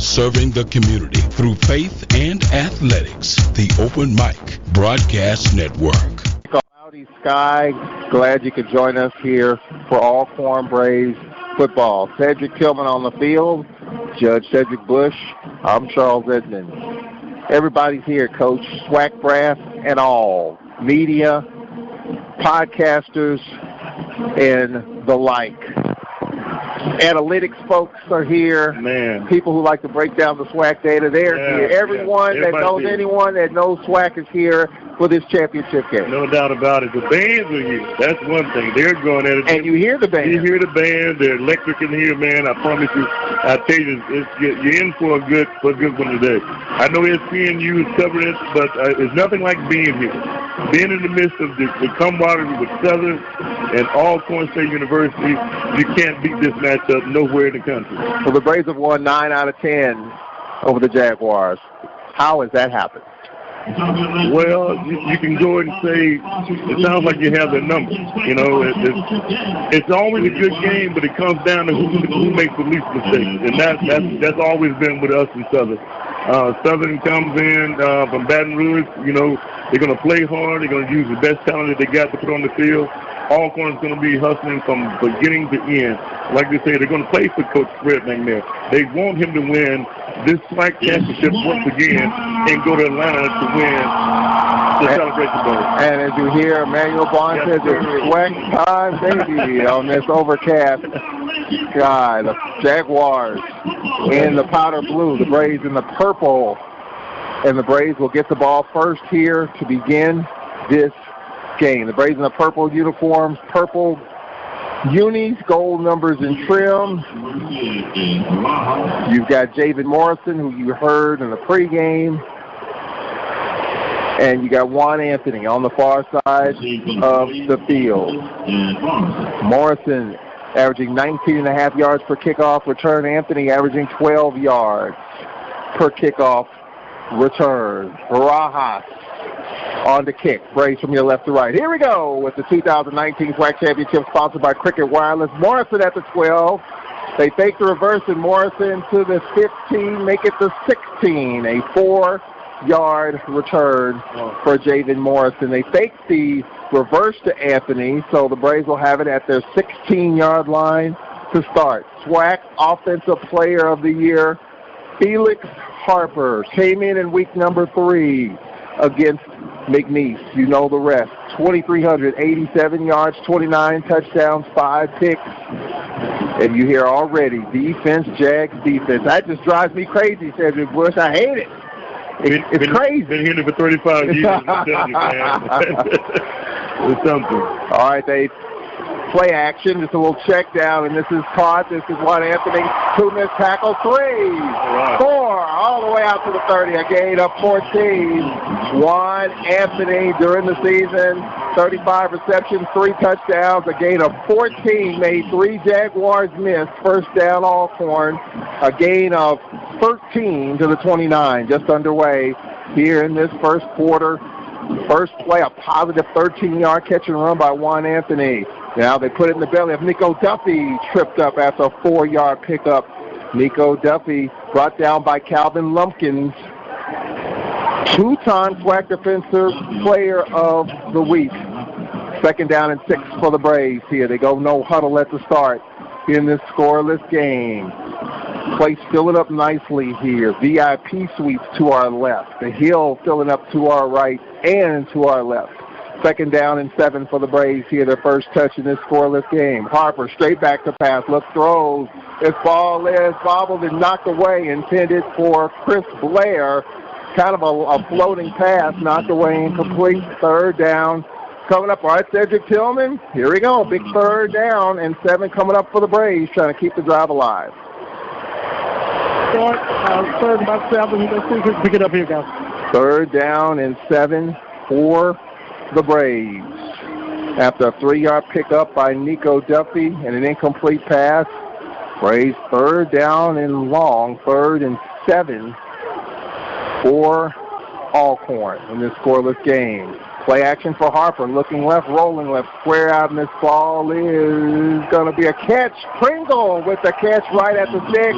serving the community through faith and athletics. The Open Mic Broadcast Network. Cloudy sky. Glad you could join us here for Alcorn Braves football. Cedric Tillman on the field. Judge Cedric Bush. I'm Charles Edmond. Everybody's here, Coach. SWAC brass and all. Media, podcasters, and the like. Analytics folks are here. Man. People who like to break down the SWAC data, they're here. Everyone that knows anyone that knows SWAC is here for this championship game. No doubt about it. The bands are here. That's one thing. They're going at it. And you hear the band. You hear the band. They're electric in here, man. I promise you. I tell you, you're in for a good one today. I know SPNU is covering it, but it's nothing like being here. Being in the midst of the camaraderie with Southern and Alcorn State University, you can't beat this matchup nowhere in the country. Well, the Braves have won 9 out of 10 over the Jaguars. How has that happened? Well, you can go and say it sounds like you have their number. You know, it's always a good game, but it comes down to who makes the least mistakes, and that's always been with us in Southern. Southern comes in from Baton Rouge. You know, they're going to play hard. They're going to use the best talent that they got to put on the field. Alcorn is going to be hustling from beginning to end. Like they say, they're going to play for Coach Fred McNair. They want him to win this SWAC championship once again and go to Atlanta to win the Celebration Bowl. And as you hear, Emmanuel Bond says it's SWAC time, baby, on this overcast sky. The Jaguars in the powder blue, the Braves in the purple, and the Braves will get the ball first here to begin this game. The Braves in the purple uniforms, purple unis, gold numbers and trim. You've got Javen Morrison, who you heard in the pregame, and you got Juan Anthony on the far side of the field. Morrison averaging 19.5 yards per kickoff return. Anthony averaging 12 yards per kickoff return. Barajas on the kick. Braves from your left to right. Here we go with the 2019 SWAC Championship sponsored by Cricket Wireless. Morrison at the 12. They fake the reverse and Morrison to the 15, make it the 16. A 4-yard return for Javen Morrison. They fake the reverse to Anthony, so the Braves will have it at their 16-yard line to start. SWAC Offensive Player of the Year, Felix Harper, came in week number 3 against McNeese. You know the rest. 2,387 yards, 29 touchdowns, 5 picks. And you hear already, defense, Jags defense. That just drives me crazy, Cedric Bush. I hate it. It's crazy. Been hearing it for 35 years. I'm telling you, man. It's something. All right, they play action. Just a little check down, and this is caught. This is Juan Anthony. 2 missed tackles, 3, 4, all the way out to the 30. A gain of 14. Juan Anthony during the season, 35 receptions, 3 touchdowns, a gain of 14. Made 3 Jaguars miss. First down, Alcorn. A gain of 13 to the 29. Just underway here in this first quarter. First play, a positive 13-yard catch and run by Juan Anthony. Now they put it in the belly of Nico Duffy, tripped up after a 4-yard pickup. Nico Duffy brought down by Calvin Lumpkins, 2-time SWAC Defensive Player of the Week. Second down and 6 for the Braves here. They go no huddle at the start in this scoreless game. Place filling up nicely here. VIP suites to our left. The hill filling up to our right and to our left. Second down and 7 for the Braves here. Their first touch in this scoreless game. Harper straight back to pass. Look, throws. This ball is bobbled and knocked away. Intended for Chris Blair. Kind of a floating pass. Knocked away incomplete. Third down. Coming up, all right, Cedric Tillman. Here we go. Big third down and 7 coming up for the Braves, trying to keep the drive alive. Third and about 7. Let's see if we can pick it up here, guys. Third down and 7 for the Braves. After a 3-yard pickup by Nico Duffy and an incomplete pass, Braves third down and long, 3rd and 7 for Alcorn in this scoreless game. Play action for Harper, looking left, rolling left, square out, and this ball is going to be a catch. Pringle with the catch right at the 6.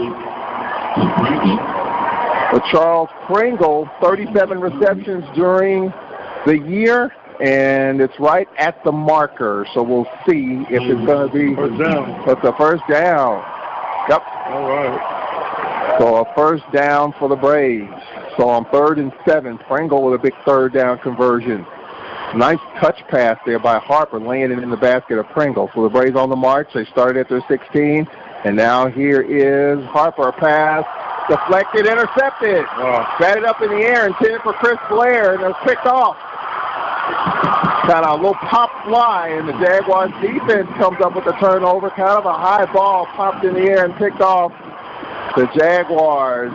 But Charles Pringle, 37 receptions during the year, and it's right at the marker. So we'll see if it's going to be first down. It's a first down. Yep. All right. So a first down for the Braves. So on 3rd and 7, Pringle with a big third down conversion. Nice touch pass there by Harper, laying it in the basket of Pringle. So the Braves on the march. They started at their 16, and now here is Harper. Pass deflected, intercepted. Batted up in the air, intended for Chris Blair, and it was picked off. Kind of a little pop fly, and the Jaguars defense comes up with a turnover. Kind of a high ball popped in the air and picked off. The Jaguars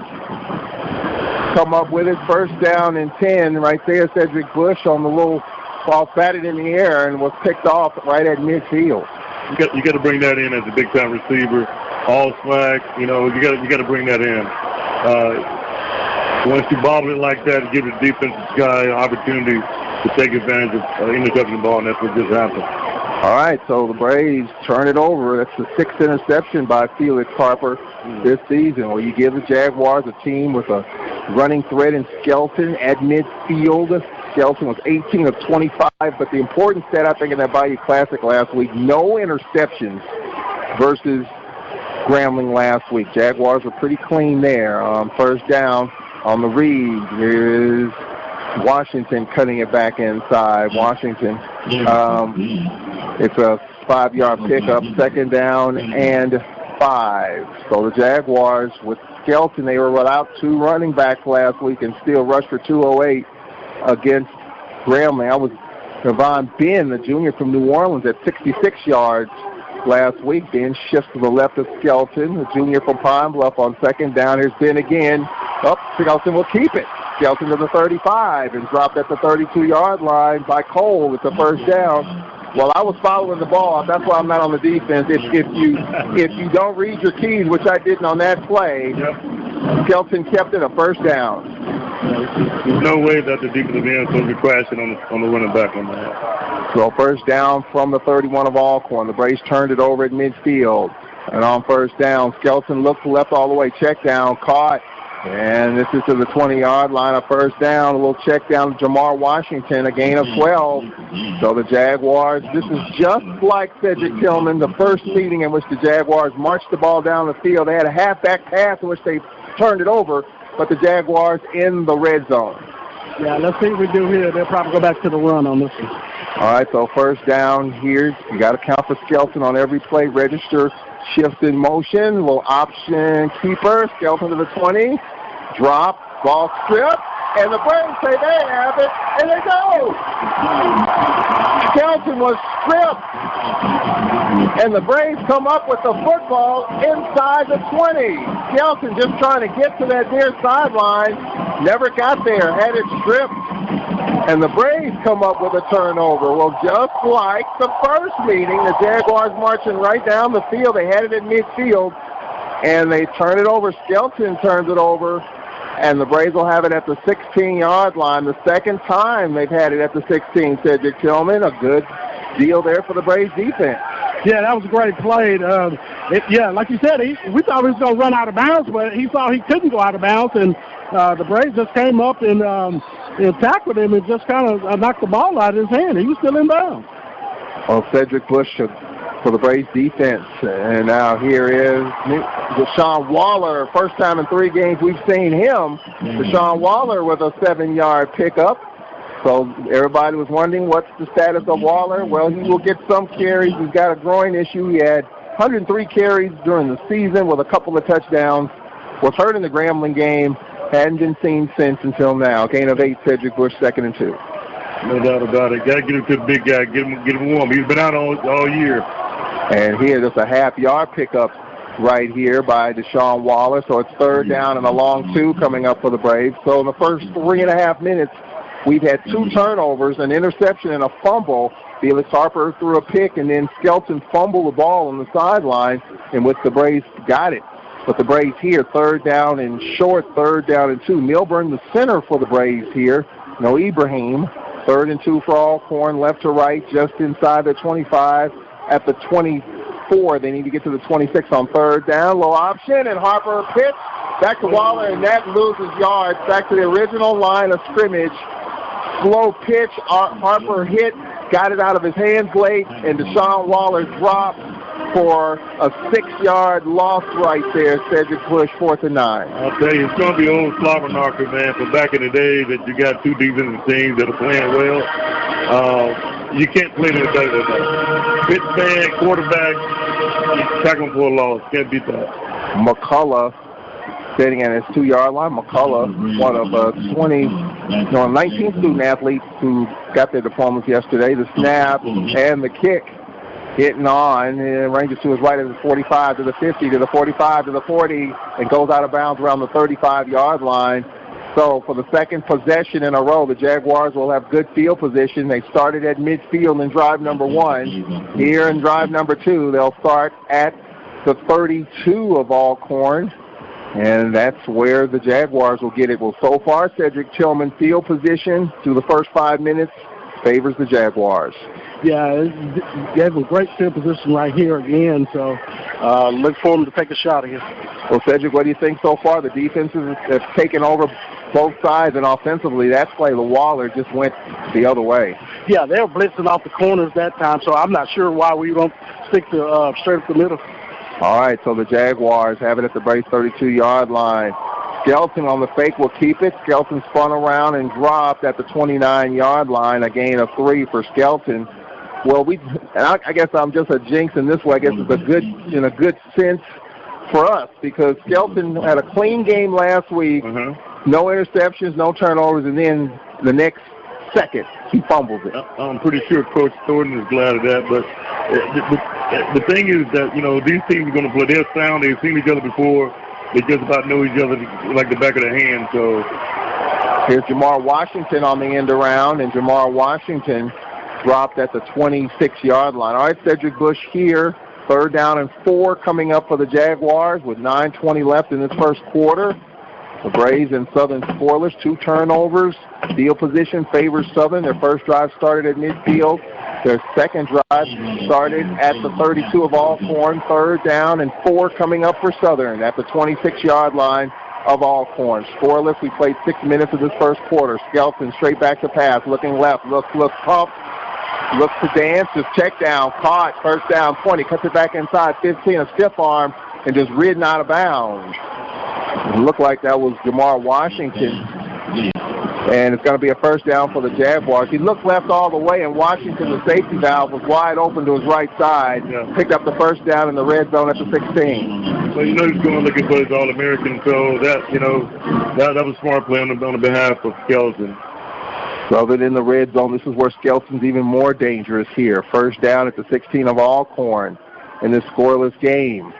come up with his first down and 10. Right there, Cedric Bush on the little ball batted in the air and was picked off right at midfield. You got to bring that in as a big time receiver. All SWAC, you got to bring that in. Once you bobble it like that, give the defensive guy an opportunity to take advantage of intercepting the ball, and that's what just happened. All right, so the Braves turn it over. That's the 6th interception by Felix Harper this season. Well, you give the Jaguars a team with a running threat in Skelton at midfield. Skelton was 18 of 25, but the important stat, I think, in that Bayou Classic last week, no interceptions versus Grambling last week. Jaguars were pretty clean there. First down on the read. There is Washington cutting it back inside. Washington, it's a 5-yard pickup, 2nd down and 5. So the Jaguars with Skelton, they were without 2 running backs last week and still rushed for 208 against Grambling. I was Devon Ben, the junior from New Orleans, at 66 yards last week. Ben shifts to the left of Skelton, the junior from Pine Bluff on 2nd down. Here's Ben again. Skelton will keep it. Skelton to the 35 and dropped at the 32-yard line by Cole. It's a first down. Well, I was following the ball. That's why I'm not on the defense. If you don't read your keys, which I didn't on that play, Skelton kept it a first down. There's no way that the defensive end is going to be crashing on the running back on that. So first down from the 31 of Alcorn. The Braves turned it over at midfield. And on first down, Skelton looked left all the way. Check down, caught. And this is to the 20-yard line, a first down. A little check down to Jamar Washington, a gain of 12. So the Jaguars, this is just like Cedric Tillman, the first meeting in which the Jaguars marched the ball down the field. They had a halfback pass in which they turned it over, but the Jaguars in the red zone. Yeah, let's see what we do here. They'll probably go back to the run on this one. All right, so first down here. You got to count for Skelton on every play. Register, shift in motion. Little option keeper. Skelton to the 20. Drop, ball stripped, and the Braves say they have it, and they go. Skelton was stripped, and the Braves come up with the football inside the 20. Skelton just trying to get to that near sideline, never got there, had it stripped, and the Braves come up with a turnover. Well, just like the first meeting, the Jaguars marching right down the field. They had it at midfield, and they turn it over. Skelton turns it over. And the Braves will have it at the 16-yard line. The second time they've had it at the 16, Cedric Tillman. A good deal there for the Braves defense. Yeah, that was a great play. Like you said, we thought he was going to run out of bounds, but he thought he couldn't go out of bounds. And the Braves just came up and tackled him and just kind of knocked the ball out of his hand. He was still in bounds. Well, Cedric Bush for the Braves defense. And now here is Deshaun Waller. First time in 3 games we've seen him. Deshaun Waller with a 7-yard pickup. So everybody was wondering what's the status of Waller. Well, he will get some carries. He's got a groin issue. He had 103 carries during the season with a couple of touchdowns. Was hurt in the Grambling game. Hadn't been seen since until now. Gain of 8, Cedric Bush, 2nd and 2. No doubt about it. Got to get him to the big guy. Get him warm. He's been out all year. And here, just a half-yard pickup right here by Deshaun Waller. So it's 3rd down and a long 2 coming up for the Braves. So in the first 3.5 minutes, we've had 2 turnovers, an interception, and a fumble. Felix Harper threw a pick, and then Skelton fumbled the ball on the sideline, in which the Braves got it. But the Braves here, 3rd down and short, 3rd down and 2. Milburn, the center for the Braves here. No Ibrahim. 3rd and 2 for Alcorn, left to right, just inside the 25. At the 24, they need to get to the 26 on 3rd down. Low option, and Harper pitched Back to Waller, and that loses yards. Back to the original line of scrimmage. Slow pitch. Harper hit, got it out of his hands late, and Deshaun Waller dropped for a 6-yard loss right there. Cedric Bush, 4th and 9. I'll tell you, it's going to be old slobber knocker, man, from back in the day that you got two defensive teams that are playing well. You can't play them better than that. Pitch man, quarterback, you tackle him for a loss. Can't beat that. McCullough sitting at his 2-yard line. McCullough, one of 19 student athletes who got their diplomas yesterday. The snap and the kick hitting on. It ranges to his right at the 45 to the 50 to the 45 to the 40 and goes out of bounds around the 35-yard line. So for the second possession in a row, the Jaguars will have good field position. They started at midfield in drive number 1. Here in drive number 2, they'll start at the 32 of Alcorn. And that's where the Jaguars will get it. Well, so far, Cedric Tillman field position through the first 5 minutes favors the Jaguars. Yeah, they have a great field position right here again, so look for them to take a shot again. Well, Cedric, what do you think so far? The defenses have taken over both sides, and offensively, that play, the Waller just went the other way. Yeah, they were blitzing off the corners that time, so I'm not sure why we don't stick to straight up the middle. All right, so the Jaguars have it at the Braves 32-yard line. Skelton on the fake will keep it. Skelton spun around and dropped at the 29-yard line, a gain of 3 for Skelton. Well, I guess I'm just a jinx in this way. I guess it's in a good sense for us because Skelton had a clean game last week, no interceptions, no turnovers, and then the next second he fumbles it. I'm pretty sure Coach Thornton is glad of that, but the thing is that, these teams are going to play. They're sound. They've seen each other before. They just about know each other like the back of their hand. So here's Jamar Washington on the end around, and Jamar Washington dropped at the 26-yard line. All right, Cedric Bush here, 3rd down and 4 coming up for the Jaguars with 9:20 left in this first quarter. The Braves and Southern scoreless, 2 turnovers. Field position favors Southern. Their first drive started at midfield. Their second drive started at the 32 of Alcorn. 3rd down and 4 coming up for Southern at the 26-yard line of Alcorn. Scoreless, we played 6 minutes of this first quarter. Skelton straight back to pass, looking left, looks pump, looks to dance, just check down, caught, 1st down, 20, cuts it back inside, 15, a stiff arm, and just ridden out of bounds. It looked like that was Jamar Washington. And it's going to be a 1st down for the Jaguars. He looked left all the way, and Washington, the safety valve, was wide open to his right side. Picked up the 1st down in the red zone at the 16. So, he's going looking for his All-American. So, that was smart play on the behalf of Skelton. Southern in the red zone. This is where Skelton's even more dangerous here. 1st down at the 16 of Alcorn in this scoreless game.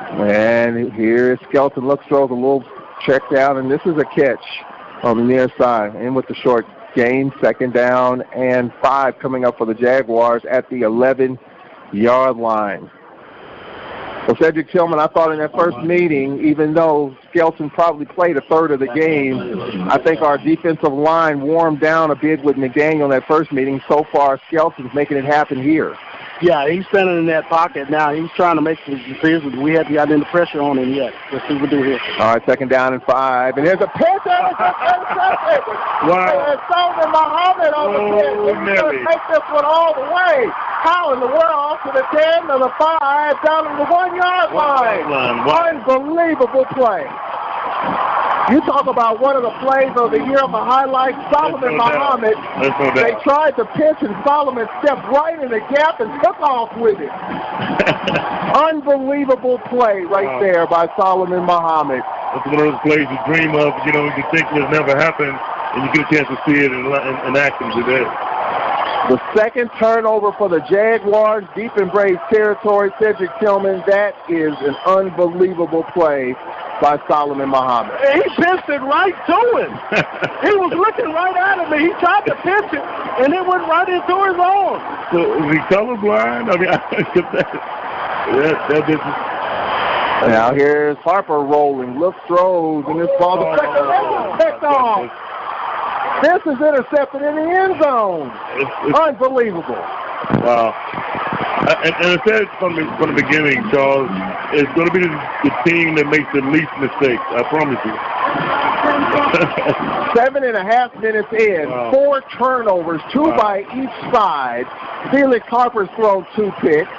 And here Skelton looks, throws a little check down, and this is a catch on the near side. In with the short gain, 2nd down and 5 coming up for the Jaguars at the 11-yard line. Well, Cedric Tillman, I thought in that first meeting, even though Skelton probably played a third of the game, I think our defensive line warmed down a bit with McDaniel in that first meeting. So far, Skelton's making it happen here. Yeah, he's standing in that pocket now. He's trying to make some decisions. We haven't got any pressure on him yet. Let's see what we do here. All right, 2nd down and 5. And there's a pitch. Wow. And Solomon Muhammad on the pitch. He's going to take this one all the way. How in the world to the 10 to the 5 down to the 1-yard line. Unbelievable play. You talk about one of the plays of the year on the highlights, Solomon Muhammad. They tried to pitch, and Solomon stepped right in the gap and took off with it. Unbelievable play right there by Solomon Muhammad. That's one of those plays you dream of, you think will never happen, and you get a chance to see it in action today. The 2nd turnover for the Jaguars, deep in Braves territory. Cedric Tillman, that is an unbelievable play by Solomon Muhammad. He pitched it right to him. He was looking right at him, and he tried to pitch it, and it went right into his arm. So is he colorblind? I mean, that didn't. Now here's Harper rolling, looks, throws, and this ball picked off. This is intercepted in the end zone. Unbelievable. Wow. And I said from the beginning, Charles, it's going to be the team that makes the least mistakes. I promise you. 7.5 minutes in, 4 turnovers, 2 by each side. Felix Harper's thrown 2 picks.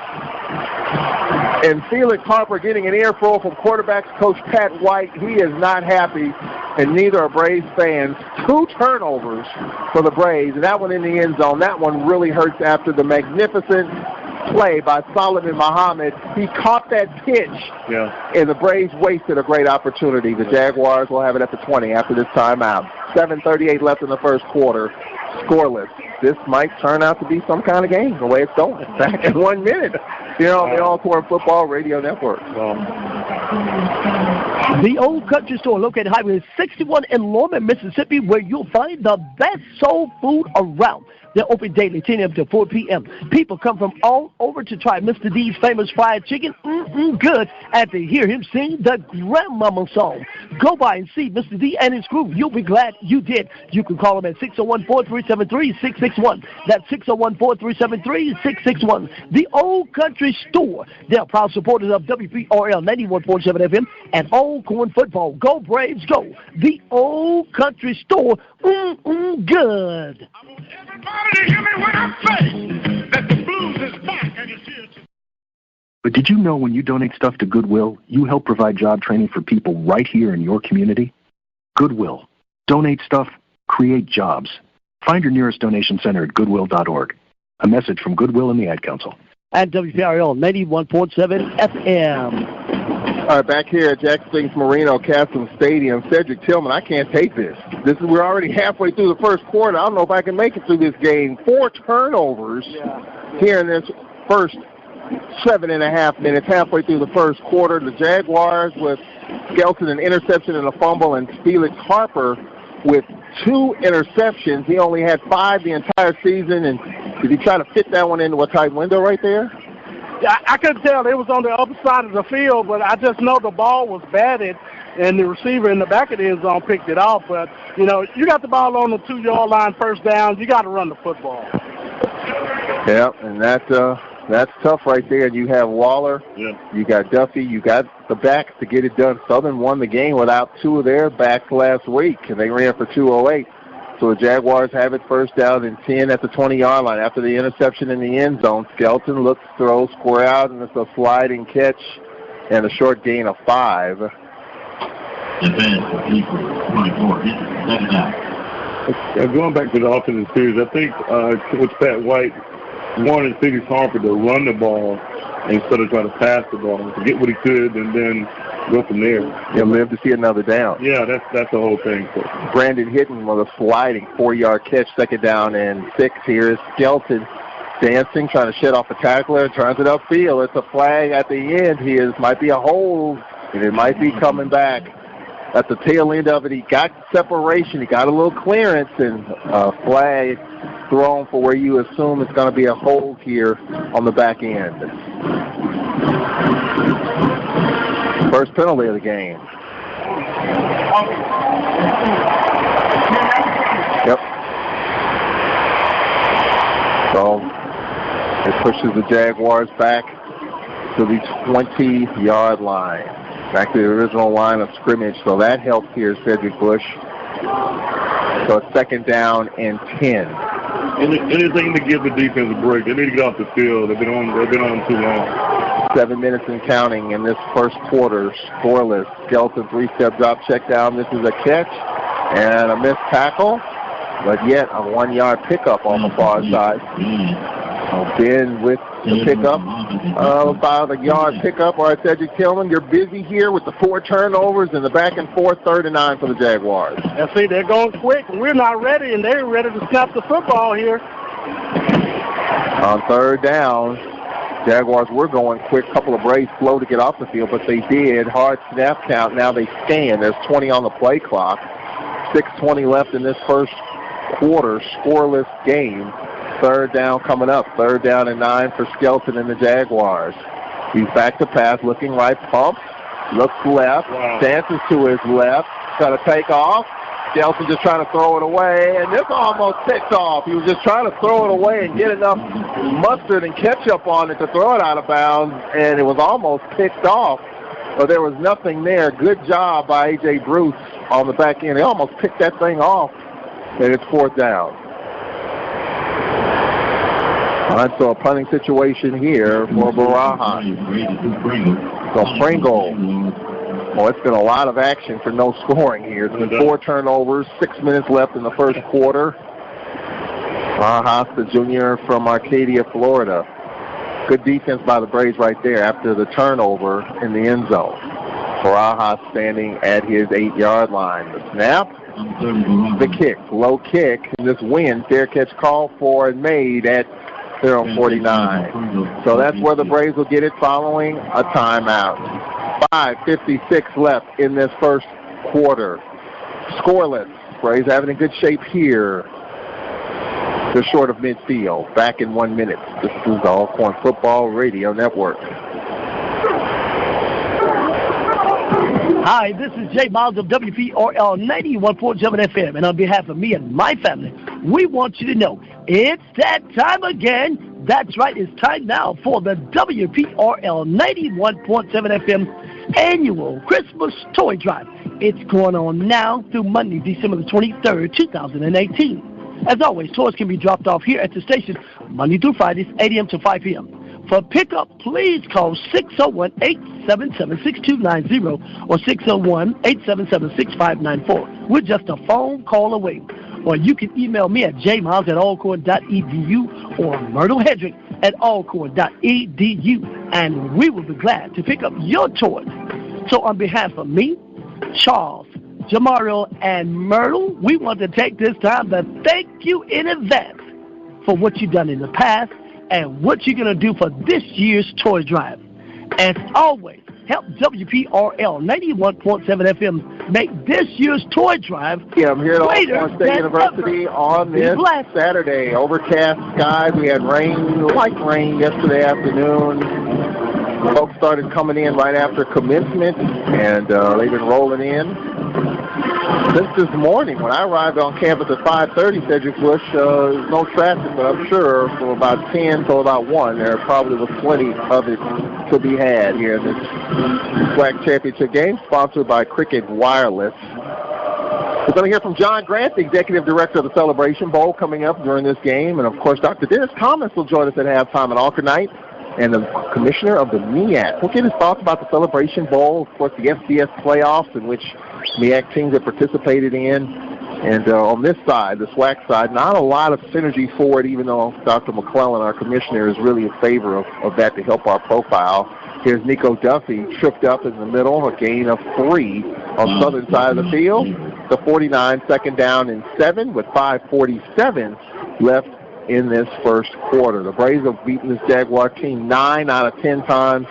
And Felix Harper getting an earful from quarterbacks coach Pat White. He is not happy, and neither are Braves fans. 2 turnovers for the Braves, and that one in the end zone. That one really hurts after the magnificent play by Solomon Muhammad. He caught that pitch, and the Braves wasted a great opportunity. The Jaguars will have it at the 20 after this timeout. 7:38 left in the first quarter, scoreless. This might turn out to be some kind of game, the way it's going. Back in 1 minute. Here on the Alcorn Football Radio Network. The Old Country Store, located Highway 61 in Lorman, Mississippi, where you'll find the best soul food around. They're open daily, 10 a.m. to 4 p.m. People come from all over to try Mr. D's famous fried chicken, good, and to hear him sing the Grandmama song. Go by and see Mr. D and his crew. You'll be glad you did. You can call them at 601-4373-661. That's 601-4373-661. The Old Country Store. They're proud supporters of WPRL 91.7 FM and Alcorn football. Go Braves, go. The Old Country Store, good. To hear me when I say that the blues is back and it's here. But did you know when you donate stuff to Goodwill, you help provide job training for people right here in your community? Goodwill. Donate stuff, create jobs. Find your nearest donation center at goodwill.org. A message from Goodwill and the Ad Council. And WPRL 91.7 FM. All right, back here at Jack Spinks Marino Castle Stadium, Cedric Tillman, I can't take this. We're already halfway through the first quarter. I don't know if I can make it through this game. 4 turnovers here in this first 7.5 minutes, halfway through the first quarter. The Jaguars with Skelton an interception and a fumble, and Felix Harper with 2 interceptions. He only had 5 the entire season, and did he try to fit that one into a tight window right there? I couldn't tell. It was on the other side of the field, but I just know the ball was batted, and the receiver in the back of the end zone picked it off. But, you know, you got the ball on the 2-yard line, first down. You got to run the football. Yeah, and that's tough right there. You have Waller. Yeah. You got Duffy. You got the backs to get it done. Southern won the game without 2 of their backs last week, and they ran for 208. So the Jaguars have it first down and 10 at the 20-yard line after the interception in the end zone. Skelton looks, throws, square out, and it's a sliding catch and a short gain of 5. Going back to the offensive series, I think Coach Pat White wanted Felix Harper to run the ball instead of trying to pass the ball, to get what he could and then go from there. He'll live to see another down. Yeah, that's the whole thing. Brandon Hitton with a sliding 4-yard catch, second down and 6 here. Skelton dancing, trying to shed off a tackler, turns it upfield. It's a flag at the end. Might be a hold, and it might be coming back. At the tail end of it, he got separation. He got a little clearance, and a flag thrown for where you assume it's going to be a hold here on the back end. First penalty of the game. Yep. So it pushes the Jaguars back to the 20-yard line. Back to the original line of scrimmage. So that helps here, Cedric Bush. So it's second down and 10. Anything to give the defense a break. They need to get off the field. They've been on too long. 7 minutes and counting in this first quarter. Scoreless. Skelton 3-step drop check down. This is a catch and a missed tackle, but yet a 1-yard pickup on the far side. Ben with the pickup, about a yard pickup. All right, Cedric Tillman, you're busy here with the 4 turnovers and the back and forth 3rd and 9 for the Jaguars. And see, they're going quick. We're not ready, and they're ready to snap the football here. On 3rd down, Jaguars were going quick. Couple of Braves slow to get off the field, but they did. Hard snap count. Now they stand. There's 20 on the play clock. 6:20 left in this first quarter. Scoreless game. 3rd down coming up. 3rd down and 9 for Skelton and the Jaguars. He's back to pass, looking right, pumps, looks left, dances to his left, got to take off, Gelson just trying to throw it away, and this almost picked off. He was just trying to throw it away and get enough mustard and ketchup on it to throw it out of bounds, and it was almost picked off. But there was nothing there. Good job by A.J. Bruce on the back end. He almost picked that thing off, and it's 4th down. All right, so a punting situation here for Barajas. So Pringle. Well, it's been a lot of action for no scoring here. It's been 4 turnovers, 6 minutes left in the first quarter. Barajas, the junior from Arcadia, Florida. Good defense by the Braves right there after the turnover in the end zone. Barajas standing at his 8-yard line. The snap, the kick, low kick, and this wind, fair catch called for and made at 0-49. So that's where the Braves will get it following a timeout. 5:56 left in this first quarter. Scoreless. Braves having a good shape here. They're short of midfield. Back in 1 minute. This is the Alcorn Football Radio Network. Hi, this is Jay Miles of WPRL 91.7 FM, and on behalf of me and my family, we want you to know it's that time again. That's right, it's time now for the WPRL 91.7 FM annual Christmas Toy Drive. It's going on now through Monday, December the 23rd, 2018. As always, toys can be dropped off here at the station Monday through Fridays, 8 a.m. to 5 p.m. For pickup, please call 601-877-6290 or 601-877-6594. We're just a phone call away. Or you can email me at jmiles@alcorn.edu or Myrtle Hedrick at alcorn.edu, and we will be glad to pick up your toys. So on behalf of me, Charles, Jamario, and Myrtle, we want to take this time to thank you in advance for what you've done in the past and what you're going to do for this year's toy drive. As always, help WPRL 91.7 FM make this year's toy drive I'm here at Alcorn State University on this Saturday. Overcast skies. We had rain, light rain yesterday afternoon. Folks started coming in right after commencement, and they've been rolling in. Since this morning, when I arrived on campus at 5:30, Cedric Bush, there's no traffic, but I'm sure from about 10 till about 1, there probably was plenty of it to be had here in this SWAC championship game, sponsored by Cricket Wireless. We're going to hear from John Grant, the executive director of the Celebration Bowl, coming up during this game. And, of course, Dr. Dennis Thomas will join us at halftime at Alcorn night, and the commissioner of the MEAC. We'll get his thoughts about the Celebration Bowl, of course, the FCS playoffs in which MEAC teams have participated in. And on this side, the SWAC side, not a lot of synergy for it, even though Dr. McClellan, our commissioner, is really in favor of that to help our profile. Here's Nico Duffy, tripped up in the middle, a gain of 3 on the southern side of the field. The 49, 2nd down and 7 with 5:47 left in this first quarter. The Braves have beaten this Jaguar team 9 out of 10 times,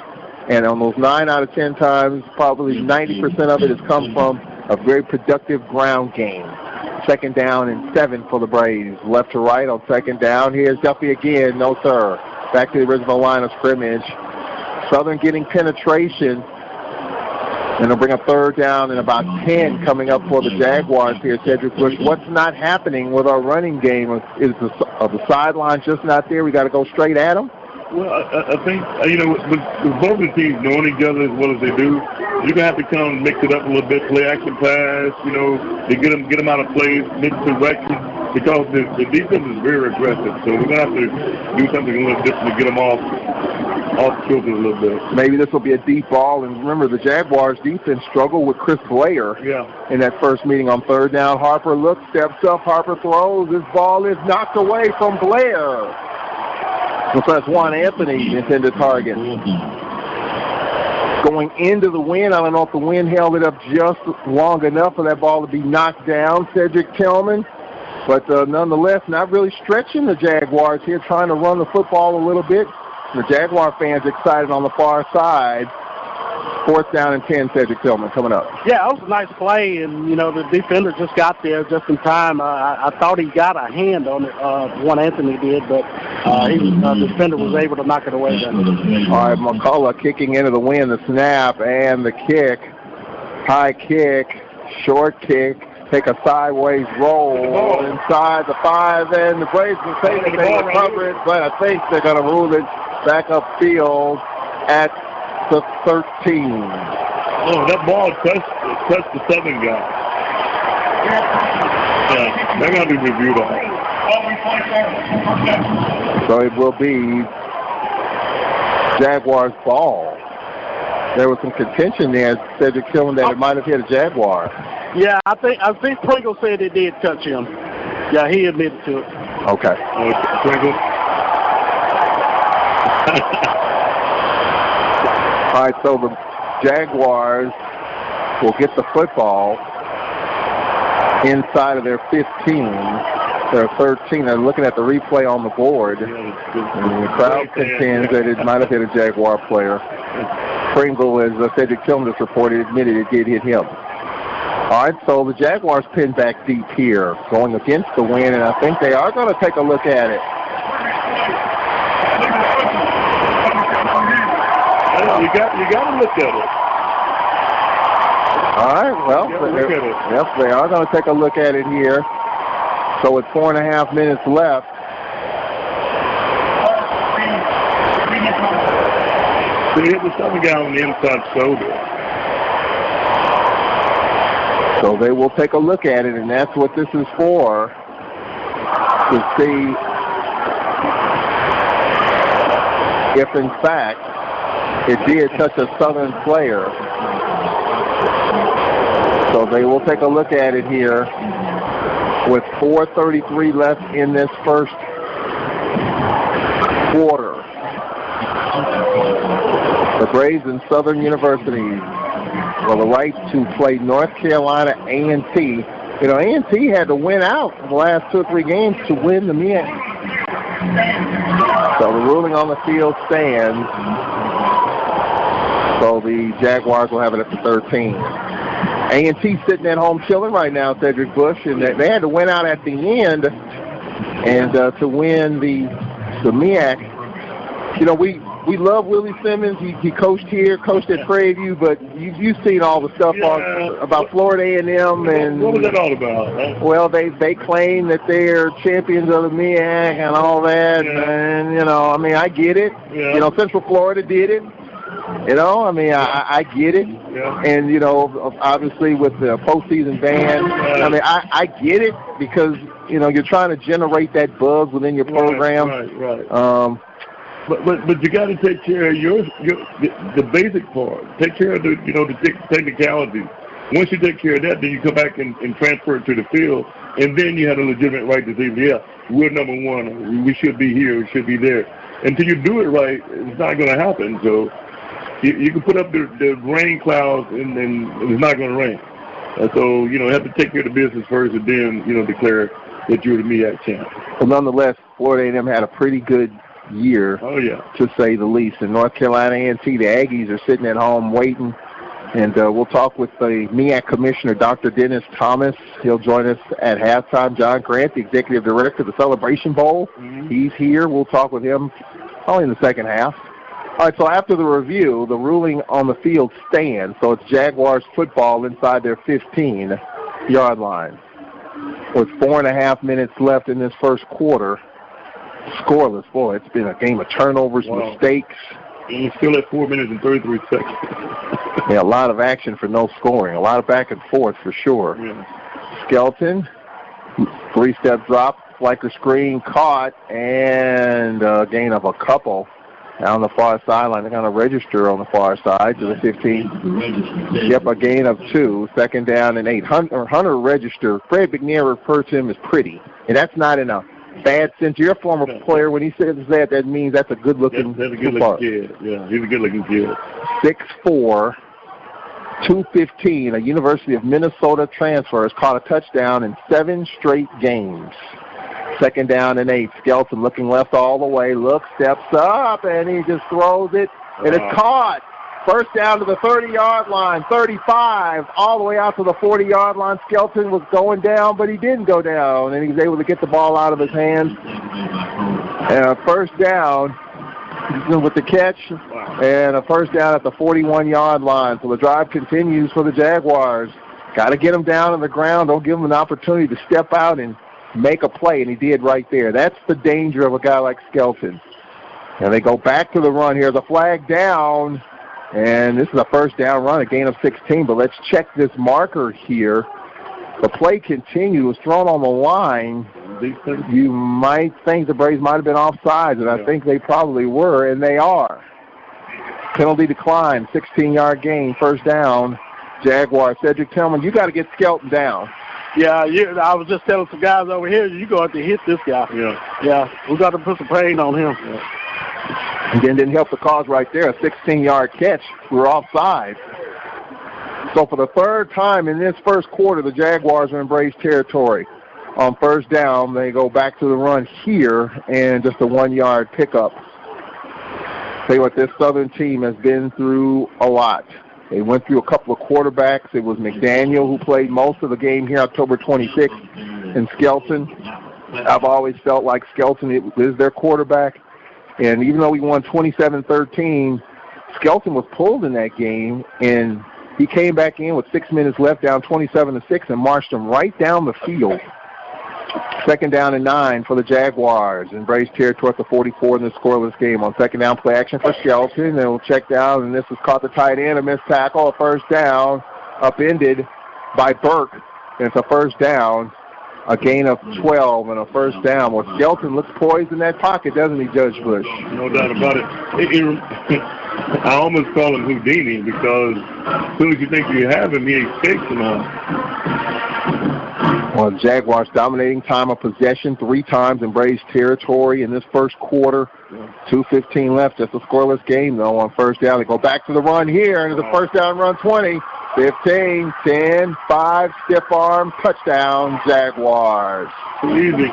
and on those 9 out of 10 times, probably 90% of it has come from a very productive ground game. 2nd down and 7 for the Braves. Left to right on 2nd down. Here's Duffy again. No, sir. Back to the original line of scrimmage. Southern getting penetration. And they'll bring a 3rd down and about 10 coming up for the Jaguars here, Cedric Bush. What's not happening with our running game? Is the sideline just not there? We got to go straight at them? Well, I think, with both the teams knowing each other as well as they do, you're going to have to come and mix it up a little bit, play action pass, to get them out of plays, misdirection, because the defense is very aggressive. So we're going to have to do something a little different to get them off kilter a little bit. Maybe this will be a deep ball. And remember, the Jaguars' defense struggled with Chris Blair in that first meeting on 3rd down. Harper looks, steps up, Harper throws. This ball is knocked away from Blair. So that's Juan Anthony intended target. Going into the wind, I don't know if the wind held it up just long enough for that ball to be knocked down, Cedric Tillman. But nonetheless, not really stretching the Jaguars here, trying to run the football a little bit. The Jaguar fans excited on the far side. 4th down and 10, Cedric Tillman coming up. Yeah, it was a nice play, and, the defender just got there just in time. I thought he got a hand on it, Juan Anthony did, but the defender was able to knock it away then. All right, McCullough kicking into the wind, the snap and the kick. High kick, short kick, take a sideways roll inside the 5, and the Braves will say that they will cover it, but I think they're going to rule it back upfield at the 13. Oh, that ball touched the Southern guy. Yeah, they're going to be reviewed on it. So it will be Jaguars ball. There was some contention there, Cedric Tillman, that it might have hit a Jaguar. Yeah, I think Pringle said it did touch him. Yeah, he admitted to it. Okay. Pringle. All right, so the Jaguars will get the football inside of their 15. Their 13. They're looking at the replay on the board. And the crowd contends that it might have hit a Jaguar player. Pringle, as Cedric Tillman has reported, admitted it did hit him. All right, so the Jaguars pin back deep here, going against the wind, and I think they are going to take a look at it. You got to look at it. All right, well, yep, they are going to take a look at it here. So with 4.5 minutes left. They hit the Southern guy on the inside shoulder. So they will take a look at it, and that's what this is for, to see if, in fact, it did touch a Southern player. So they will take a look at it here with 4:33 left in this first quarter. The Braves and Southern University for the right to play North Carolina A&T. You know, A&T had to win out the last 2 or 3 games to win the MEAC. So the ruling on the field stands. So the Jaguars will have it at the 13. A&T sitting at home chilling right now, Cedric Bush, and they had to win out at the end and to win the MEAC. You know, we love Willie Simmons. He coached here, coached at Prairie View, but you've seen all the stuff about Florida A&M. And what was that all about? Huh? Well, they claim that they're champions of the MEAC and all that. Yeah. And, you know, I mean, I get it. Yeah. You know, Central Florida did it. You know, I mean, I get it. Yeah. And, you know, obviously with the postseason ban, I mean, I get it because, you know, you're trying to generate that buzz within your program. Right. But you got to take care of the basic part. Take care of the technicalities. Once you take care of that, then you come back and transfer it to the field, and then you have a legitimate right to say, yeah, we're number one. We should be here. We should be there. Until you do it right, it's not going to happen. So you can put up the rain clouds, and it's not going to rain. So, you know, you have to take care of the business first, and then, you know, declare that you're the MEAC champ. Well, nonetheless, Florida A&M had a pretty good year, to say the least. In North Carolina A&T, the Aggies are sitting at home waiting, and we'll talk with the MEAC Commissioner, Dr. Dennis Thomas. He'll join us at halftime. John Grant, the Executive Director of the Celebration Bowl, he's here. We'll talk with him probably in the second half. All right, so after the review, the ruling on the field stands. So it's Jaguars football inside their 15-yard line. With 4.5 minutes left in this first quarter, scoreless. Boy, it's been a game of turnovers, mistakes. And we're still at 4 minutes and 33 seconds. Yeah, a lot of action for no scoring. A lot of back and forth for sure. Yeah. Skelton, 3-step drop, flanker screen, caught, and a gain of a couple down the far sideline. They're going to register on the far side to the 15. Yep, a gain of 2, 2nd down and 8. Hunter register. Fred McNair referred to him as pretty, and that's not in a bad sense. You're a former player. When he says that means that's a good-looking That's a good-looking kid. Yeah, he's a good-looking kid. 6'4", 215, a University of Minnesota transfer, has caught a touchdown in 7 straight games. 2nd down and 8. Skelton looking left all the way. Steps up, and he just throws it, and it's caught. First down to the 30-yard line, 35, all the way out to the 40-yard line. Skelton was going down, but he didn't go down, and he was able to get the ball out of his hands. And a first down with the catch, and a first down at the 41-yard line. So the drive continues for the Jaguars. Got to get him down on the ground. Don't give him an opportunity to step out and make a play, and he did right there. That's the danger of a guy like Skelton. And they go back to the run here. The flag down, and this is a first down run, a gain of 16. But let's check this marker here. The play continued. It was thrown on the line. You might think the Braves might have been offsides, and I think they probably were, and they are. Penalty decline, 16-yard gain, first down. Jaguars. Cedric Tillman, you got to get Skelton down. Yeah, I was just telling some guys over here, you go out to hit this guy. Yeah, we got to put some pain on him. Yeah. And then didn't help the cause right there, a 16-yard catch. We were offside. So for the third time in this first quarter, the Jaguars are in Braves territory. On first down, they go back to the run here, and just a 1-yard pickup. Tell you what, this Southern team has been through a lot. They went through a couple of quarterbacks. It was McDaniel who played most of the game here October 26th, and Skelton. I've always felt like Skelton is their quarterback. And even though we won 27-13, Skelton was pulled in that game, and he came back in with 6 minutes left, down 27-6, and marched them right down the field. Second down and 9 for the Jaguars. And Braves territory at the 44 in the scoreless game. On second down, play action for Skelton. They'll check down, and this was caught the tight end. A missed tackle, a first down, upended by Burke. And it's a first down, a gain of 12 and a first down. Well, Skelton looks poised in that pocket, doesn't he, Judge Bush? No doubt about it. I almost call him Houdini because as soon as you think you have him, he escapes them all. Well, Jaguars dominating time of possession 3 times in Braves territory in this first quarter. 2:15 left. Just a scoreless game, though, on first down. They go back to the run here, and it's a first down run, 20, 15, 10, 5, stiff arm, touchdown, Jaguars. Easy.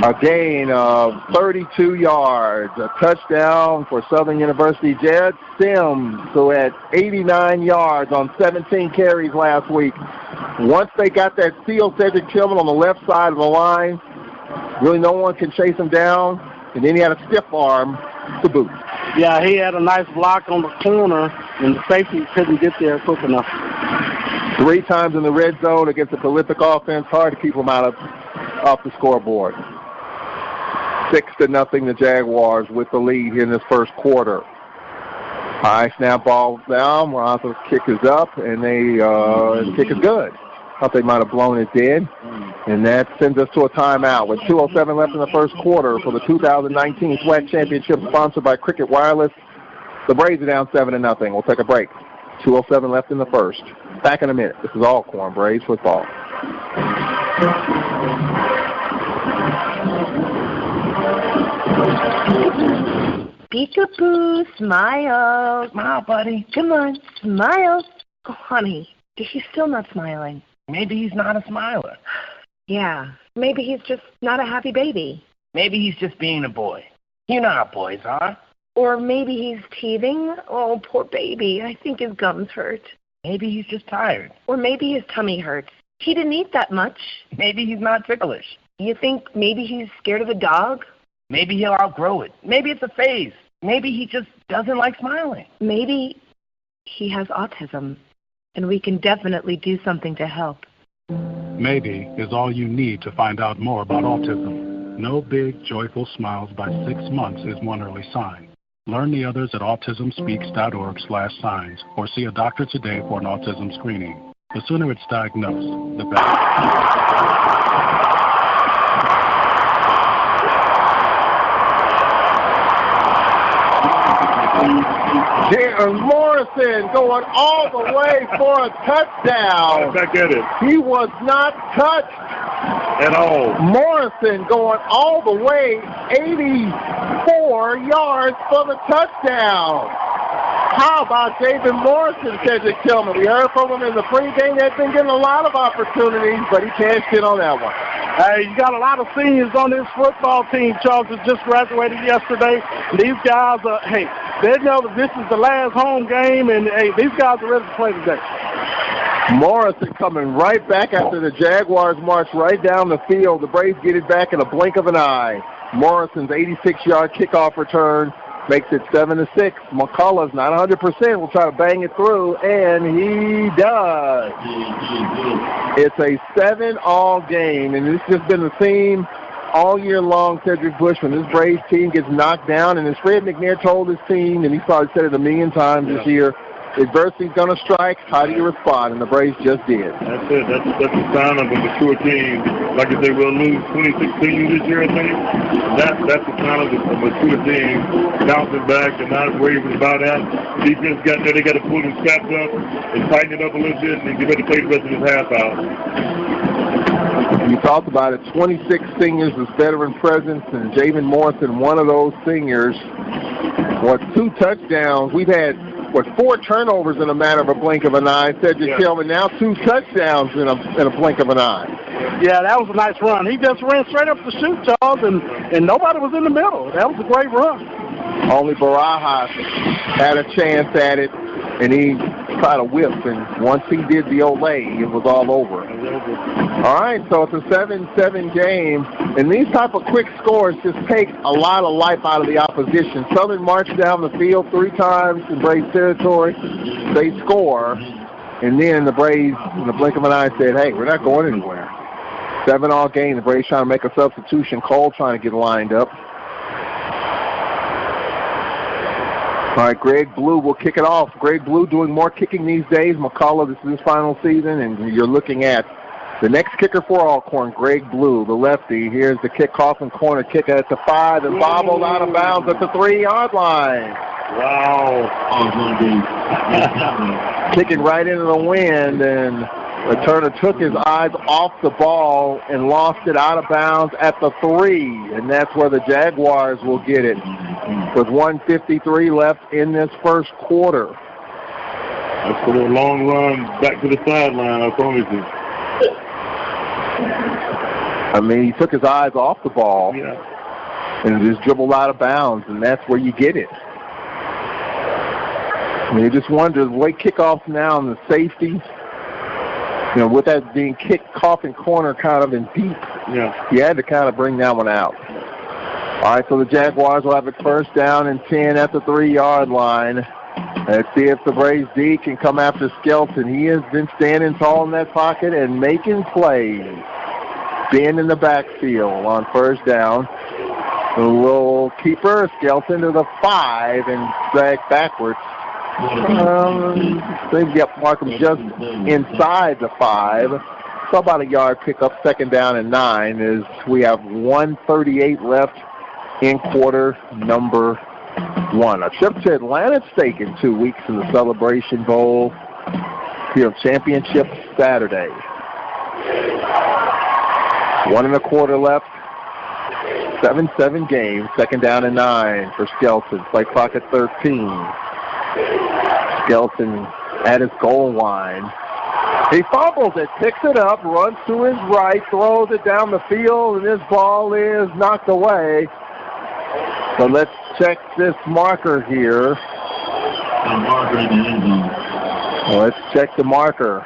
A gain of 32 yards. A touchdown for Southern University. Jared Sims, who had 89 yards on 17 carries last week. Once they got that seal, Cedric Tillman on the left side of the line, really no one can chase him down, and then he had a stiff arm to boot. Yeah, he had a nice block on the corner, and the safety couldn't get there quick enough. 3 times in the red zone against a prolific offense, hard to keep them off the scoreboard. 6-0, the Jaguars with the lead here in this first quarter. High snap, ball down. Morales' kick is up, and the kick is good. Thought they might have blown it dead. And that sends us to a timeout with 2:07 left in the first quarter for the 2019 SWAC Championship, sponsored by Cricket Wireless. The Braves are down 7-0. We'll take a break. 2:07 left in the first. Back in a minute. This is Alcorn Braves football. Peekaboo, smile. Smile, buddy. Come on, smile. Oh, honey, he's still not smiling. Maybe he's not a smiler. Yeah, maybe he's just not a happy baby. Maybe he's just being a boy. You know how boys are. Or maybe he's teething. Oh, poor baby. I think his gums hurt. Maybe he's just tired. Or maybe his tummy hurts. He didn't eat that much. Maybe he's not ticklish. You think maybe he's scared of the dog? Maybe he'll outgrow it. Maybe it's a phase. Maybe he just doesn't like smiling. Maybe he has autism, and we can definitely do something to help. Maybe is all you need to find out more about autism. No big, joyful smiles by 6 months is one early sign. Learn the others at autismspeaks.org/signs or see a doctor today for an autism screening. The sooner it's diagnosed, the better. Jaron Morrison going all the way for a touchdown. Back at it. He was not touched at all. Morrison going all the way 84 yards for the touchdown. How about David Morrison, Cedric Tillman? We heard from him in the pregame. They've been getting a lot of opportunities, but he cashed in on that one. Hey, you got a lot of seniors on this football team. Charles has just graduated yesterday. These guys are, they know that this is the last home game, and, these guys are ready to play today. Morrison coming right back after the Jaguars march right down the field. The Braves get it back in a blink of an eye. Morrison's 86-yard kickoff return makes it 7-6. McCullough's not 100%. Will try to bang it through, and he does. It's a 7-all game, and this has been the theme all year long, Cedric Bush, when this Braves team gets knocked down. And as Fred McNair told his team, and he's probably said it a million times this year, adversity's going to strike. How do you respond? And the Braves just did. That's it. That's a sign of a mature team. Like I said, we'll lose 2016 this year, I think. That's a sign of a mature team bouncing back and not worrying about that. Defense got there. They got to pull them straps up and tighten it up a little bit and get ready to play the rest of this half out. You talked about it. 26 seniors as veteran presence, and Javen Morrison, one of those seniors, was 2 touchdowns. We've had 4 turnovers in a matter of a blink of an eye. Cedric Tillman now 2 touchdowns in a blink of an eye. Yeah, that was a nice run. He just ran straight up the chute, Charles, and nobody was in the middle. That was a great run. Only Barajas had a chance at it, and he tried to whip, and once he did the Olay, it was all over. All right, so it's a 7-7 game, and these type of quick scores just take a lot of life out of the opposition. Southern marched down the field 3 times in Braves territory. They score, and then the Braves, in the blink of an eye, said, hey, we're not going anywhere. 7-all game, the Braves trying to make a substitution. Cole trying to get lined up. All right, Greg Blue will kick it off. Greg Blue doing more kicking these days. McCullough, this is his final season, and you're looking at the next kicker for Alcorn, Greg Blue, the lefty. Here's the kickoff and corner kick at the 5 and bobbled out of bounds at the 3-yard line. Wow. Kicking right into the wind, and returner took his eyes off the ball and lost it out of bounds at the 3, and that's where the Jaguars will get it with 1:53 left in this first quarter. That's a little long run back to the sideline, I promise you. I mean, he took his eyes off the ball and just dribbled out of bounds, and that's where you get it. I mean, you just wonder, the way kickoffs now and the safety, you know, with that being kicked off in corner kind of in deep, you had to kind of bring that one out. All right, so the Jaguars will have it first down and 10 at the 3-yard line. Let's see if the Braves D can come after Skelton. He has been standing tall in that pocket and making plays. Being in the backfield on first down. The little keeper, Skelton to the 5 and drag backwards. They've got Markham just inside the 5. So about a yard pickup, second down and 9, as we have 1:38 left in quarter number 1. A trip to Atlanta State in 2 weeks in the Celebration Bowl. Field Championship Saturday. 1 1/4 left. 7-7 game. Second down and 9 for Skelton. Play clock at 13. Skelton at his goal line. He fumbles it, picks it up, runs to his right, throws it down the field, and this ball is knocked away. So let's check this marker here. Let's check the marker.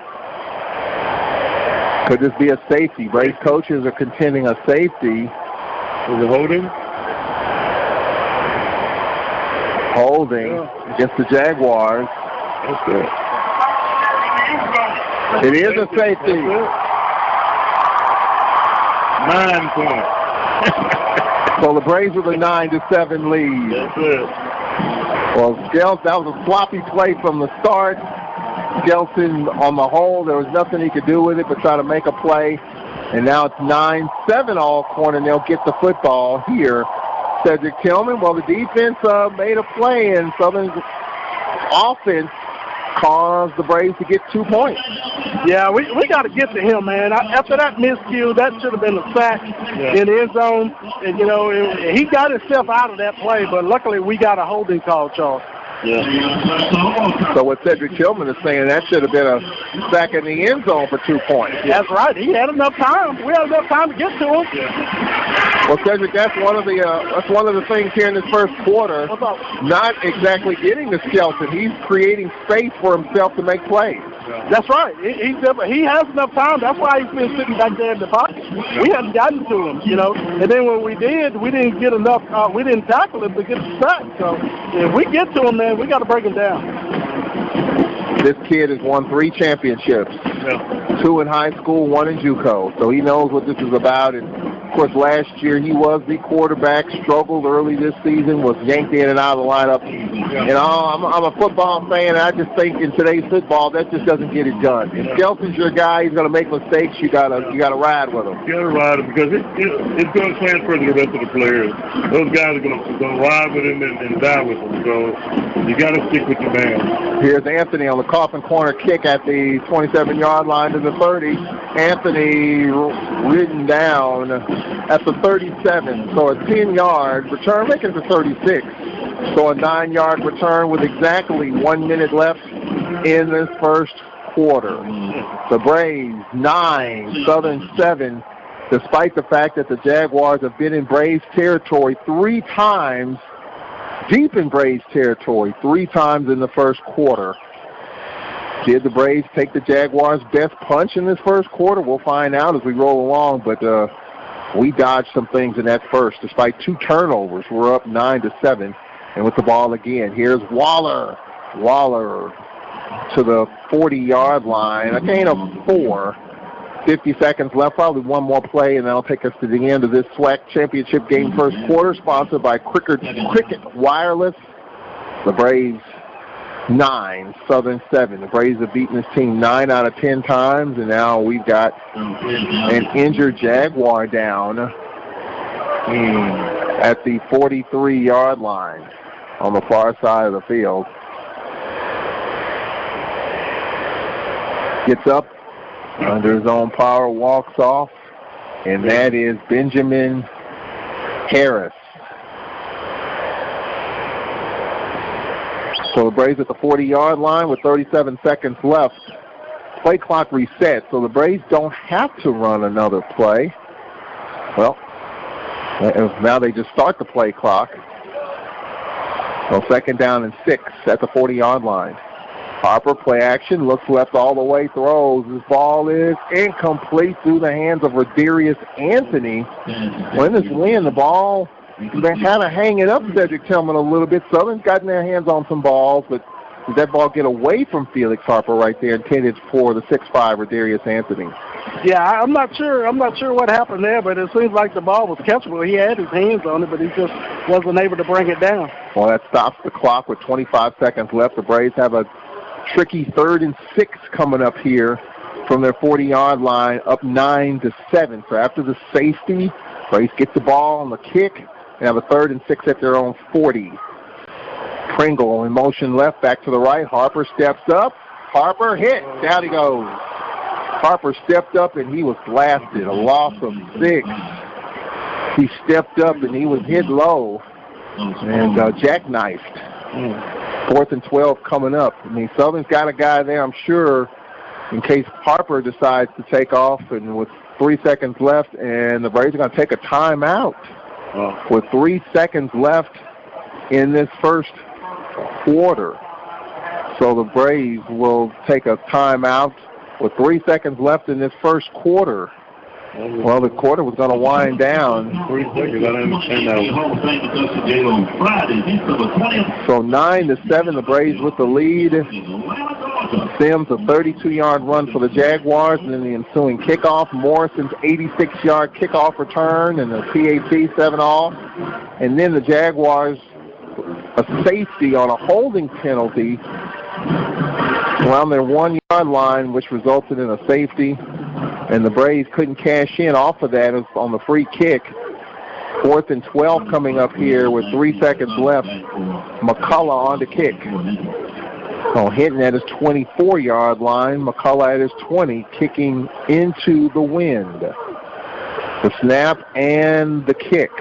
Could this be a safety? Braves coaches are contending a safety. Is it holding? Holding against the Jaguars. That's good. It is a safety. 9 points. So the Braves with a 9-7 lead. That's it. Well, Skelton, that was a sloppy play from the start. Skelton on the whole, there was nothing he could do with it but try to make a play. And now it's 9-7 Alcorn, and they'll get the football here. Cedric Tillman, well, the defense made a play, and Southern's offense caused the Braves to get 2 points. Yeah, we got to get to him, man. After that miscue, that should have been a sack in the end zone. And, you know, he got himself out of that play, but luckily we got a holding call, Charles. Yeah. So what Cedric Tillman is saying, that should have been a sack in the end zone for 2 points. That's right. He had enough time. We had enough time to get to him. Well, Cedric, that's one of the things here in this first quarter. Not exactly getting to Skelton. He's creating space for himself to make plays. That's right. He has enough time. That's why he's been sitting back there in the pocket. We hadn't gotten to him, you know. And then when we did, we didn't get enough. We didn't tackle him to get the sack. So if we get to him, man, we got to break him down. This kid has won 3 championships, 2 in high school, 1 in JUCO. So he knows what this is about. And of course, last year he was the quarterback, struggled early this season, was yanked in and out of the lineup. You know, I'm a football fan, and I just think in today's football, that just doesn't get it done. If Skelton's your guy, he's going to make mistakes. You gotta ride with him. You got to ride him because it's going to transfer to the rest of the players. Those guys are going to ride with him and die with him. So you got to stick with your man. Here's Anthony on the coffin corner kick at the 27-yard line to the 30. Anthony ridden down at the 37. So a 10-yard return, making it to 36. So a 9-yard return with exactly 1 minute left in this first quarter. The Braves 9, Southern 7, despite the fact that the Jaguars have been in Braves territory 3 times, deep in Braves territory 3 times in the first quarter. Did the Braves take the Jaguars' best punch in this first quarter? We'll find out as we roll along, but we dodged some things in that first. Despite 2 turnovers, we're up 9-7. And with the ball again, here's Waller. Waller to the 40-yard line. A gain of 4. 50 seconds left, probably one more play, and that'll take us to the end of this SWAC championship game first quarter, sponsored by Cricket Wireless. The Braves 9, Southern 7. The Braves have beaten this team 9 out of 10 times, and now we've got an injured Jaguar down at the 43-yard line on the far side of the field. Gets up under his own power, walks off, and that is Benjamin Harris. So the Braves at the 40-yard line with 37 seconds left. Play clock reset, so the Braves don't have to run another play. Well, now they just start the play clock. So 2nd down and 6 at the 40-yard line. Harper, play action, looks left all the way, throws. His ball is incomplete through the hands of Rodarius Anthony. When this wind, the ball, they're kind of hanging up Cedric Tillman a little bit. Southern's gotten their hands on some balls, but did that ball get away from Felix Harper right there, intended for the 6'5" Rodarius Anthony? Yeah, I'm not sure what happened there, but it seems like the ball was catchable. He had his hands on it, but he just wasn't able to bring it down. Well, that stops the clock with 25 seconds left. The Braves have a tricky 3rd and 6 coming up here from their 40-yard line, up 9-7. So after the safety, Braves get the ball on the kick and have a 3rd and 6 at their own 40. Pringle in motion left, back to the right. Harper steps up. Harper hit. Down he goes. Harper stepped up and he was blasted. A loss of 6. He stepped up and he was hit low and jackknifed. 4th and 12 coming up. I mean, Southern's got a guy there, I'm sure, in case Harper decides to take off, and with 3 seconds left, and the Braves are going to take a timeout. With 3 seconds left in this first quarter. So the Braves will take a timeout with 3 seconds left in this first quarter. Well, the quarter was going to wind down. 3 seconds, I don't understand that. So 9-7, the Braves with the lead. Sims, a 32-yard run for the Jaguars, and then the ensuing kickoff. Morrison's 86-yard kickoff return, and the PAT 7 off. And then the Jaguars, a safety on a holding penalty around their 1-yard line, which resulted in a safety. And the Braves couldn't cash in off of that on the free kick. 4th and 12 coming up here with 3 seconds left. McCullough on the kick. So Hinton at his 24-yard line. McCullough at his 20, kicking into the wind. The snap and the kick.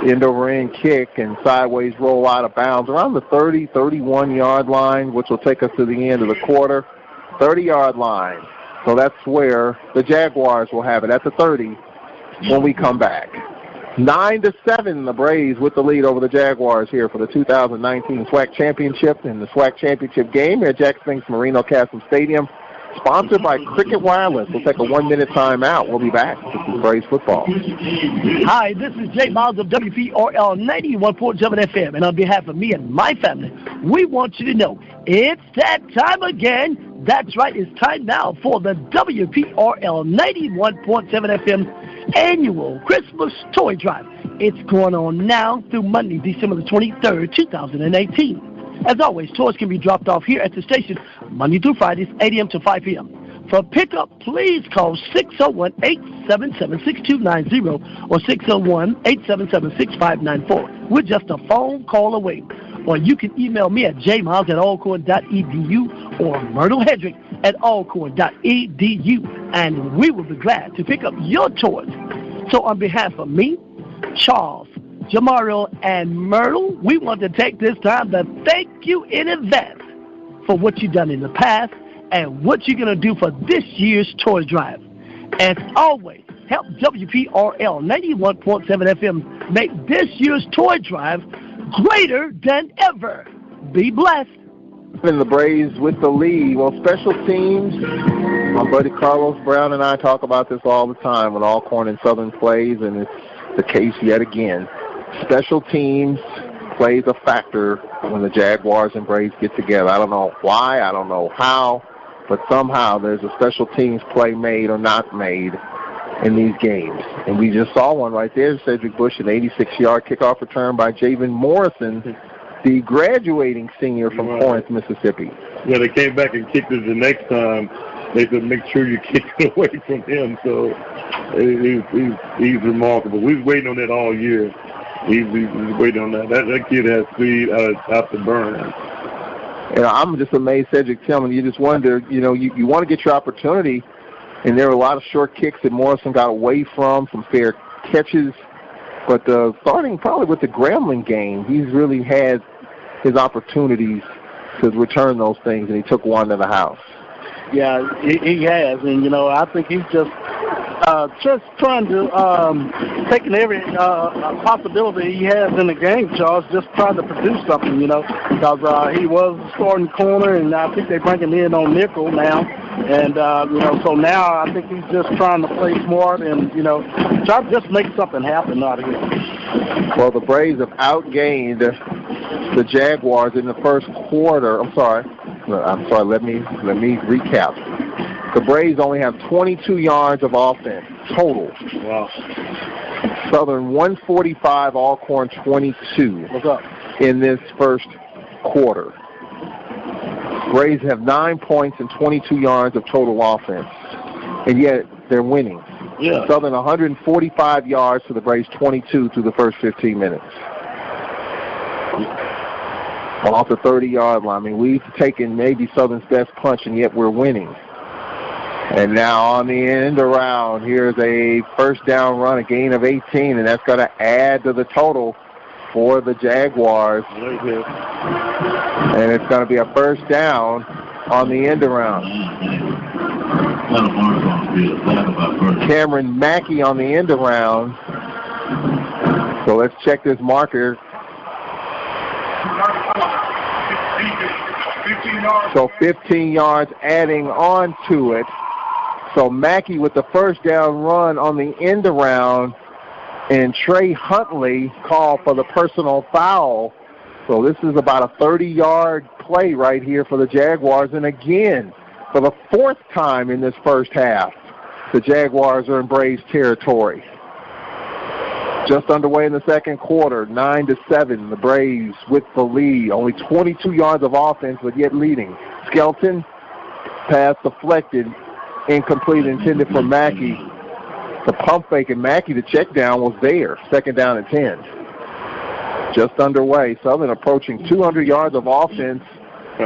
End-over-end kick and sideways roll out of bounds around the 30, 31-yard line, which will take us to the end of the quarter. 30-yard line. So that's where the Jaguars will have it at the 30. when we come back. 9-7, the Braves with the lead over the Jaguars here for the 2019 SWAC Championship and the SWAC Championship game at Jack Spinks Marino Castle Stadium. Sponsored by Cricket Wireless. We'll take a 1-minute timeout. We'll be back. This is Braves football. Hi, this is Jay Miles of WPRL 91.7 FM, and on behalf of me and my family, we want you to know it's that time again. That's right, it's time now for the WPRL 91.7 FM annual Christmas Toy Drive. It's going on now through Monday, December the 23rd, 2018. As always, toys can be dropped off here at the station Monday through Fridays, 8 a.m. to 5 p.m. For pickup, please call 601-877-6290 or 601-877-6594. We're just a phone call away. Or you can email me at jmiles@alcorn.edu or Myrtle Hedrick at alcorn.edu, and we will be glad to pick up your toys. So on behalf of me, Charles, Jamario, and Myrtle, we want to take this time to thank you in advance for what you've done in the past and what you're going to do for this year's toy drive. As always, help WPRL 91.7 FM make this year's toy drive greater than ever. Be blessed. And the Braves with the lead. Well, special teams, my buddy Carlos Brown and I talk about this all the time when Alcorn and Southern plays, and it's the case yet again. Special teams plays a factor when the Jaguars and Braves get together. I don't know why, I don't know how, but somehow there's a special teams play made or not made in these games. And we just saw one right there, Cedric Bush, an 86-yard kickoff return by Javen Morrison, the graduating senior from Corinth, Mississippi. Yeah, they came back and kicked it the next time. They said, make sure you kick it away from him. So he's remarkable. We was waiting on that all year. He's waiting on that. That kid has speed out the burn. And I'm just amazed, Cedric Tillman. You just wonder, you want to get your opportunity, and there were a lot of short kicks that Morrison got away from, some fair catches. But starting probably with the Grambling game, he's really had his opportunities to return those things, and he took one to the house. Yeah, he has, and I think he's just trying to taking every possibility he has in the game, Charles, just trying to produce something, because he was starting corner, and I think they bring him in on nickel now, and so now I think he's just trying to play smart and try to just make something happen out of here. Well, the Braves have outgained the Jaguars in the first quarter. I'm sorry. Let me recap. The Braves only have 22 yards of offense total. Wow. Southern 145, Alcorn 22. What's up? In this first quarter. Braves have 9 points and 22 yards of total offense, and yet they're winning. Yeah. Southern 145 yards to the Braves 22 through the first 15 minutes. Off the 30-yard line. I mean, we've taken maybe Southern's best punch, and yet we're winning. And now on the end around, here's a first down run, a gain of 18, and that's going to add to the total for the Jaguars. And it's going to be a first down on the end around. Cameron Mackey on the end around. So let's check this marker. So 15 yards adding on to it. So Mackey with the first down run on the end around, and Trey Huntley called for the personal foul. So this is about a 30-yard play right here for the Jaguars. And again, for the fourth time in this first half, the Jaguars are in Braves territory. Just underway in the second quarter, 9-7, the Braves with the lead. Only 22 yards of offense, but yet leading. Skelton, pass deflected, incomplete, intended for Mackey. The pump fake, and Mackey, the check down was there. Second down and 10. Just underway. Southern approaching 200 yards of offense.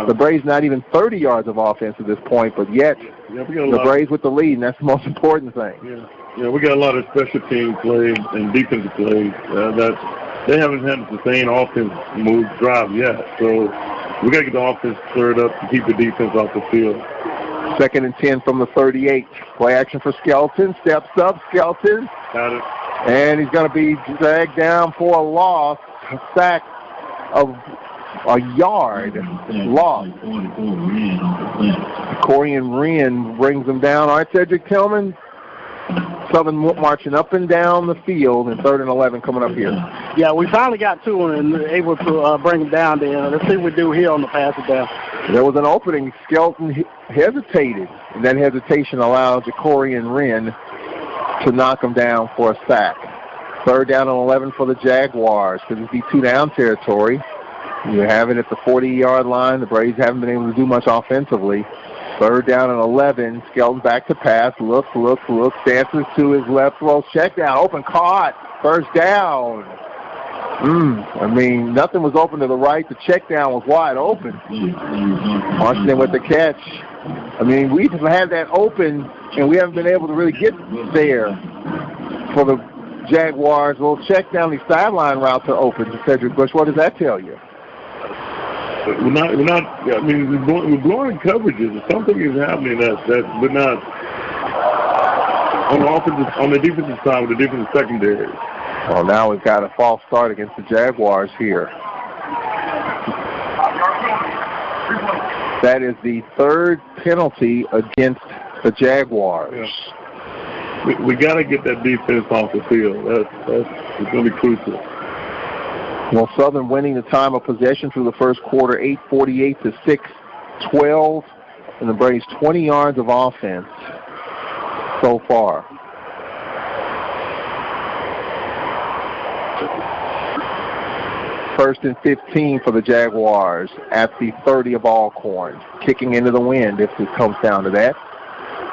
The Braves not even 30 yards of offense at this point, but yet the Braves with the lead, and that's the most important thing. Yeah, we got a lot of special team plays and defensive plays that they haven't had a sustained offense move drive yet. So we got to get the offense cleared up to keep the defense off the field. Second and 10 from the 38. Play action for Skelton. Steps up, Skelton. Got it. And he's going to be dragged down for a loss. A sack of a yard loss. Corian Wren brings him down. All right, Cedric Tillman. Southern marching up and down the field, and 3rd and 11 coming up here. Yeah, we finally got to him and able to bring him down there. Let's see what we do here on the pass it down. There was an opening. Skelton hesitated, and that hesitation allowed Corian Wren to knock him down for a sack. 3rd down and 11 for the Jaguars. Could this be 2-down territory? You have it at the 40-yard line. The Braves haven't been able to do much offensively. 3rd down and 11. Skelton back to pass. Looks, dances to his left, throws, check down, open, caught. 1st down. I mean, nothing was open to the right. The check down was wide open. Washington with the catch. I mean, we've had that open, and we haven't been able to really get there for the Jaguars. A little check down the sideline route to open to Cedric Bush. What does that tell you? We're not. I mean, we're blowing coverages. Something is happening that we're not on the defensive side with the defensive secondary. Well, now we've got a false start against the Jaguars here. That is the 3rd penalty against the Jaguars. Yeah. We got to get that defense off the field. That's going to be crucial. Well, Southern winning the time of possession through the first quarter, 8:48 to 6:12, and the Braves 20 yards of offense so far. First and 15 for the Jaguars at the 30 of Alcorn. Kicking into the wind if it comes down to that.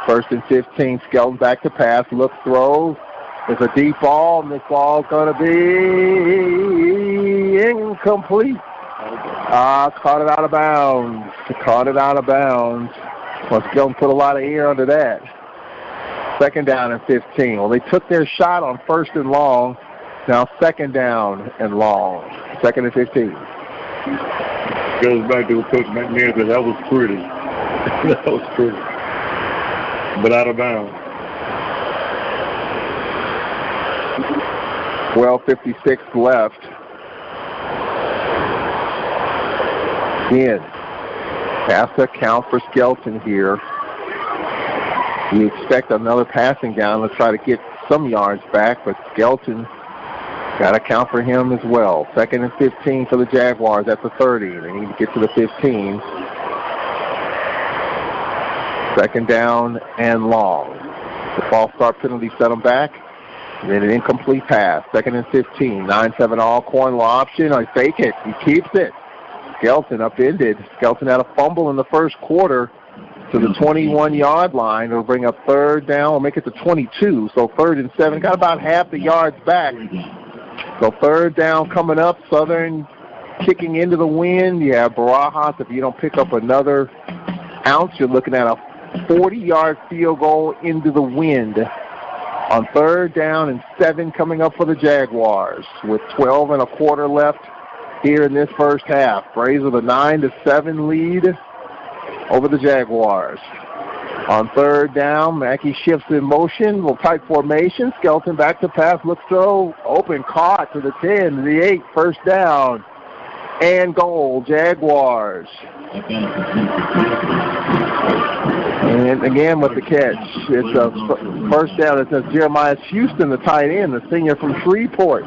1st and 15, Skelton back to pass, looks, throws. It's a deep ball, and this ball's going to be incomplete. Caught it out of bounds. Well, Skelton put a lot of air under that. 2nd down and 15. Well, they took their shot on 1st and long. Now 2nd down and long. 2nd and 15. Goes back to what Coach McNair said. That was pretty. That was pretty. But out of bounds. 12:56 left. Again, has to account for Skelton here. We expect another passing down to try to get some yards back, but Skelton got to count for him as well. 2nd and 15 for the Jaguars at the 30. They need to get to the 15. 2nd down and long. The false start penalty set them back. And then an incomplete pass. 2nd and 15. 9-7 Alcorn option. I fake it. He keeps it. Skelton upended. Skelton had a fumble in the first quarter to the 21-yard line. It'll bring up 3rd down. We'll make it to 22. So 3rd and 7. Got about half the yards back. So 3rd down coming up. Southern kicking into the wind. You have Barajas. If you don't pick up another ounce, you're looking at a 40-yard field goal into the wind on 3rd down and 7 coming up for the Jaguars with 12 and a quarter left here in this first half. Braves with a 9-7 lead over the Jaguars. On 3rd down, Mackey shifts in motion, little tight formation. Skelton back to pass, looks throw, open, caught to the 10, to the 8, 1st down, and goal, Jaguars. And again with the catch. It's a 1st down. It says Jeremiah Houston, the tight end, the senior from Shreveport.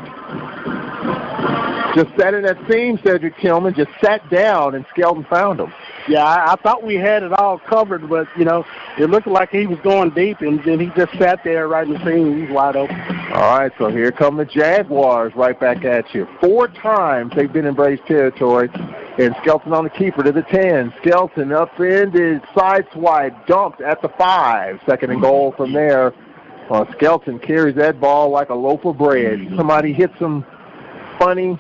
Just sat in that seam, Cedric Tillman, just sat down, and Skelton found him. Yeah, I thought we had it all covered, but, you know, it looked like he was going deep, and then he just sat there right in the seam. He's wide open. All right, so here come the Jaguars right back at you. 4 times they've been in Braves territory, and Skelton on the keeper to the 10. Skelton upended, side swipe, dumped at the 5. 2nd and goal from there. Well, Skelton carries that ball like a loaf of bread. Somebody hits him funny,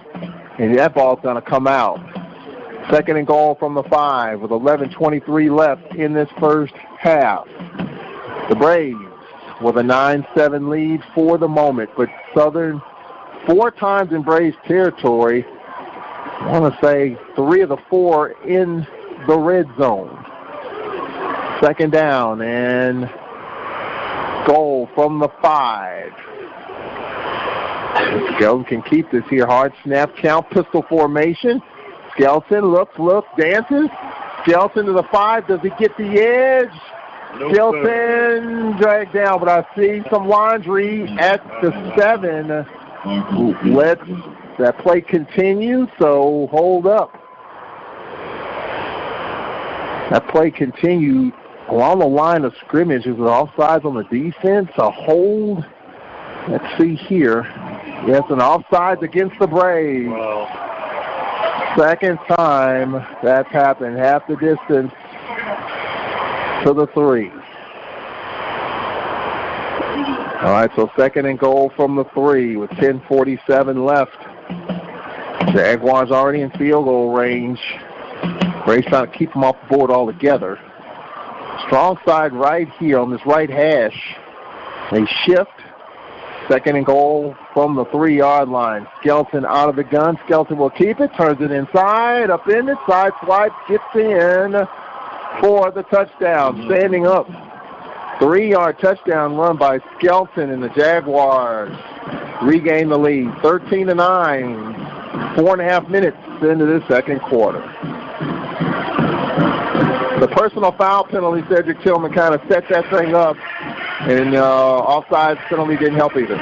and that ball's going to come out. 2nd and goal from the 5 with 11:23 left in this first half. The Braves with a 9-7 lead for the moment, but Southern 4 times in Braves territory. I want to say 3 of the 4 in the red zone. Second down and goal from the 5. Skelton can keep this here. Hard snap count, pistol formation. Skelton looks, dances. Skelton to the 5. Does he get the edge? No, Skelton dragged down, but I see some laundry at the 7. Let that play continue, so hold up. That play continued along the line of scrimmage. Is it offsides on the defense? A hold? Let's see here. Yes, an offsides against the Braves. Wow. Second time that's happened. Half the distance to the 3. All right, so second and goal from the 3 with 10:47 left. Jaguars already in field goal range. Braves trying to keep them off the board altogether. Strong side right here on this right hash. They shift. Second and goal from the 3-yard line. Skelton out of the gun. Skelton will keep it. Turns it inside. Up in it. Side swipe. Gets in for the touchdown. Standing up. 3-yard touchdown run by Skelton, and the Jaguars regain the lead. 13-9. 4.5 minutes into the second quarter. The personal foul penalty, Cedric Tillman kind of set that thing up, and offside penalty didn't help either.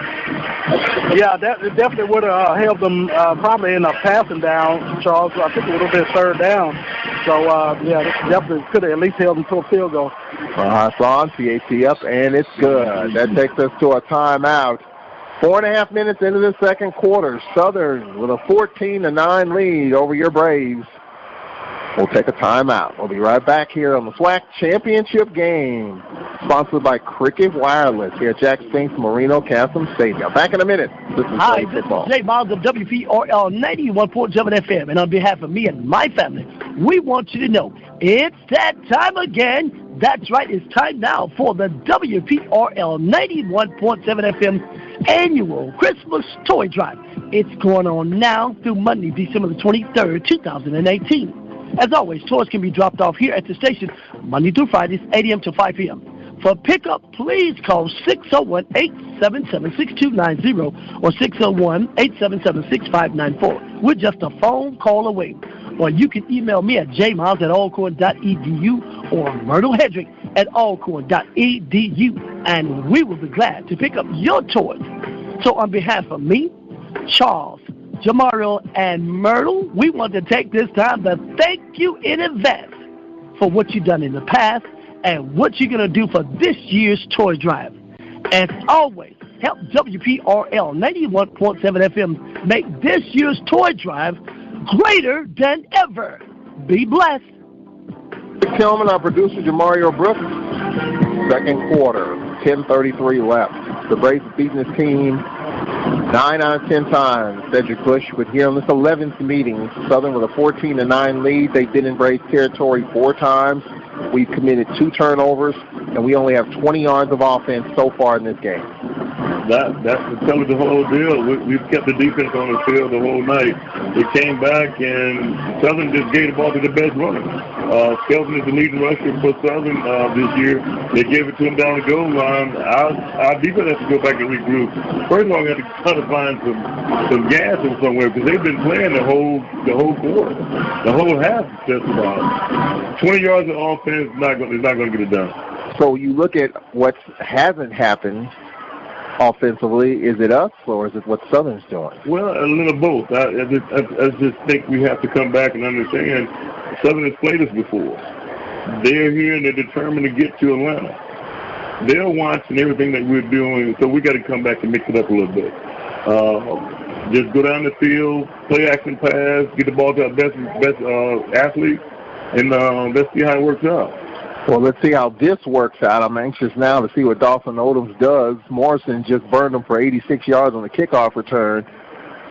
Yeah, that definitely would have helped them probably end up passing down, Charles. I think it would have been third down. So, yeah, this definitely could have at least held them to a field goal. It's on, PAT up, and it's good. That takes us to a timeout. 4.5 minutes into the second quarter. Southern with a 14-9 lead over your Braves. We'll take a timeout. We'll be right back here on the SWAC Championship game, sponsored by Cricket Wireless here at Jack Spinks Marino Castle Stadium. Back in a minute. This is Hi, this football. is Jay Miles of WPRL 91.7 FM, and on behalf of me and my family, we want you to know it's that time again. That's right, it's time now for the WPRL 91.7 FM annual Christmas Toy Drive. It's going on now through Monday, December the 23rd, 2018. As always, toys can be dropped off here at the station Monday through Fridays, 8 a.m. to 5 p.m. For pickup, please call 601-877-6290 or 601-877-6594. We're just a phone call away. Or you can email me at jmiles@alcorn.edu or Myrtle Hedrick at alcorn.edu, and we will be glad to pick up your toys. So on behalf of me, Charles, Jamario, and Myrtle, we want to take this time to thank you in advance for what you've done in the past and what you're going to do for this year's toy drive. As always, help WPRL 91.7 FM make this year's toy drive greater than ever. Be blessed. Tillman, our producer, Jamario Brooks. Second quarter, 10:33 left. The Braves have beaten this team 9 out of 10 times. Cedric Bush, but here on this 11th meeting, Southern with a 14-9 lead. They've been in Braves territory 4 times. We've committed 2 turnovers, and we only have 20 yards of offense so far in this game. That's telling the whole deal. We've kept the defense on the field the whole night. They came back, and Southern just gave the ball to the best runner. Skelton is the leading rusher for Southern this year. They gave it to him down the goal line. Our defense has to go back and regroup. First of all, we have to try to find some gas from somewhere because they've been playing the whole quarter, the whole half. Just about 20 yards of offense is not going to get it done. So you look at what hasn't happened offensively. Is it us or is it what Southern's doing? Well, a little both. I just think we have to come back and understand Southern has played us before. They're here and they're determined to get to Atlanta. They're watching everything that we're doing, so we got to come back and mix it up a little bit. Just go down the field, play action pass, get the ball to our best athlete, and let's see how it works out. Well, let's see how this works out. I'm anxious now to see what Dawson Odoms does. Morrison just burned him for 86 yards on the kickoff return.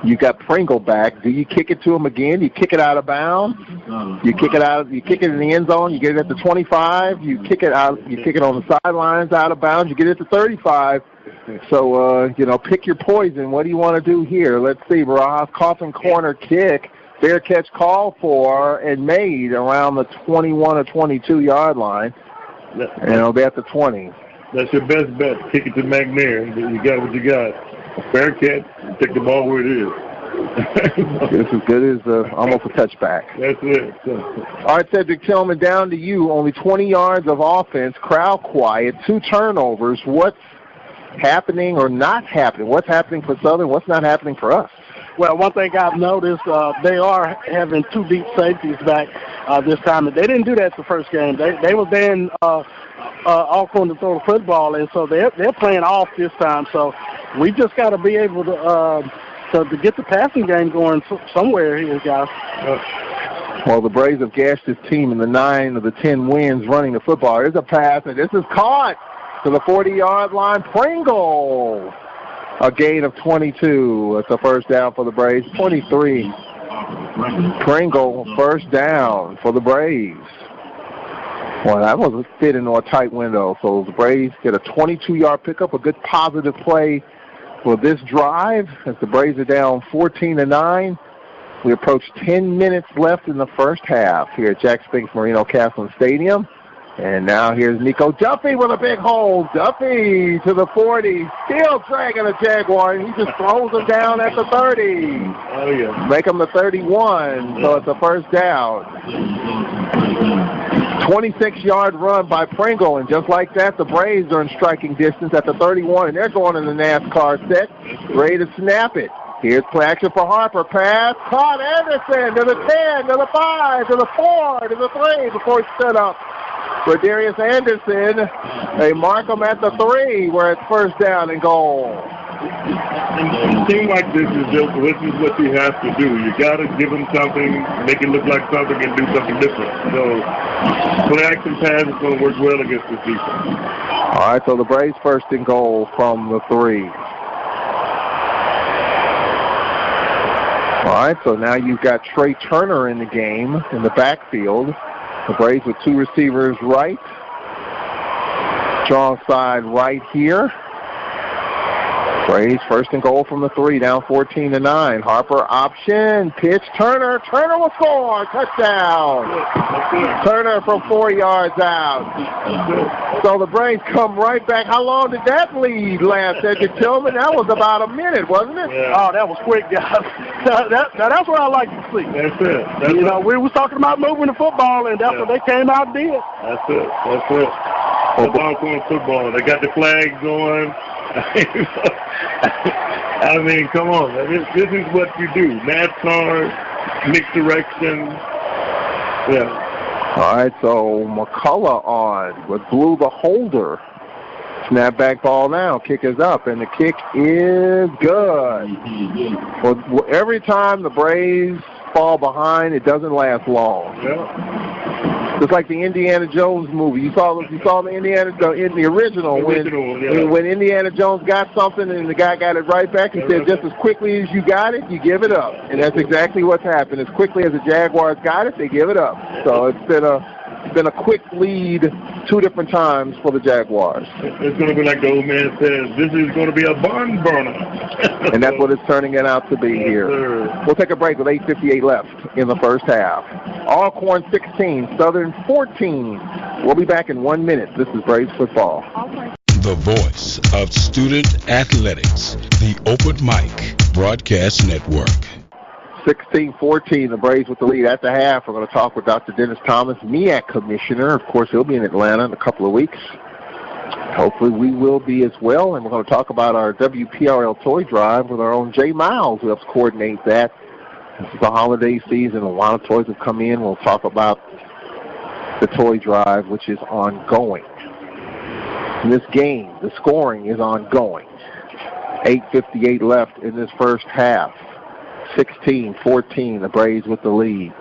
You got Pringle back. Do you kick it to him again? You kick it out of bounds? You kick it in the end zone. You get it at the 25. You kick it out. You kick it on the sidelines out of bounds. You get it at the 35. So, pick your poison. What do you want to do here? Let's see. Barajas Coffin corner kick. Fair catch called for and made around the 21 or 22-yard line. And it'll be at the 20. That's your best bet. Kick it to McNair. You got what you got. Fair catch. Take the ball where it is. It's as good as almost a touchback. That's it. All right, Cedric Tillman, down to you. Only 20 yards of offense, crowd quiet, 2 turnovers. What's happening or not happening? What's happening for Southern? What's not happening for us? Well, one thing I've noticed, they are having 2 deep safeties back this time. They didn't do that the first game. They were then Alcorn to throw the football, and so they're playing off this time. So we just got to be able to get the passing game going somewhere here, guys. Well, the Braves have gashed this team in the 9 of the 10 wins running the football. There's a pass, and this is caught to the 40-yard line. Pringle, a gain of 22. It's a first down for the Braves. 23. Pringle, first down for the Braves. Well, that was fit into a tight window. So the Braves get a 22-yard pickup, a good positive play for this drive as the Braves are down 14-9. We approach 10 minutes left in the first half here at Jack Spinks Marino Castleton Stadium. And now here's Nico Duffy with a big hole. Duffy to the 40, still dragging a Jaguar, and he just throws him down at the 30. Oh, yeah. Make him the 31, so it's a first down. 26-yard run by Pringle, and just like that, the Braves are in striking distance at the 31, and they're going in the NASCAR set, ready to snap it. Here's play action for Harper. Pass, caught Anderson to the 10, to the 5, to the 4, to the 3 before it's set up for Darius Anderson. They mark him at the 3 where it's first down and goal. A team like this is what you have to do. You got to give them something, make it look like something, and do something different. So play action pass is going to work well against this defense. All right, so the Braves first and goal from the 3. All right, so now you've got Trey Turner in the game in the backfield. The Braves with 2 receivers right. Strong side right here. Braves first and goal from the 3, down 14-9. Harper option, pitch, Turner. Turner will score, touchdown. Turner from 4 yards out. So the Braves come right back. How long did that lead last, Cedric Tillman? That was about a minute, wasn't it? Yeah. Oh, that was quick, guys. That's what I like to see. That's it. We were talking about moving the football, and that's what they came out and did. That's it. That's Alcorn football. They got the flags going. I mean, come on. This is what you do. NASCAR, mixed direction. Yeah. All right, so McCullough on with Blue the holder. Snap back ball now. Kick is up, and the kick is good. Well, every time the Braves fall behind, it doesn't last long. Yeah. Just like the Indiana Jones movie. You saw the original when Indiana Jones got something and the guy got it right back. He said, just as quickly as you got it, you give it up. And that's exactly what's happened. As quickly as the Jaguars got it, they give it up. So it's been a quick lead 2 different times for the Jaguars. It's going to be like the old man says, this is going to be a barn burner. And that's what it's turning it out to be here. Sir. We'll take a break with 8:58 left in the first half. Alcorn 16, Southern 14. We'll be back in 1 minute. This is Braves football. The voice of student athletics, the Open Mic Broadcast Network. 16-14, the Braves with the lead at the half. We're going to talk with Dr. Dennis Thomas, MEAC commissioner. Of course, he'll be in Atlanta in a couple of weeks. Hopefully we will be as well. And we're going to talk about our WPRL toy drive with our own Jay Miles, who helps coordinate that. This is the holiday season. A lot of toys have come in. We'll talk about the toy drive, which is ongoing. In this game, the scoring is ongoing. 8:58 left in this first half. 16-14, the Braves with the lead.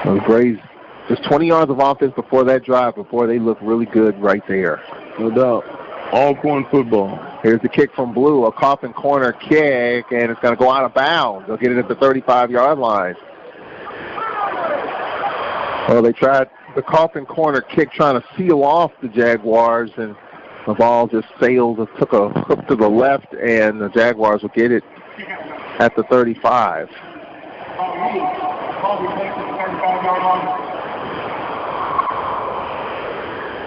The Braves, just 20 yards of offense before that drive, before they look really good right there. No doubt. Alcorn football. Here's the kick from Blue, a coffin corner kick, and it's going to go out of bounds. They'll get it at the 35-yard line. Well, they tried the coffin corner kick trying to seal off the Jaguars, and the ball just sailed, took a hook to the left, and the Jaguars will get it at the 35.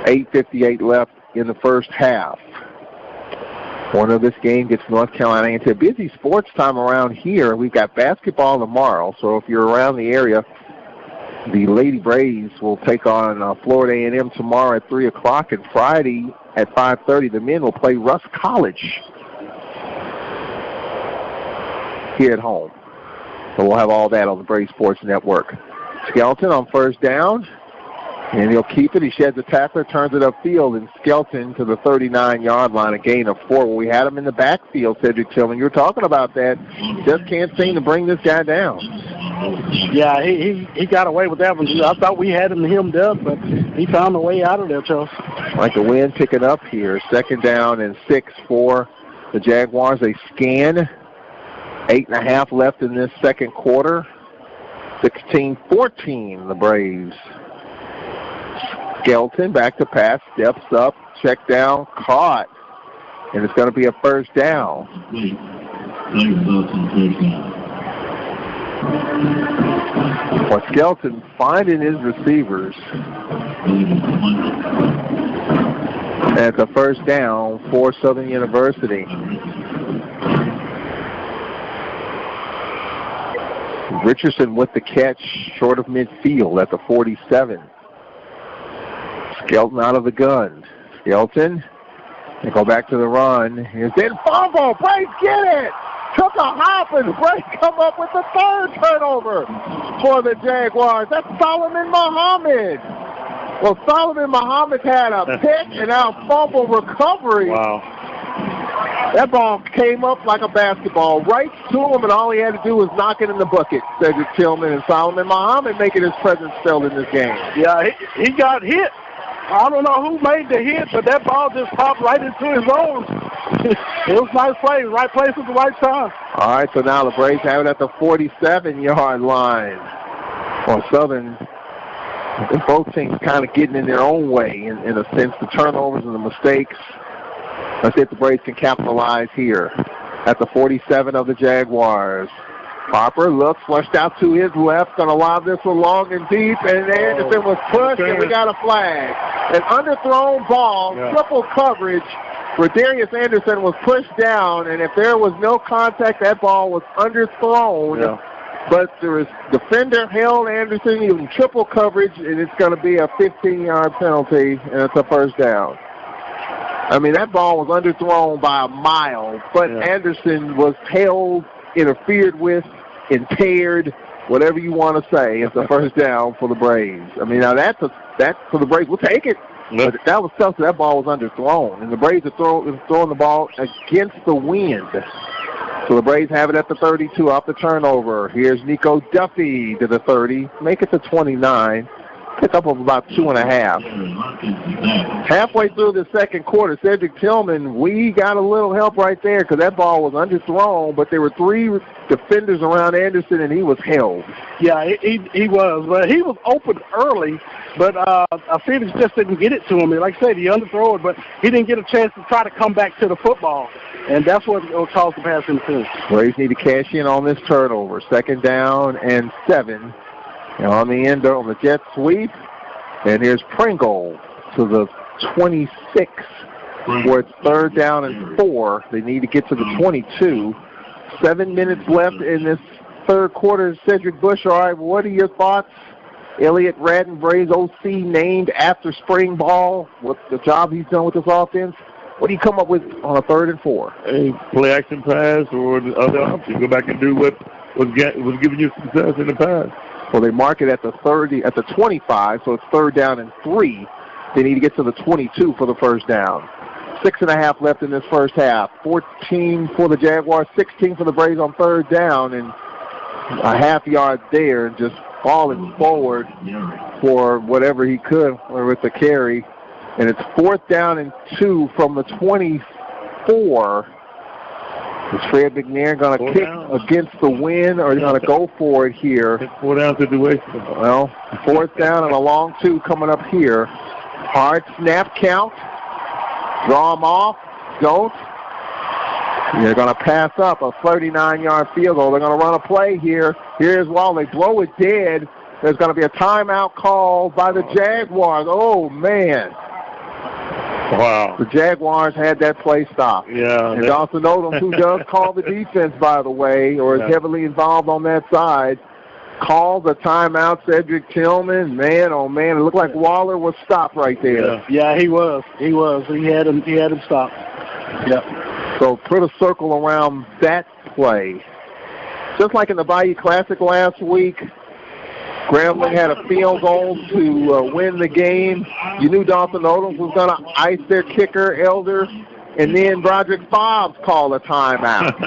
8:58 left in the first half. Winner of this game gets North Carolina into a busy sports time around here. We've got basketball tomorrow, so if you're around the area, the Lady Braves will take on Florida A&M tomorrow at 3 o'clock, and Friday at 5:30, the men will play Russ College here at home. So we'll have all that on the Braves Sports Network. Skelton on first down, and he'll keep it. He sheds a tackler, turns it upfield, and Skelton to the 39-yard line, a gain of 4. Well, we had him in the backfield, Cedric Tillman. You were talking about that. Just can't seem to bring this guy down. Yeah, he got away with that one. I thought we had him hemmed up, but he found a way out of there, Charles. Like the wind picking up here. 2nd down and 6 for the Jaguars. They scan. 8.5 left in this second quarter. 16-14, the Braves. Skelton back to pass, steps up, check down, caught. And it's going to be a first down. Well, Skelton finding his receivers. At the first down for Southern University. Richardson with the catch short of midfield at the 47. Skelton out of the gun. Skelton, they go back to the run. Here's then fumble. Braves get it. Took a hop and Braves come up with the 3rd turnover for the Jaguars. That's Solomon Muhammad. Well, Solomon Muhammad had a pick and now fumble recovery. Wow. That ball came up like a basketball right to him, and all he had to do was knock it in the bucket. Cedric Tillman and Solomon Muhammad making his presence felt in this game. Yeah, he got hit. I don't know who made the hit, but that ball just popped right into his arms. It was nice play, right place at the right time. All right, so now the Braves have it at the 47-yard line. Well, Southern, both teams kind of getting in their own way in a sense, the turnovers and the mistakes. Let's see if the Braves can capitalize here at the 47 of the Jaguars. Harper looks, flushed out to his left, going to lob this one long and deep, and Anderson was pushed, and we got a flag. An underthrown ball, triple coverage, where Darius Anderson was pushed down, and if there was no contact, that ball was underthrown. Yeah. But there was defender held Anderson, even triple coverage, and it's going to be a 15-yard penalty, and it's a first down. I mean, that ball was underthrown by a mile, but Anderson was held, interfered with, impaired, whatever you want to say. It's a first down for the Braves. I mean, now that's for the Braves. We'll take it. But that was tough. That ball was underthrown, and the Braves are throwing the ball against the wind. So the Braves have it at the 32 off the turnover. Here's Nico Duffy to the 30, make it to 29. Pick up of about 2.5. Halfway through the second quarter, Cedric Tillman, we got a little help right there because that ball was underthrown, but there were 3 defenders around Anderson, and he was held. Yeah, he was. But he was open early, but Phoenix just didn't get it to him. Like I said, he underthrew it, but he didn't get a chance to try to come back to the football, and that's what caused the pass interference. Braves need to cash in on this turnover. 2nd down and 7. And on the end on the jet sweep, and here's Pringle to the 26, where it's 3rd down and 4. They need to get to the 22. 7 minutes left in this third quarter. Cedric Bush, all right, what are your thoughts? Elliott Radden, Braves OC, named after spring ball, what the job he's done with this offense. What do you come up with on a 3rd and 4? A play action pass or the other option. Go back and do what was giving you success in the past. Well, they mark it at the 25, so it's 3rd down and 3. They need to get to the 22 for the first down. 6.5 left in this first half. 14 for the Jaguars, 16 for the Braves on 3rd down, and a half yard there, and just falling forward for whatever he could with the carry. And it's 4th down and 2 from the 24. Is Fred McNair going to kick against the wind, or is he going to go for it here? It's 4 down situation. Well, 4th down and a long 2 coming up here. Hard snap count. Draw them off. Don't. They're going to pass up a 39-yard field goal. They're going to run a play here. Here's while they blow it dead. There's going to be a timeout call by the Jaguars. Oh, man. Wow. The Jaguars had that play stopped. Yeah. And Dawson Odom, who does call the defense, by the way, or is heavily involved on that side, called a timeout. Cedric Tillman, man, oh man, it looked like Waller was stopped right there. Yeah, he was. He had him stopped. Yeah. So put a circle around that play. Just like in the Bayou Classic last week, Grambling had a field goal to win the game. You knew Dawson Odom was going to ice their kicker, Elder, and then Broderick Fobbs called a timeout,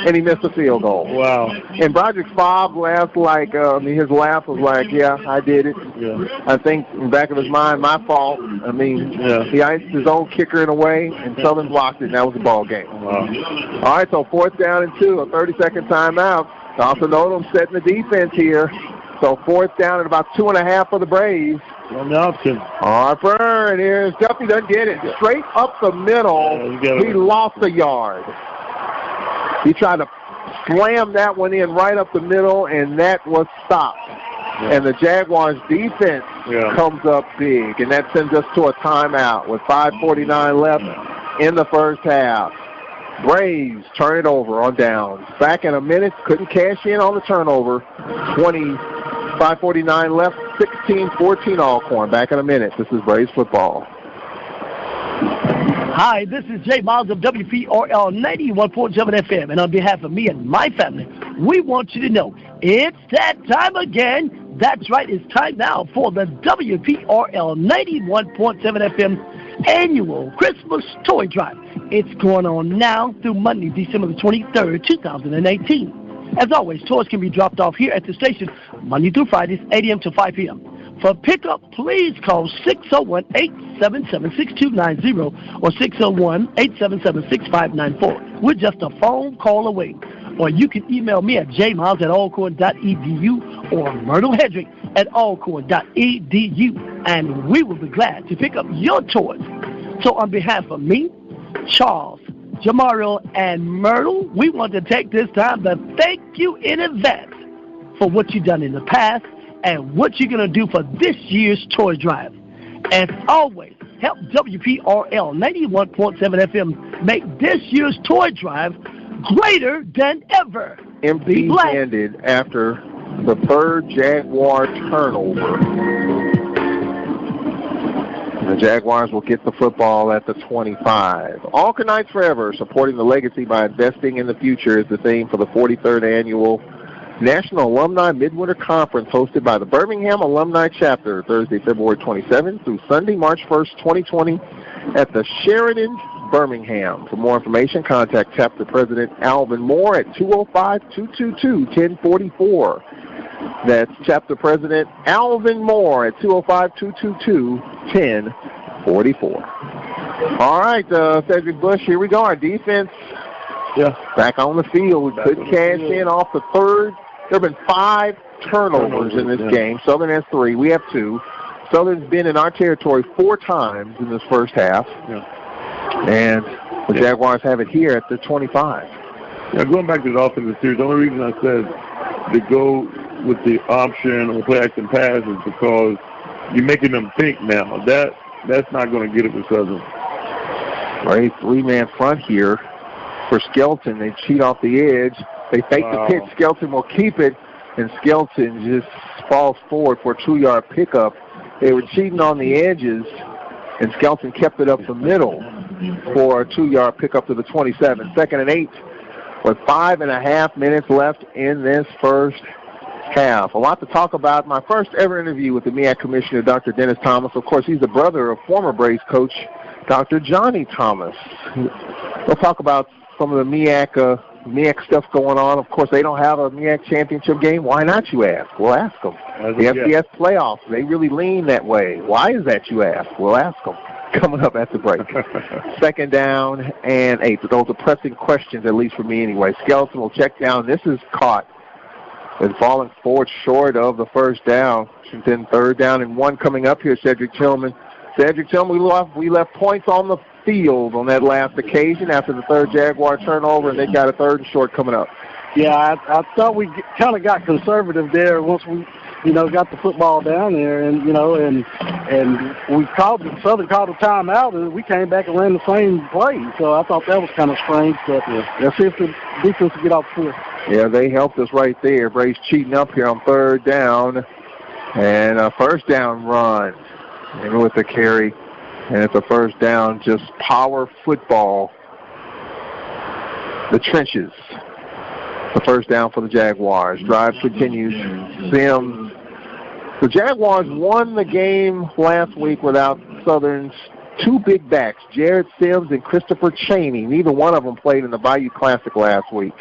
and he missed a field goal. Wow. And Broderick Fobbs laughed like, his laugh was like, yeah, I did it. Yeah. I think in the back of his mind, my fault. I mean, he iced his own kicker in a way, and Southern blocked it, and that was the ball game. Wow. All right, so 4th down and 2, a 30-second timeout. Dawson Odom setting the defense here. So 4th down at about 2.5 for the Braves. On the option. Harper, and here's Duffy, doesn't get it. Straight up the middle, he lost a yard. He tried to slam that one in right up the middle, and that was stopped. Yeah. And the Jaguars' defense comes up big, and that sends us to a timeout with 5:49 left in the first half. Braves turn it over on downs. Back in a minute, couldn't cash in on the turnover. 5:49 left, 16-14 Alcorn. Back in a minute. This is Braves football. Hi, this is Jay Miles of WPRL 91.7 FM, and on behalf of me and my family, we want you to know it's that time again. That's right, it's time now for the WPRL 91.7 FM annual Christmas Toy Drive. It's going on now through Monday, December the 23rd, 2018. As always, toys can be dropped off here at the station Monday through Fridays, 8 a.m. to 5 p.m. For pickup, please call 601-877-6290 or 601-877-6594. We're just a phone call away. Or you can email me at jmiles@alcorn.edu or Myrtle Hedrick at alcorn.edu, and we will be glad to pick up your toys. So on behalf of me, Charles, Jamario, and Myrtle, we want to take this time to thank you in advance for what you've done in the past and what you're going to do for this year's toy drive. As always, help WPRL 91.7 FM make this year's toy drive greater than ever. Empty-handed after the 3rd Jaguar turnover. The Jaguars will get the football at the 25. Alcorn Knights Forever, supporting the legacy by investing in the future, is the theme for the 43rd annual National Alumni Midwinter Conference hosted by the Birmingham Alumni Chapter, Thursday, February 27th through Sunday, March 1st, 2020 at the Sheridan, Birmingham. For more information, contact Chapter President Alvin Moore at 205-222-1044. That's Chapter President Alvin Moore at 205-222-1044. All right, Cedric Bush, here we go. Our defense back on the field. We couldn't cash in off the 3rd. There have been 5 turnovers in this game. Southern has 3. We have 2. Southern's been in our territory 4 times in this first half. And the Jaguars have it here at the 25. Going back to the offensive series, the only reason I said to go with the option or play action pass is because you're making them think now. That's not going to get it for Southern. Right, 3-man front here for Skelton. They cheat off the edge. They fake the pitch. Skelton will keep it, and Skelton just falls forward for a 2-yard pickup. They were cheating on the edges, and Skelton kept it up the middle for a 2-yard pickup to the 27. 2nd and 8 with 5.5 minutes left in this first half. A lot to talk about. My first ever interview with the MEAC Commissioner, Dr. Dennis Thomas. Of course, he's the brother of former Braves coach, Dr. Johnny Thomas. We'll talk about some of the MEAC stuff going on. Of course, they don't have a MEAC championship game. Why not, you ask? We'll ask them. The FCS playoffs, they really lean that way. Why is that, you ask? We'll ask them. Coming up at the break. 2nd down and 8. Those are pressing questions, at least for me anyway. Skelton will check down. This is caught and falling forward short of the first down. Then 3rd down and 1 coming up here, Cedric Tillman. Cedric Tillman, we left points on the field on that last occasion after the 3rd Jaguar turnover, and they got a 3rd and short coming up. Yeah, I thought we kind of got conservative there once we got the football down there, and we Southern called a timeout, and we came back and ran the same play. So I thought that was kind of strange, but let's see if the defense will get off the field. Yeah, they helped us right there. Braves cheating up here on third down, and a first down run, and with the carry, and it's a first down, just power football. The trenches. The first down for the Jaguars. Drive continues. Sims. The Jaguars won the game last week without Southern's two big backs, Jared Sims and Christopher Chaney. Neither one of them played in the Bayou Classic last week.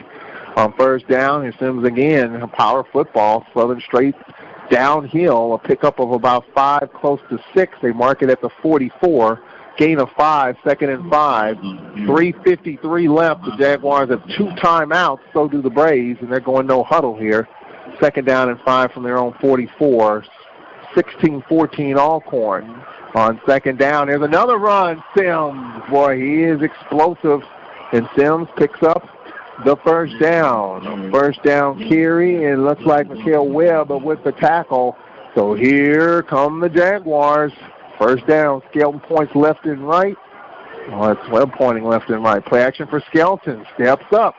On first down, and Sims again, power football. Southern straight downhill, a pickup of about 5, close to 6. They mark it at the 44. Gain of 5, 2nd and 5. 3:53 left. The Jaguars have 2 timeouts. So do the Braves, and they're going no huddle here. 2nd down and 5 from their own 44. 16-14 Alcorn. On 2nd down, there's another run. Sims, boy, he is explosive. And Sims picks up the first down. First down carry, and it looks like Mikhail Webb with the tackle. So here come the Jaguars. First down, Skelton points left and right. Oh, it's Webb pointing left and right. Play action for Skelton. Steps up.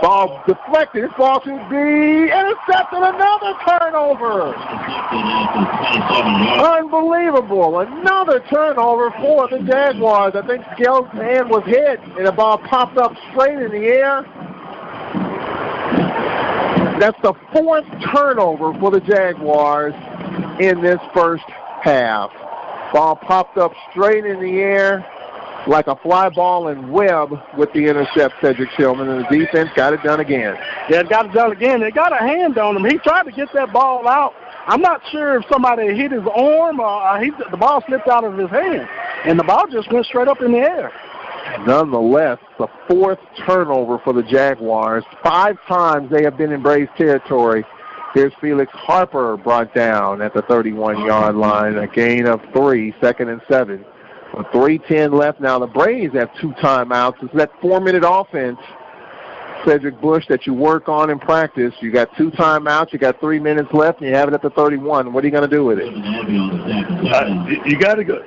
Ball deflected. This ball should be intercepted. Another turnover. Unbelievable. Another turnover for the Jaguars. I think Skelton's hand was hit, and the ball popped up straight in the air. That's the 4th turnover for the Jaguars in this first half. Ball popped up straight in the air like a fly ball, and Webb with the intercept, Cedric Tillman, and the defense got it done again. Yeah, got it done again. They got a hand on him. He tried to get that ball out. I'm not sure if somebody hit his arm or the ball slipped out of his hand, and the ball just went straight up in the air. Nonetheless, the 4th turnover for the Jaguars. 5 times they have been in Braves territory. Here's Felix Harper brought down at the 31-yard line. A gain of 3, 2nd and 7. With 3:10 left now, the Braves have 2 timeouts. It's that 4-minute offense, Cedric Bush, that you work on in practice. You got 2 timeouts, you got 3 minutes left, and you have it at the 31. What are you going to do with it? You got to go.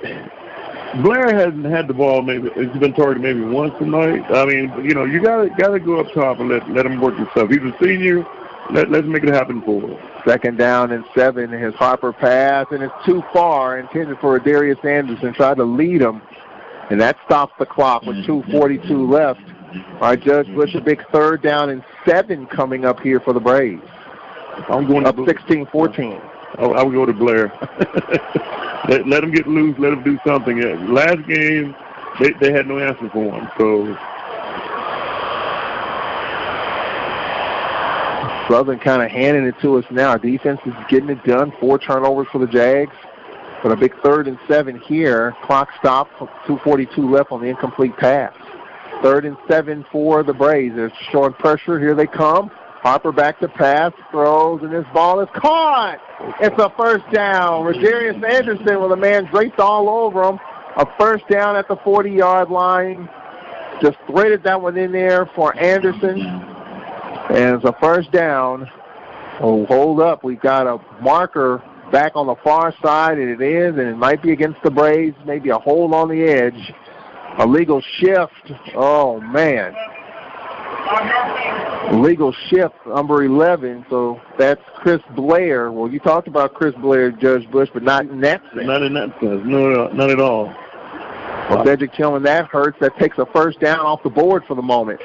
Blair hasn't had the ball. Maybe it's been targeted maybe once tonight. I mean, you got to go up top and let him work himself. He's a senior. Let's make it happen for him. 2nd down and 7. His Harper pass, and it's too far, intended for Darius Anderson. Tried to lead him, and that stops the clock with 2:42 left. All right, Judge Bush, a big 3rd down and 7 coming up here for the Braves. I'm going up 16-14. I would go to Blair. let him get loose. Let him do something. Last game, they had no answer for him, so. Southern kind of handing it to us now. Our defense is getting it done. 4 turnovers for the Jags. But a big 3rd and 7 here. Clock stopped. 2:42 left on the incomplete pass. 3rd and 7 for the Braves. They're showing pressure. Here they come. Harper back to pass. Throws, and this ball is caught. It's a first down. Darius Anderson with a man draped all over him. A first down at the 40-yard line. Just threaded that one in there for Anderson. And it's a first down. Oh, hold up. We've got a marker back on the far side, and it is, and it might be against the Braves. Maybe a hold on the edge. A legal shift. Oh, man. Legal shift, number 11. So that's Chris Blair. Well, you talked about Chris Blair, Judge Bush, but not in that sense. Not in that sense. No, not at all. Well, Cedric Tillman, that hurts. That takes a first down off the board for the moment.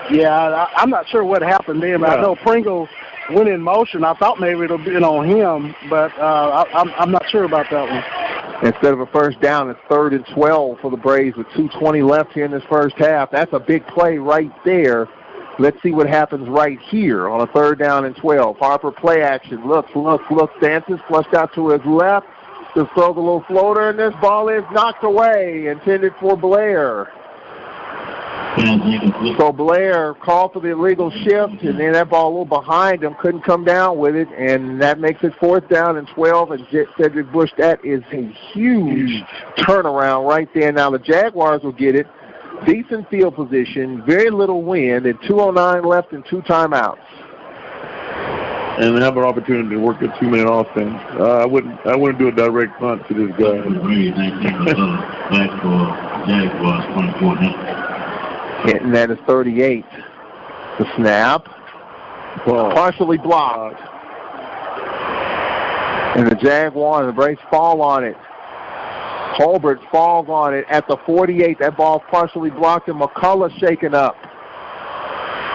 Yeah, I'm not sure what happened there. I know Pringle went in motion. I thought maybe it would have been on him, but I'm not sure about that one. Instead of a first down, it's 3rd and 12 for the Braves with 2:20 left here in this first half. That's a big play right there. Let's see what happens right here on a 3rd down and 12. Harper play action. Looks, dances, flushed out to his left. Just throws a little floater, and this ball is knocked away, intended for Blair. So Blair called for the illegal shift, and then that ball a little behind him, couldn't come down with it, and that makes it 4th down and 12. And Cedric Bush, that is a huge turnaround right there. Now the Jaguars will get it. Decent field position, very little wind, and 2:09 left and 2 timeouts. and have an opportunity to work a 2-minute offense. I wouldn't do a direct punt to this guy. Hitting that is 38. The snap. Partially blocked. And the Jaguars, the Braves fall on it. Holbert falls on it at the 48. That ball's partially blocked, and McCullough's shaken up.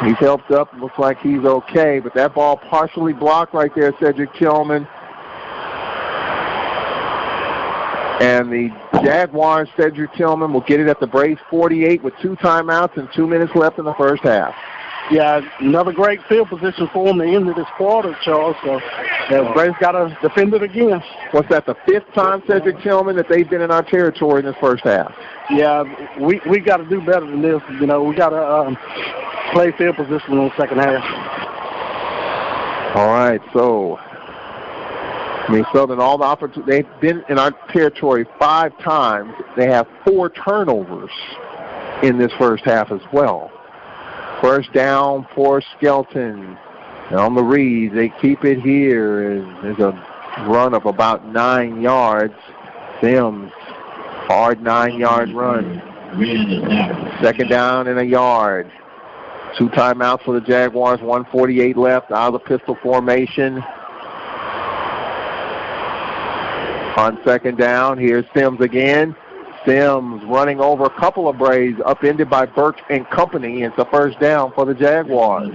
He's helped up. Looks like he's okay, but that ball partially blocked right there, Cedric Tillman. And the Jaguars, Cedric Tillman, will get it at the Braves 48 with 2 timeouts and 2 minutes left in the first half. Yeah, another great field position for them to end of this quarter, Charles. So the Braves got to defend it again. What's that, the 5th time, Cedric Tillman, that they've been in our territory in this first half? Yeah, we got to do better than this. You know, we got to play field position in the second half. All right, so Southern, all the opportunities, they've been in our territory 5 times. They have 4 turnovers in this first half as well. First down for Skelton. On the read, they keep it here. There's a run of about 9 yards. Sims, hard 9-yard run. Second down and a yard. 2 timeouts for the Jaguars, 1:48 left out of the pistol formation. On second down, here's Sims again. Sims running over a couple of Braves, upended by Burke and company. It's a first down for the Jaguars.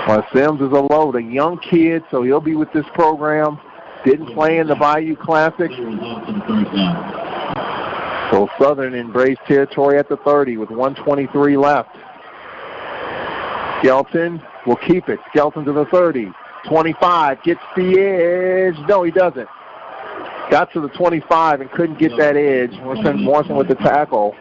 Well, Sims is a young kid, so he'll be with this program. Didn't play in the Bayou Classic. So Southern in Braves territory at the 30 with 1:23 left. Skelton will keep it. Skelton to the 30. 25, gets the edge. No, he doesn't. Got to the 25 and couldn't get that edge. Morrison with the tackle.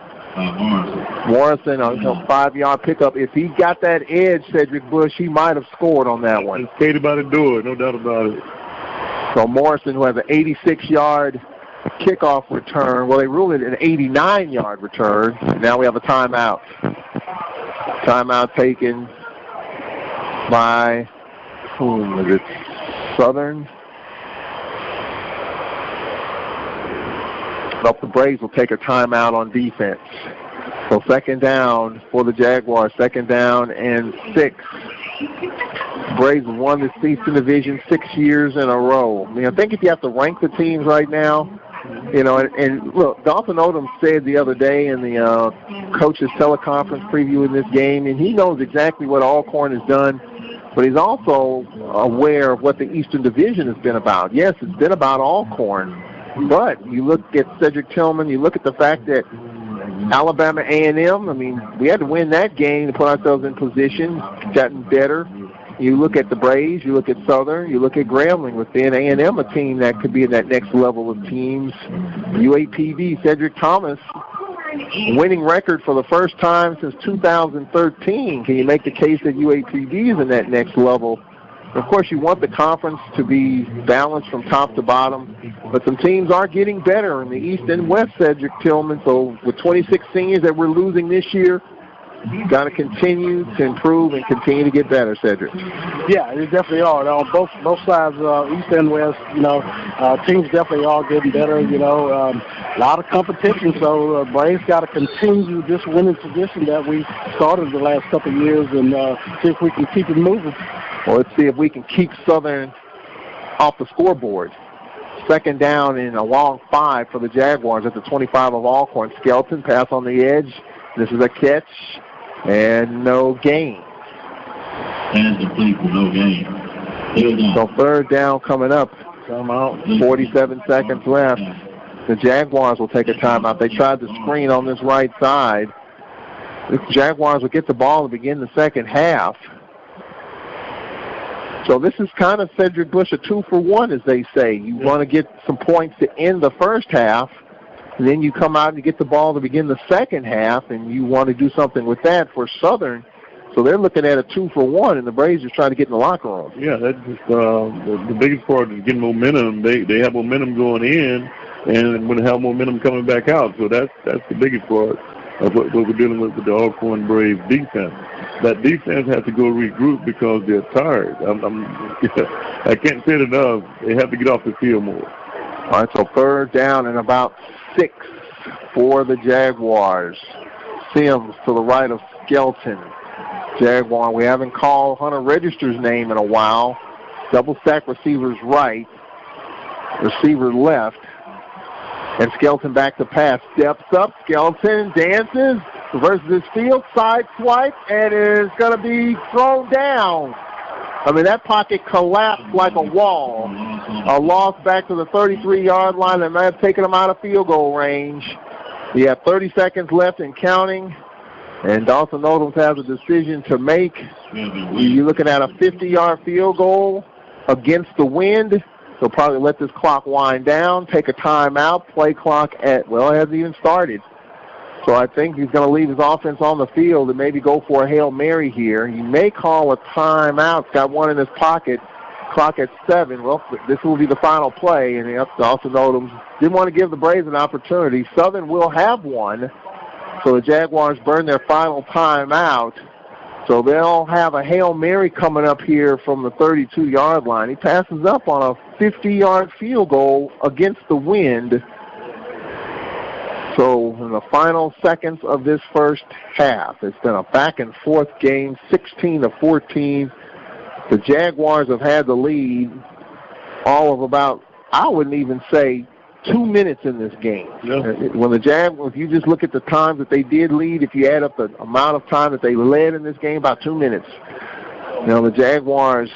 Morrison on a 5-yard pickup. If he got that edge, Cedric Bush, he might have scored on that one. Skated about to do it, no doubt about it. So Morrison, who has an 86-yard kickoff return. Well, they ruled it an 89-yard return. Now we have a timeout. Timeout taken by, whom is it? Southern. But the Braves will take a timeout on defense. So second down for the Jaguars. Second down and 6. Braves have won this Eastern Division 6 years in a row. I mean, I think if you have to rank the teams right now, you know, and look, Dalton Odom said the other day in the coach's teleconference previewing this game, and he knows exactly what Alcorn has done, but he's also aware of what the Eastern Division has been about. Yes, it's been about Alcorn, but you look at Cedric Tillman, you look at the fact that Alabama A&M, I mean, we had to win that game to put ourselves in position, gotten better. You look at the Braves, you look at Southern, you look at Grambling within A&M, a team that could be in that next level of teams. UAPB, Cedric Thomas, winning record for the first time since 2013. Can you make the case that UAPB is in that next level? Of course, you want the conference to be balanced from top to bottom, but some teams are getting better in the East and West, Cedric Tillman. So with 26 seniors that we're losing this year, you've got to continue to improve and continue to get better, Cedric. Yeah, they definitely are. On both sides, East and West, you know, teams definitely are getting better, you know. A lot of competition, so Braves got to continue this winning tradition that we started the last couple of years and see if we can keep it moving. Well, let's see if we can keep Southern off the scoreboard. Second down and a long 5 for the Jaguars at the 25 of Alcorn. Skelton, pass on the edge. This is a catch and no gain. And complete for no gain. So third down coming up. 47 seconds left. The Jaguars will take a timeout. They tried to screen on this right side. The Jaguars will get the ball to begin the second half. So this is kind of Cedric Bush, a 2-for-1, as they say. You want to get some points to end the first half, and then you come out and you get the ball to begin the second half, and you want to do something with that for Southern. So they're looking at a 2-for-1, and the Braves are trying to get in the locker room. Yeah, that's just the biggest part is getting momentum. They have momentum going in, and when they have momentum coming back out. So that's the biggest part. of what we're dealing with the Alcorn Braves defense. That defense has to go regroup because they're tired. I can't say it enough. They have to get off the field more. All right, so third down and about 6 for the Jaguars. Sims to the right of Skelton. Jaguar, we haven't called Hunter Register's name in a while. Double stack receivers right, receiver left. And Skelton back to pass. Steps up, Skelton dances, reverses his field, side swipe, and is going to be thrown down. I mean, that pocket collapsed like a wall. A loss back to the 33-yard line that might have taken him out of field goal range. He had 30 seconds left and counting. And Dawson Odoms has a decision to make. You're looking at a 50-yard field goal against the wind. He'll probably let this clock wind down, take a timeout, play clock it hasn't even started. So I think he's going to leave his offense on the field and maybe go for a Hail Mary here. He may call a timeout. He's got one in his pocket. Clock at 7. Well, this will be the final play. And Dawson Odoms didn't want to give the Braves an opportunity. Southern will have one. So the Jaguars burn their final timeout. So they'll have a Hail Mary coming up here from the 32-yard line. He passes up on a 50-yard field goal against the wind. So in the final seconds of this first half, it's been a back-and-forth game, 16-14. The Jaguars have had the lead all of about, I wouldn't even say, 2 minutes in this game. Yep. When the if you just look at the times that they did lead, if you add up the amount of time that they led in this game, about 2 minutes. The Jaguars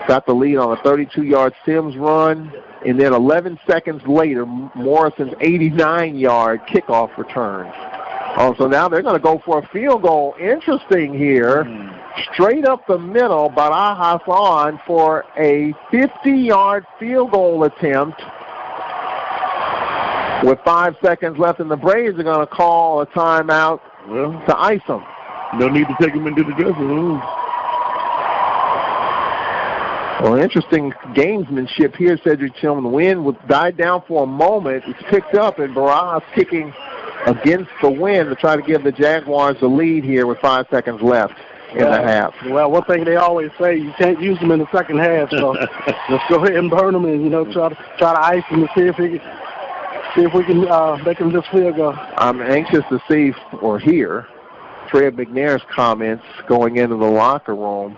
got the lead on a 32-yard Sims run, and then 11 seconds later, Morrison's 89-yard kickoff return. So now they're going to go for a field goal. Interesting here. Straight up the middle, Barajas on for a 50-yard field goal attempt. With 5 seconds left, and the Braves are going to call a timeout to ice them. No need to take him into the dressing room. Well, interesting gamesmanship here, Cedric Tillman. The wind died down for a moment. It's picked up, and Barajas kicking against the wind to try to give the Jaguars the lead here with 5 seconds left in the half. Well, one thing they always say, you can't use them in the second half, so let's go ahead and burn them and, try to ice them and see if we can make them just field goal. I'm anxious to see or hear Fred McNair's comments going into the locker room.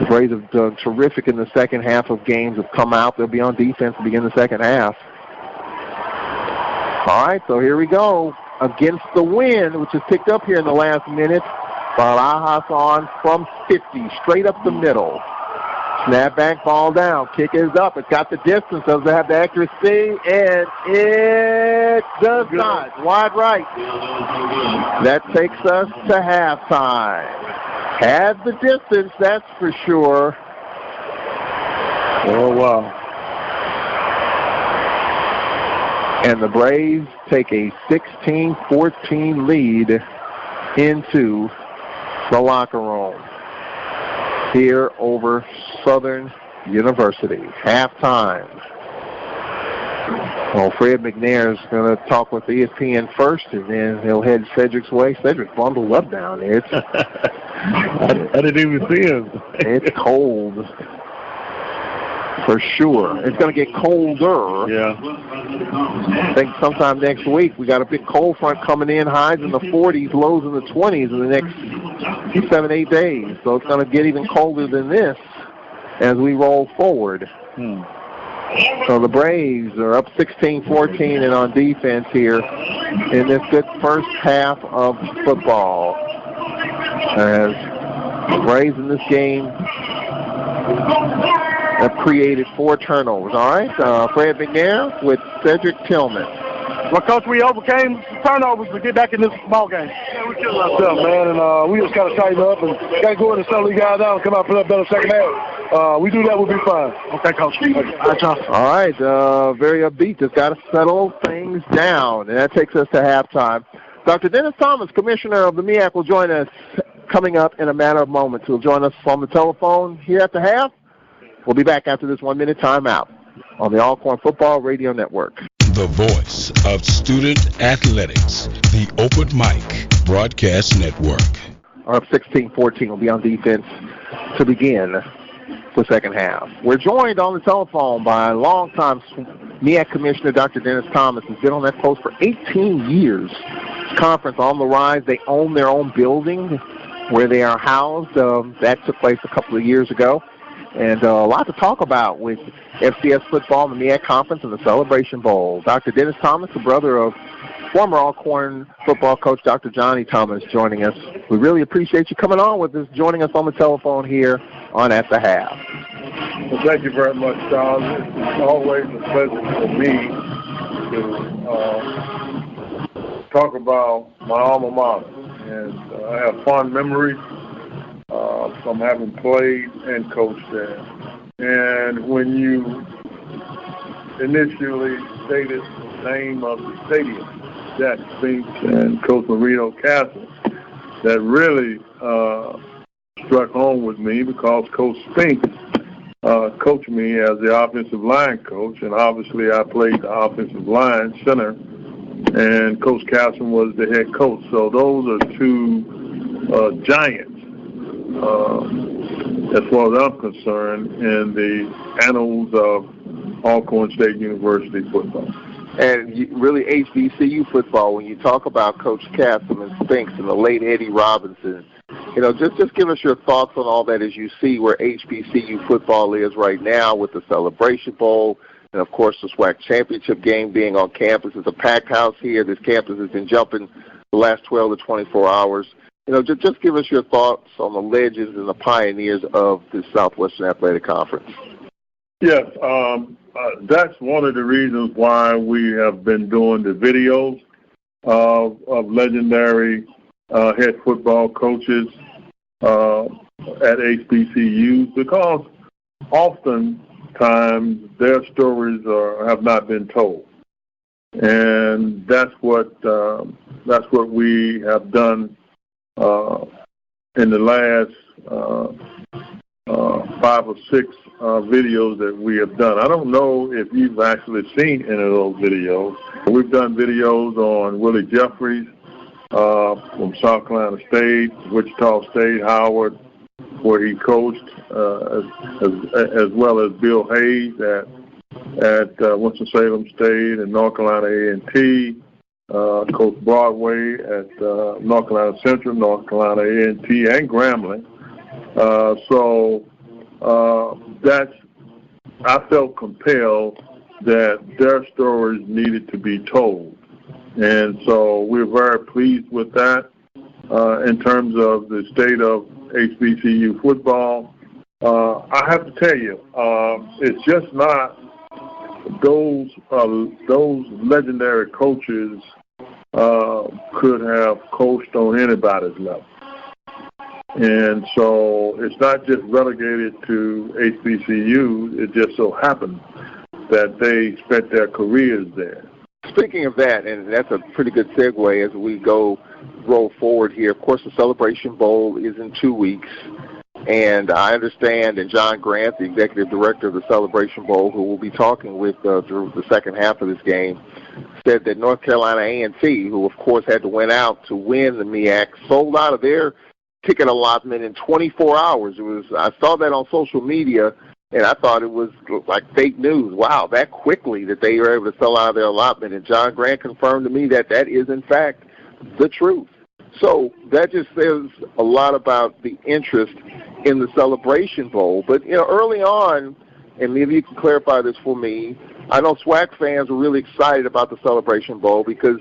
The Braves have done terrific in the second half of games, have come out. They'll be on defense to begin the second half. All right, so here we go. Against the wind, which is picked up here in the last minute. Barajas on from 50, straight up the middle. Snap back, ball down. Kick is up. It's got the distance. Does it have the accuracy? And it does not. Wide right. That takes us to halftime. Had the distance, that's for sure. Oh, wow. And the Braves take a 16-14 lead into the locker room here over Southern University. Halftime. Well, Fred McNair is going to talk with ESPN first, and then he'll head Cedric's way. Cedric bundled up down there. I didn't even see him. It's cold. For sure. It's going to get colder. Yeah. I think sometime next week we got a big cold front coming in, highs in the 40s, lows in the 20s in the next 7-8 days. So it's going to get even colder than this as we roll forward. So the Braves are up 16-14 and on defense here in this good first half of football. As the Braves in this game have created 4 turnovers. All right, Fred McNair with Cedric Tillman. Well, Coach, we overcame turnovers to get back in this ball game. Yeah, we killed ourselves, man, and we just got to tighten up and got to go in and settle these guys out and come out and play a better second half. We do that, we'll be fine. Okay, Coach. All right, very upbeat. Just got to settle things down, and that takes us to halftime. Dr. Dennis Thomas, Commissioner of the MEAC, will join us coming up in a matter of moments. He'll join us on the telephone here at the half. We'll be back after this 1-minute timeout on the Alcorn Football Radio Network. The voice of student athletics, the Open Mic Broadcast Network. Up 16-14 will be on defense to begin the second half. We're joined on the telephone by longtime MEAC Commissioner Dr. Dennis Thomas, who's been on that post for 18 years. Conference on the rise. They own their own building where they are housed. That took place a couple of years ago. And a lot to talk about with FCS football, the MEAC Conference, and the Celebration Bowl. Dr. Dennis Thomas, the brother of former Alcorn football coach Dr. Johnny Thomas, joining us. We really appreciate you coming on with us, joining us on the telephone here on At the Half. Well, thank you very much, Charles. It's always a pleasure for me to talk about my alma mater. And I have fond memories from having played and coached there. And when you initially stated the name of the stadium, Jack Spinks and Coach Marino Castle, that really struck home with me because Coach Spinks coached me as the offensive line coach, and obviously I played the offensive line center, and Coach Castle was the head coach. So those are two giants, as far as I'm concerned, in the annals of Alcorn State University football. And really HBCU football, when you talk about Coach Castle and Spinks and the late Eddie Robinson, you know, just give us your thoughts on all that as you see where HBCU football is right now with the Celebration Bowl and, of course, the SWAC championship game being on campus. It's a packed house here. This campus has been jumping the last 12 to 24 hours. You know, just give us your thoughts on the legends and the pioneers of the Southwestern Athletic Conference. Yes, that's one of the reasons why we have been doing the videos of legendary head football coaches at HBCUs, because oftentimes their stories have not been told, and that's what we have done in the last 5 or 6 videos that we have done. I don't know if you've actually seen any of those videos. We've done videos on Willie Jeffries from South Carolina State, Wichita State, Howard, where he coached, as well as Bill Hayes at Winston-Salem State and North Carolina A&T, Coach Broadway at North Carolina Central, North Carolina A&T, and Grambling. I felt compelled that their stories needed to be told. And so we're very pleased with that in terms of the state of HBCU football. I have to tell you, it's just not those legendary coaches could have coached on anybody's level. And so it's not just relegated to HBCU. It just so happened that they spent their careers there. Speaking of that, and that's a pretty good segue as we roll forward here. Of course, the Celebration Bowl is in 2 weeks. And I understand, and John Grant, the executive director of the Celebration Bowl, who we'll be talking with through the second half of this game, said that North Carolina A&T, who of course had to win out to win the MEAC, sold out of their ticket allotment in 24 hours. I saw that on social media, and I thought it was like fake news. Wow, that quickly that they were able to sell out of their allotment. And John Grant confirmed to me that that is, in fact, the truth. So that just says a lot about the interest in the Celebration Bowl. But, you know, early on, and maybe you can clarify this for me, I know SWAC fans were really excited about the Celebration Bowl because,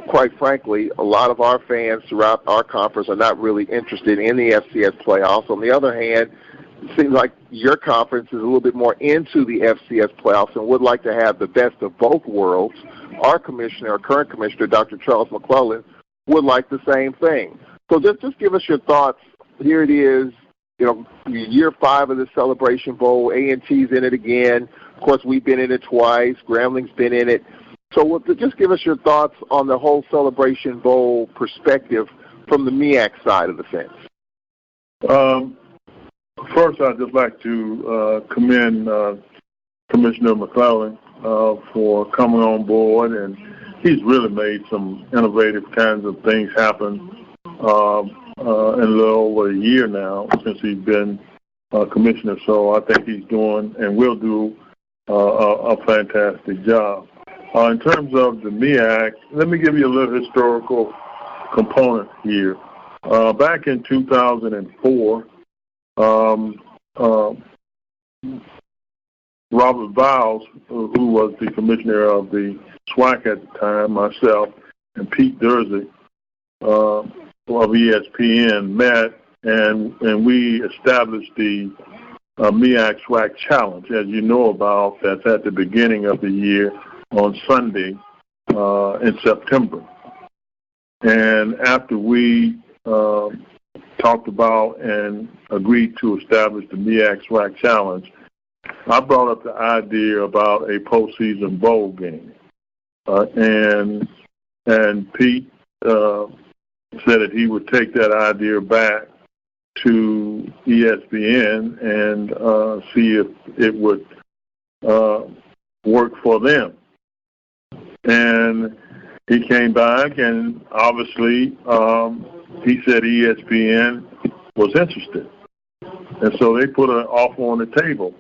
quite frankly, a lot of our fans throughout our conference are not really interested in the FCS playoffs. On the other hand, it seems like your conference is a little bit more into the FCS playoffs and would like to have the best of both worlds. Our current commissioner, Dr. Charles McClellan, would like the same thing. So just give us your thoughts. Here it is, you know, year 5 of the Celebration Bowl. A&T's in it again. Of course, we've been in it twice. Grambling's been in it. So just give us your thoughts on the whole Celebration Bowl perspective from the MEAC side of the fence. First, I'd just like to commend Commissioner McClellan for coming on board, and he's really made some innovative kinds of things happen in a little over a year now since he's been commissioner. So I think he's doing and will do a fantastic job. In terms of the MEAC, let me give you a little historical component here. Back in 2004, Robert Viles, who was the commissioner of the SWAC at the time, myself, and Pete Dursey of ESPN met, and we established the MEAC SWAC Challenge, as you know about. That's at the beginning of the year on Sunday in September. And after we talked about and agreed to establish the MEAC SWAC Challenge, I brought up the idea about a postseason bowl game. And Pete said that he would take that idea back to ESPN and see if it would work for them. And he came back, and obviously he said ESPN was interested. And so they put an offer on the table.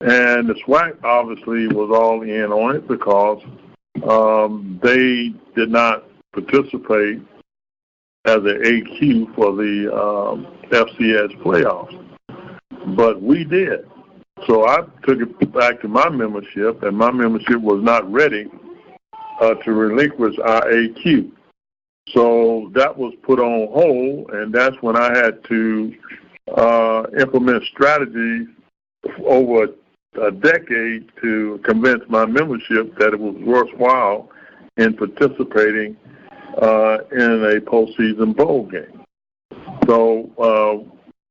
And the SWAC obviously was all in on it because they did not participate as an AQ for the FCS playoffs. But we did. So I took it back to my membership, and my membership was not ready to relinquish our AQ. So that was put on hold, and that's when I had to implement strategies over a decade to convince my membership that it was worthwhile in participating in a postseason bowl game. So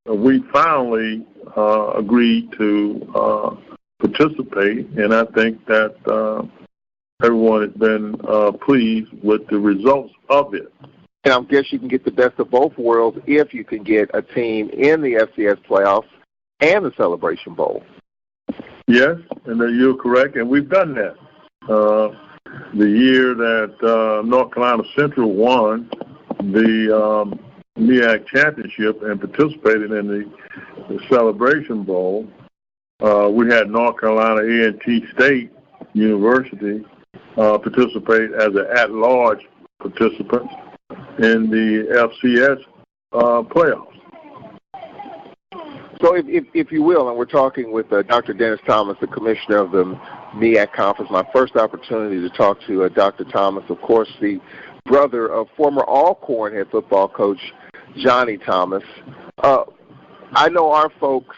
we finally agreed to participate, and I think that everyone has been pleased with the results of it. And I guess you can get the best of both worlds if you can get a team in the FCS playoffs and the Celebration Bowl. Yes, and you're correct, and we've done that. The year that North Carolina Central won the MEAC championship and participated in the Celebration Bowl, we had North Carolina A&T State University participate as an at-large participant in the FCS playoffs. So if you will, and we're talking with Dr. Dennis Thomas, the commissioner of the MEAC conference, my first opportunity to talk to Dr. Thomas, of course, the brother of former Alcorn head football coach Johnny Thomas. I know our folks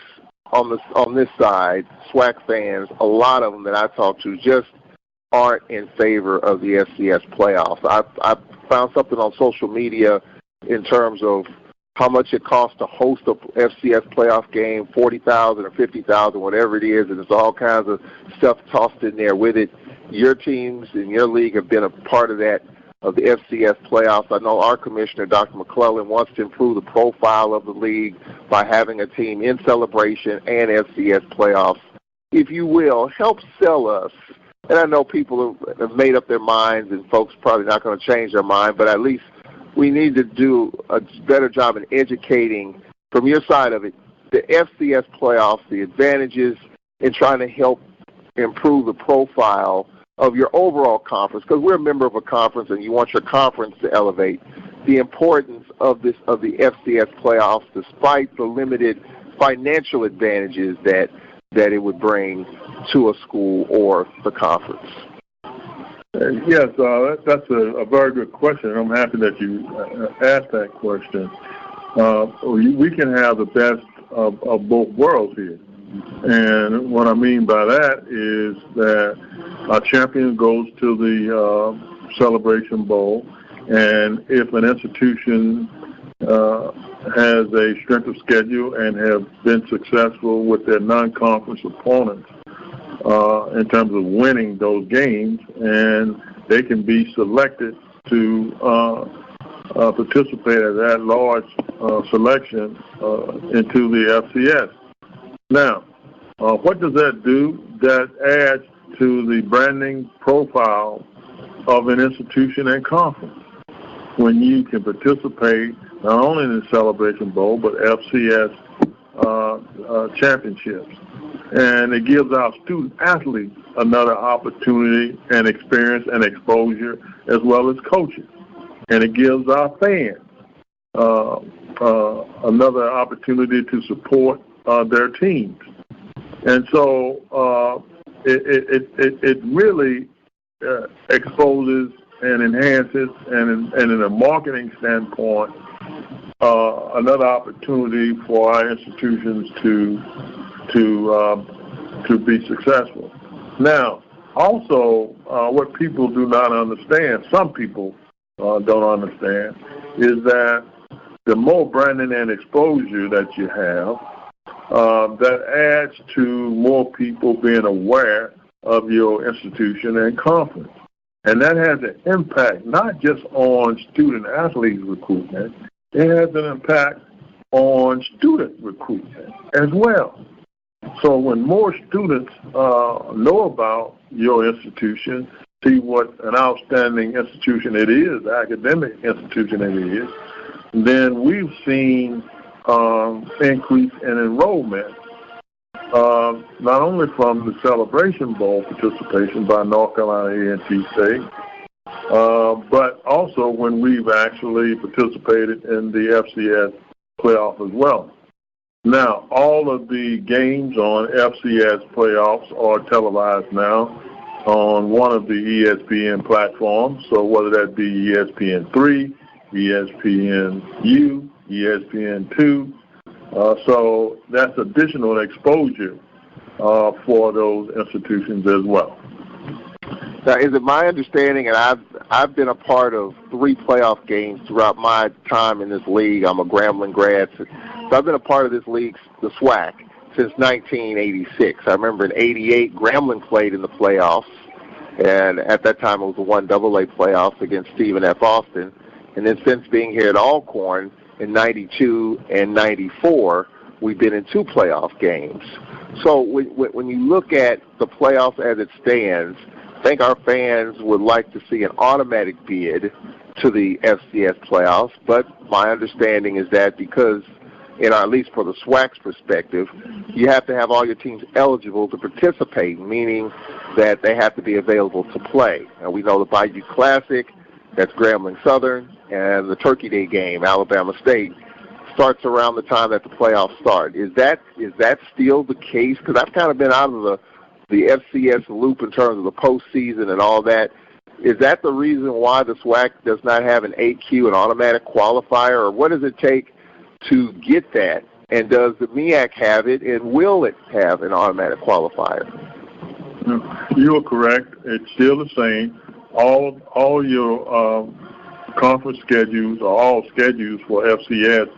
on this side, SWAC fans, a lot of them that I talk to just aren't in favor of the FCS playoffs. I found something on social media in terms of how much it costs to host a FCS playoff game, $40,000 or $50,000, whatever it is, and there's all kinds of stuff tossed in there with it. Your teams and your league have been a part of that, of the FCS playoffs. I know our commissioner, Dr. McClellan, wants to improve the profile of the league by having a team in Celebration and FCS playoffs. If you will, help sell us. And I know people have made up their minds, and folks probably not going to change their mind, but at least we need to do a better job in educating, from your side of it, the FCS playoffs, the advantages, in trying to help improve the profile of your overall conference, because we're a member of a conference and you want your conference to elevate. The importance of the FCS playoffs, despite the limited financial advantages that it would bring to a school or the conference. Yes, that's a very good question. I'm happy that you asked that question. We can have the best of both worlds here. And what I mean by that is that our champion goes to the Celebration Bowl, and if an institution has a strength of schedule and have been successful with their non-conference opponents in terms of winning those games, and they can be selected to participate as that large selection into the FCS. Now, what does that do? That adds to the branding profile of an institution and conference when you can participate not only in the Celebration Bowl but FCS championships. And it gives our student athletes another opportunity and experience and exposure as well as coaches. And it gives our fans another opportunity to support their teams. And so it really exposes and enhances, and in a marketing standpoint, another opportunity for our institutions to be successful. Now, also, what people do not understand, some people don't understand, is that the more branding and exposure that you have, that adds to more people being aware of your institution and conference. And that has an impact not just on student-athlete recruitment, it has an impact on student recruitment as well. So when more students know about your institution, see what an outstanding institution it is, academic institution it is, then we've seen increase in enrollment, not only from the Celebration Bowl participation by North Carolina A&T State, but also when we've actually participated in the FCS playoff as well. Now, all of the games on FCS playoffs are televised now on one of the ESPN platforms, so whether that be ESPN3, ESPNU, ESPN2, so that's additional exposure for those institutions as well. Now, is it my understanding, and I've been a part of 3 playoff games throughout my time in this league. I'm a Grambling grad, so I've been a part of this league, the SWAC, since 1986. I remember in '88, Grambling played in the playoffs, and at that time it was the 1AA playoffs against Stephen F. Austin. And then since being here at Alcorn in '92 and '94, we've been in 2 playoff games. So when you look at the playoffs as it stands, I think our fans would like to see an automatic bid to the FCS playoffs, but my understanding is that because, at least for the SWAC's perspective, you have to have all your teams eligible to participate, meaning that they have to be available to play. And we know the Bayou Classic, that's Grambling Southern, and the Turkey Day game, Alabama State, starts around the time that the playoffs start. Is that still the case? Because I've kind of been out of the FCS loop in terms of the postseason and all that. Is that the reason why the SWAC does not have an AQ, an automatic qualifier, or what does it take to get that? And does the MEAC have it, and will it have an automatic qualifier? You're correct. It's still the same. All your conference schedules, or all schedules for FCS,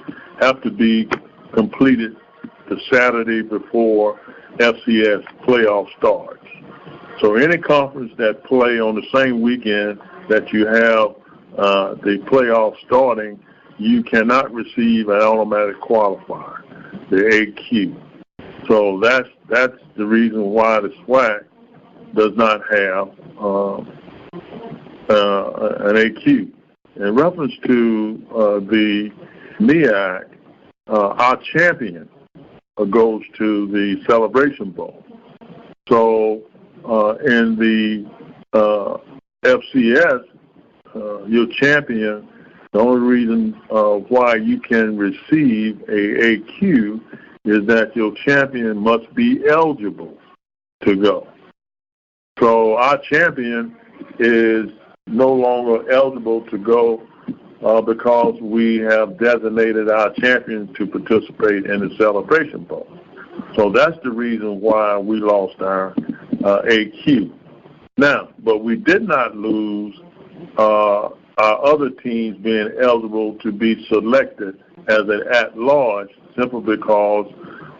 have to be completed the Saturday before FCS playoff starts. So any conference that play on the same weekend that you have the playoff starting, you cannot receive an automatic qualifier, the AQ. So that's the reason why the SWAC does not have an AQ. In reference to the MEAC, our champion goes to the Celebration Bowl. So in the FCS, your champion, the only reason why you can receive a AQ is that your champion must be eligible to go. So our champion is no longer eligible to go because we have designated our champion to participate in the Celebration Bowl. So that's the reason why we lost our AQ. Now, but we did not lose our other teams being eligible to be selected as an at-large simply because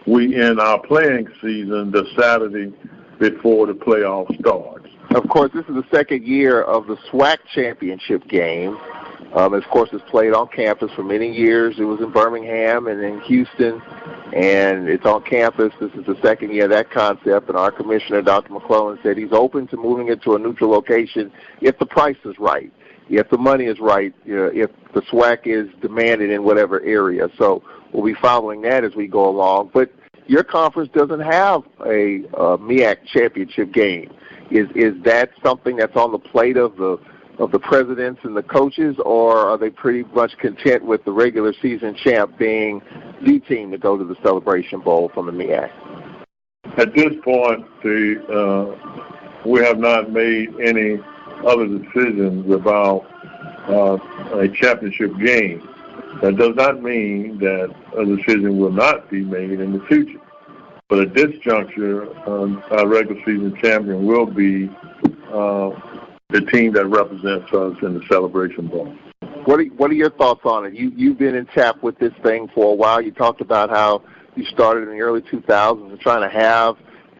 we end our playing season the Saturday before the playoff starts. Of course, this is the second year of the SWAC championship game. Of course, it's played on campus for many years. It was in Birmingham and in Houston, and it's on campus. This is the second year of that concept, and our commissioner, Dr. McClellan, said he's open to moving it to a neutral location if the price is right, if the money is right, if the SWAC is demanded in whatever area. So we'll be following that as we go along. But your conference doesn't have a MEAC championship game. Is that something that's on the plate of the presidents and the coaches, or are they pretty much content with the regular season champ being the team to go to the Celebration Bowl from the MEAC? At this point, we have not made any other decisions about a championship game. That does not mean that a decision will not be made in the future. But at this juncture, our regular season champion will be the team that represents us in the Celebration Bowl. What are your thoughts on it? You've been in tap with this thing for a while. You talked about how you started in the early 2000s and trying to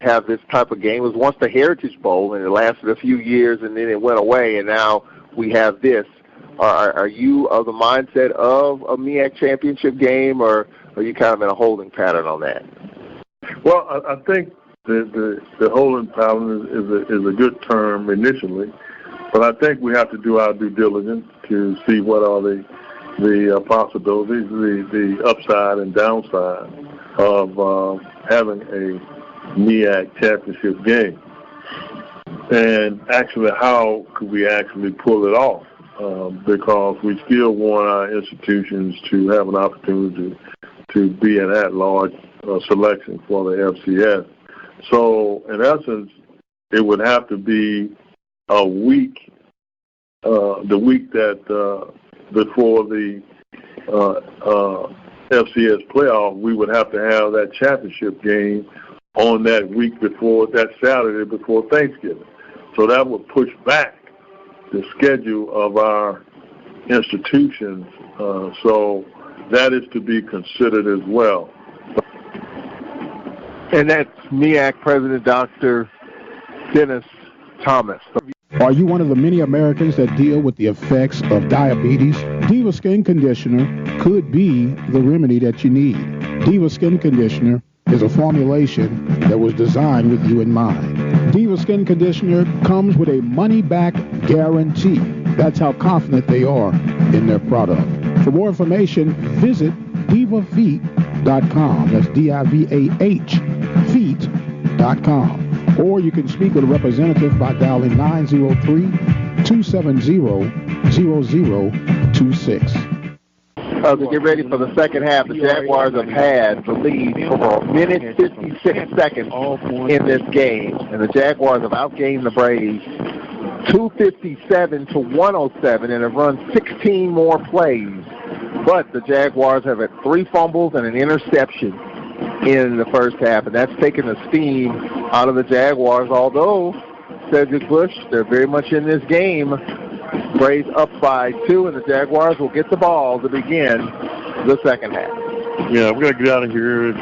have this type of game. It was once the Heritage Bowl, and it lasted a few years, and then it went away, and now we have this. Are you of the mindset of a MEAC championship game, or are you kind of in a holding pattern on that? Well, I think the holding pattern is a good term initially, but I think we have to do our due diligence to see what are the possibilities, the upside and downside of having a MEAC championship game, and actually how could we actually pull it off, because we still want our institutions to have an opportunity to be an at-large selection for the FCS. So, in essence, it would have to be a week, the week that before the FCS playoff, we would have to have that championship game on that week before, that Saturday before Thanksgiving. So that would push back the schedule of our institutions. So that is to be considered as well. And that's MEAC President Dr. Dennis Thomas. Are you one of the many Americans that deal with the effects of diabetes? Diva Skin Conditioner could be the remedy that you need. Diva Skin Conditioner is a formulation that was designed with you in mind. Diva Skin Conditioner comes with a money-back guarantee. That's how confident they are in their product. For more information, visit divafeet.com. That's D-I-V-A-H, feet.com. Or you can speak with a representative by dialing 903-270-0026. As we get ready for the second half, the Jaguars have had the lead for a minute 56 seconds in this game, and the Jaguars have outgained the Braves 257 to 107 and have run 16 more plays. But the Jaguars have had 3 fumbles and an interception in the first half, and that's taken the steam out of the Jaguars. Although, Cedric Bush, they're very much in this game. Braves up by 2, and the Jaguars will get the ball to begin the second half. Yeah, we're going to get out of here,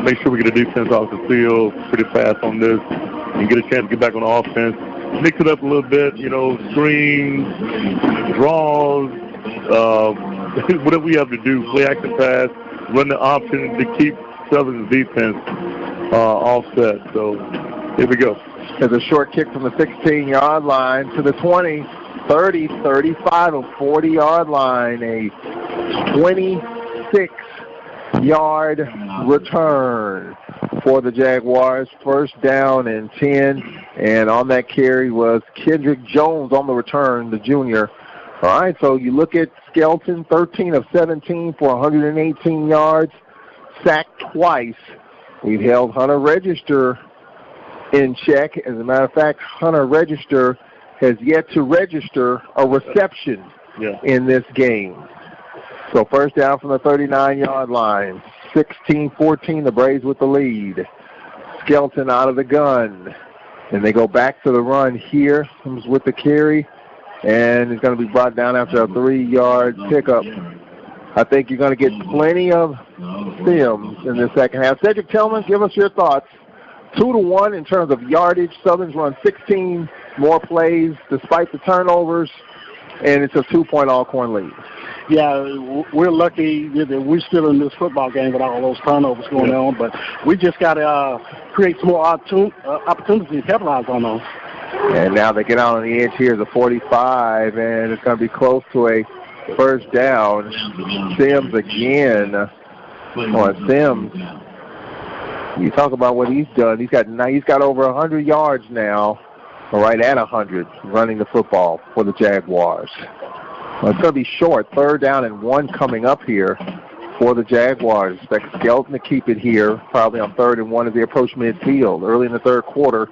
make sure we get a defense off the field pretty fast on this, and get a chance to get back on offense. Mix it up a little bit, screens, draws, whatever we have to do, play action pass, run the option to keep Southern's defense offset. So here we go. There's a short kick from the 16-yard line to the 20, 30, 35, or 40-yard line. A 26-yard return for the Jaguars. First down and 10. And on that carry was Kendrick Jones on the return, the junior. All right, so you look at Skelton, 13 of 17 for 118 yards, sacked twice. We've held Hunter Register in check. As a matter of fact, Hunter Register has yet to register a reception in this game. So first down from the 39-yard line, 16-14, the Braves with the lead. Skelton out of the gun. And they go back to the run here. Comes with the carry. And it's going to be brought down after a 3-yard pickup. I think you're going to get plenty of Sims in the second half. Cedric Tillman, give us your thoughts. 2-1 in terms of yardage. Southern's run 16 more plays despite the turnovers. and it's a 2-point Alcorn lead. Yeah, we're lucky that we're still in this football game with all those turnovers going on, but we just got to create some more opportunities to capitalize on those. And now they get out on the edge here, the 45, and it's going to be close to a first down. Sims again. Sims, you talk about what he's done. He's got over 100 yards now, or right at 100, running the football for the Jaguars. Well, it's going to be short. 3rd down and 1 coming up here for the Jaguars. Expect Skelton to keep it here, probably on 3rd and 1 as they approach midfield. Early in the 3rd quarter,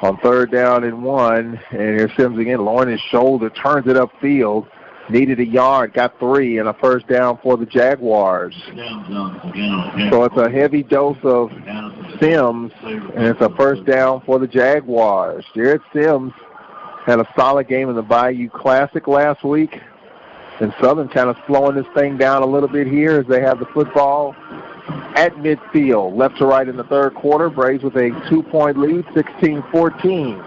on 3rd down and 1, and here's Sims again, lowering his shoulder, turns it upfield. Needed a yard, got 3, and a first down for the Jaguars. So it's a heavy dose of Sims, and it's a first down for the Jaguars. Jared Sims had a solid game in the Bayou Classic last week, and Southern kind of slowing this thing down a little bit here as they have the football at midfield, left to right in the 3rd quarter. Braves with a 2-point lead, 16-14.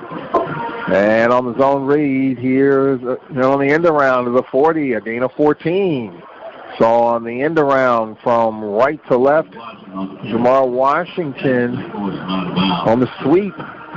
And on the zone read here, on the end around of the 40, a gain of 14. So on the end around from right to left, Jamar Washington on the sweep.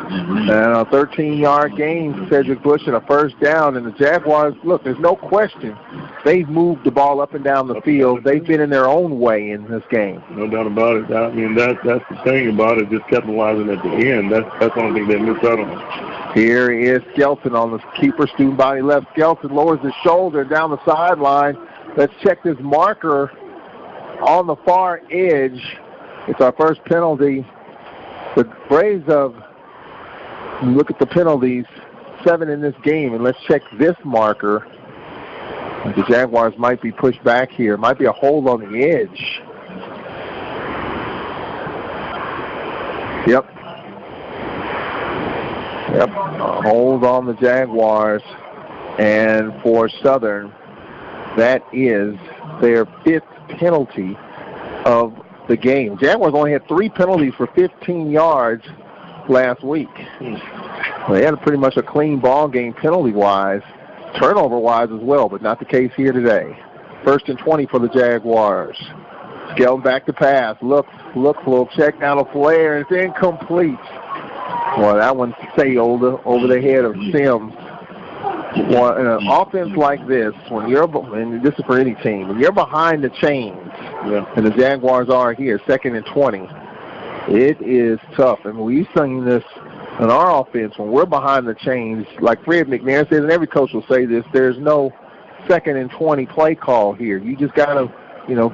And a 13-yard gain, Cedric Bush, and a first down. And the Jaguars, look, there's no question. They've moved the ball up and down the field. They've been in their own way in this game. No doubt about it. I mean, that's the thing about it, just capitalizing at the end. That's the only thing they missed out on. Here is Skelton on the keeper, student body left. Skelton lowers his shoulder down the sideline. Let's check this marker on the far edge. It's our first penalty. The Braves look at the penalties, 7 in this game, and let's check this marker. The Jaguars might be pushed back here. Might be a hold on the edge. Yep. A hold on the Jaguars. And for Southern, that is their 5th penalty of the game. Jaguars only had 3 penalties for 15 yards last week. They had pretty much a clean ball game penalty-wise, turnover-wise as well, but not the case here today. 1st and 20 for the Jaguars. Skelton back to pass. Look, little check down a flare. It's incomplete. Well, that one sailed over the head of Sims. Well, in an offense like this, and this is for any team, when you're behind the chains, and the Jaguars are here, 2nd and 20, it is tough. And we've seen this in our offense when we're behind the chains. Like Fred McNair says, and every coach will say this, there's no 2nd and 20 play call here. You just got to,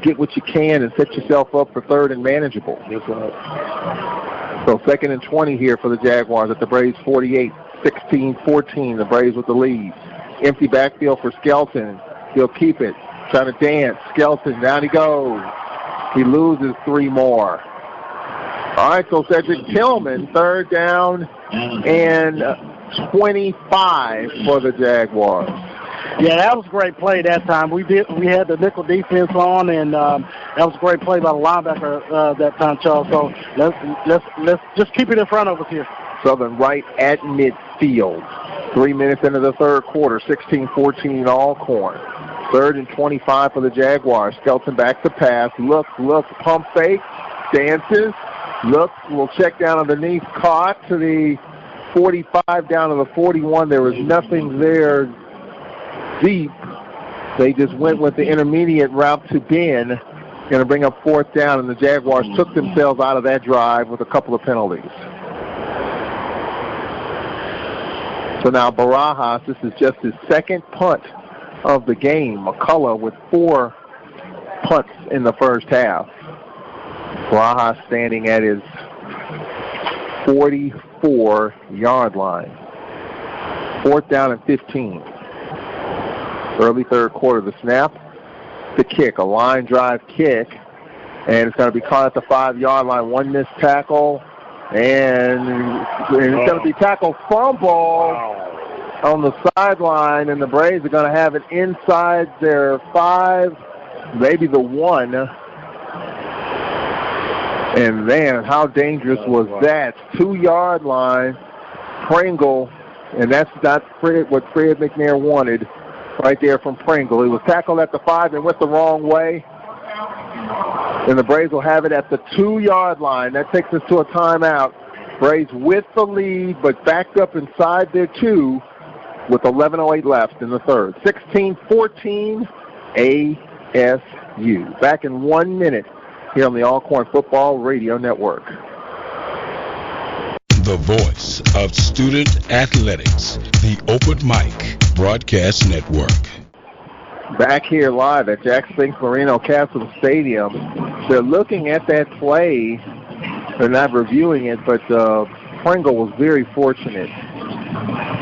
get what you can and set yourself up for 3rd and manageable. That's right. So 2nd and 20 here for the Jaguars at the Braves 48, 16-14. The Braves with the lead. Empty backfield for Skelton. He'll keep it. Trying to dance. Skelton, down he goes. He loses 3 more. All right, so Cedric Tillman, 3rd down and 25 for the Jaguars. Yeah, that was a great play that time. We had the nickel defense on, and that was a great play by the linebacker that time, Charles. So let's just keep it in front of us here. Southern right at midfield. 3 minutes into the 3rd quarter, 16-14 Alcorn. 3rd and 25 for the Jaguars. Skelton back to pass. Look, pump fake, dances. Look, we'll check down underneath. Caught to the 45 down to the 41. There was nothing there deep. They just went with the intermediate route to Ben. Going to bring up 4th down, and the Jaguars took themselves out of that drive with a couple of penalties. So now Barajas, this is just his 2nd punt of the game. McCullough with 4 punts in the first half. Barajas standing at his 44-yard line. 4th down and 15. Early 3rd quarter, the snap, the kick, a line drive kick, and it's going to be caught at the 5-yard line. 1 missed tackle, and it's going to be tackle fumble on the sideline, and the Braves are going to have it inside their 5, maybe the 1. And man, how dangerous was that? 2-yard line, Pringle, and that's not what Fred McNair wanted. right there from Pringle. He was tackled at the 5 and went the wrong way. And the Braves will have it at the 2-yard line. That takes us to a timeout. Braves with the lead, but backed up inside their 2 with 11:08 left in the third. 16-14 ASU. Back in 1 minute here on the Alcorn Football Radio Network. The voice of student athletics, the Open Mic Broadcast Network. Back here live at Jack Spinks Marino Castle Stadium. They're looking at that play. They're not reviewing it, but Pringle was very fortunate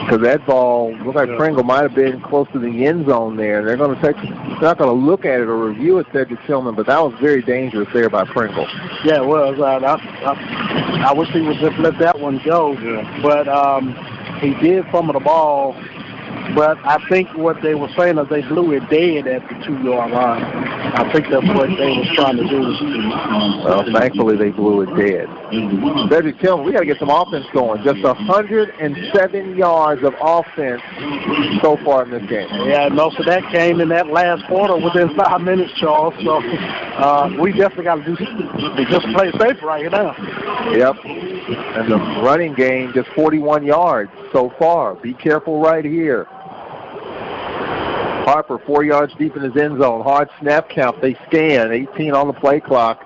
because that ball looked like Pringle might have been close to the end zone there. They're not going to look at it or review it, Cedric Tillman, but that was very dangerous there by Pringle. Yeah, it was. I wish he would just let that one go, but he did fumble the ball. But I think what they were saying is they blew it dead at the 2-yard line. I think that's what they was trying to do. Well, thankfully they blew it dead. Cedric Tillman, we got to get some offense going. Just 107 yards of offense so far in this game. Yeah, most of that came in that last quarter within 5 minutes, Charles. So we definitely got to just play safe right now. Yep. And the running game, just 41 yards so far. Be careful right here. Harper 4 yards deep in his end zone. Hard snap count. They scan. 18 on the play clock.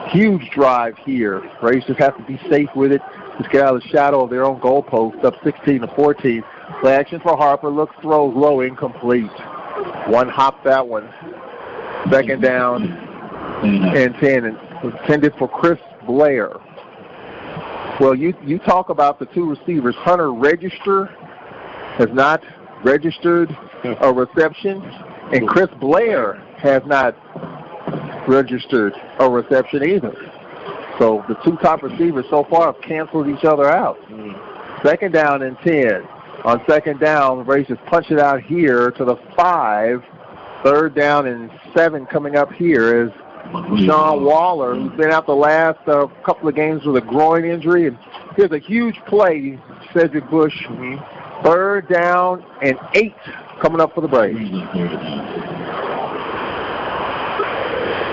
Huge drive here. Braves just have to be safe with it. Just get out of the shadow of their own goalpost. Up 16-14. Play action for Harper. Looks, throws low, incomplete. One hop that one. Second down and 10. Intended for Chris Blair. Well, you talk about the 2 receivers. Hunter Register has not registered a reception, and Chris Blair has not registered a reception either. So the 2 top receivers so far have canceled each other out. Second down and 10. On second down, the Braves just punch it out here to the 5. Third down and 7 coming up here is Sean Waller, who's been out the last couple of games with a groin injury. And here's a huge play, Cedric Bush. Third down and 8 coming up for the Braves.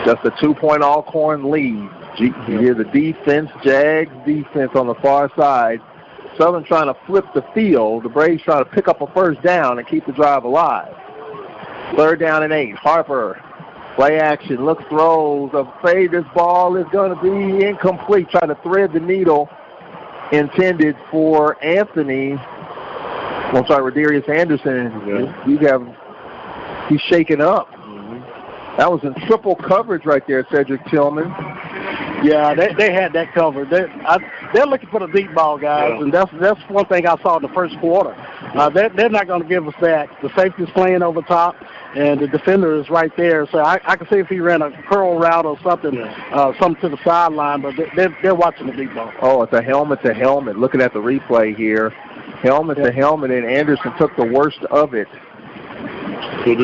Just a 2-point Alcorn lead. You hear the defense, Jags defense on the far side. Southern trying to flip the field. The Braves trying to pick up a first down and keep the drive alive. Third down and 8. Harper, play action, looks, throws. Afraid this ball is going to be incomplete. Trying to thread the needle. Intended for Anthony. I'm sorry, Rodarius Anderson. He's shaken up. That was in triple coverage right there, Cedric Tillman. Yeah, they had that covered. They're looking for the deep ball, guys, and that's one thing I saw in the first quarter. They're not going to give us that. The safety's playing over top, and the defender is right there. So I can see if he ran a curl route or something, something to the sideline, but they're watching the deep ball. Oh, it's a helmet to helmet. Looking at the replay here. Helmet to helmet, and Anderson took the worst of it.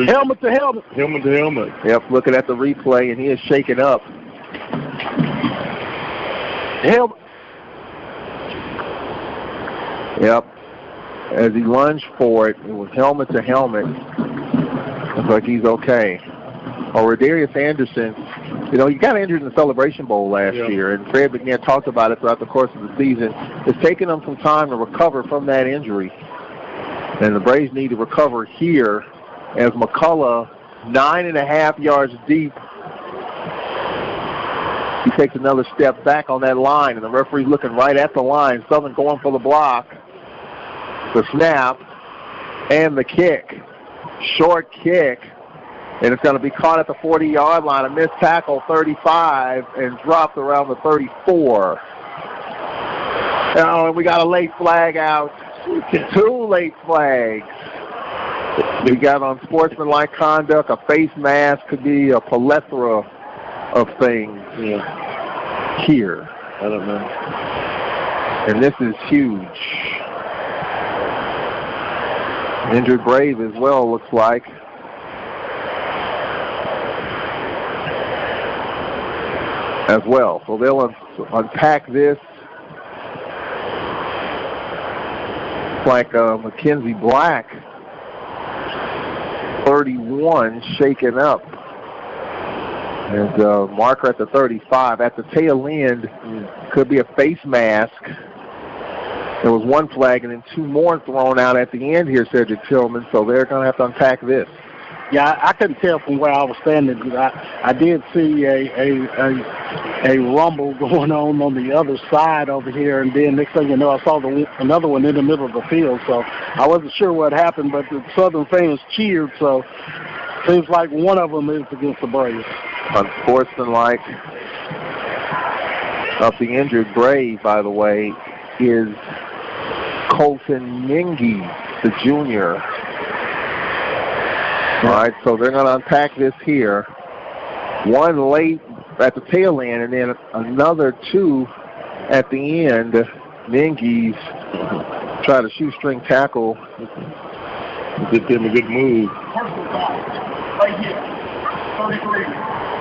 Helmet to helmet. Helmet to helmet. Yep, looking at the replay, and he is shaken up. Helmet. Yep. As he lunged for it, it was helmet to helmet. Looks like he's okay. Rodarius Anderson, he got injured in the Celebration Bowl last year, and Fred McNair talked about it throughout the course of the season. It's taken him some time to recover from that injury, and the Braves need to recover here as McCullough, 9.5 yards deep. He takes another step back on that line, and the referee's looking right at the line. Southern going for the block, the snap, and the kick. Short kick. And it's going to be caught at the 40-yard line. A missed tackle, 35, and dropped around the 34. And we got a late flag out. 2 late flags. We got on sportsmanlike conduct, a face mask, could be a plethora of things here. I don't know. And this is huge. Injured Brave as well, looks like. As well. So they'll unpack this. Like Mackenzie Black 31 shaken up. And marker at the 35. At the tail end, could be a face mask. There was one flag and then two more thrown out at the end here, Cedric Tillman, so they're going to have to unpack this. Yeah, I couldn't tell from where I was standing. I did see a rumble going on the other side over here, and then next thing you know, I saw another one in the middle of the field. So I wasn't sure what happened, but the Southern fans cheered, so seems like one of them is against the Braves. Unsportsmanlike of the injured Brave, by the way, is Colton Mingy, the junior. All right, so they're going to unpack this here. One late at the tail end, and then another two at the end. Mingy's try to shoestring tackle. Just give him a good move. Right here, 33.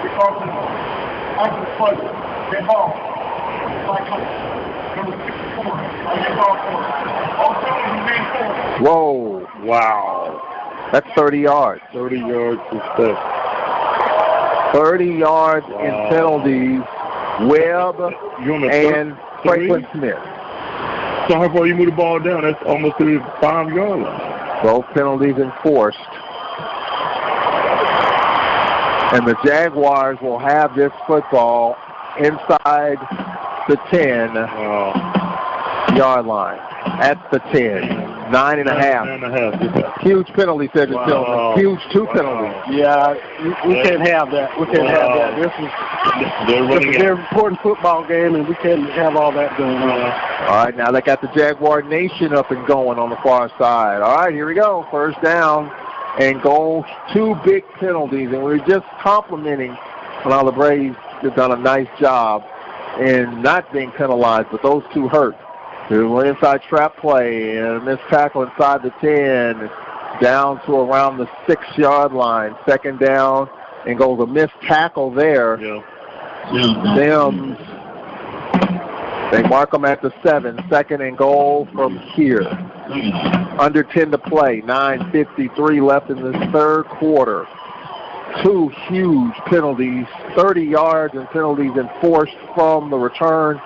Because after the foot, they ball. Number 64. Whoa! Wow. That's 30 yards. 30 yards is stuff. 30 yards in penalties. Webb and Franklin Smith. So how far you move the ball down? That's almost to the 5-yard line. Both penalties enforced. And the Jaguars will have this football inside the 10-yard line. At the 10. 9.5. Huge penalty, Cedric Tillman. Huge two penalties. Yeah, we can't have that. We can't have that. This is a very important football game, and we can't have all that going on. All right, now they got the Jaguar Nation up and going on the far side. All right, here we go. First down and goal. Two big penalties, and we're just complimenting how the Braves have done a nice job in not being penalized, but those two hurt. An inside trap play and a missed tackle inside the 10, down to around the 6-yard line. Second down and goes a missed tackle there. Sims, they mark them at the 7. Second and goal from here. Under 10 to play. 9:53 left in this third quarter. Two huge penalties, 30 yards and penalties enforced from the return.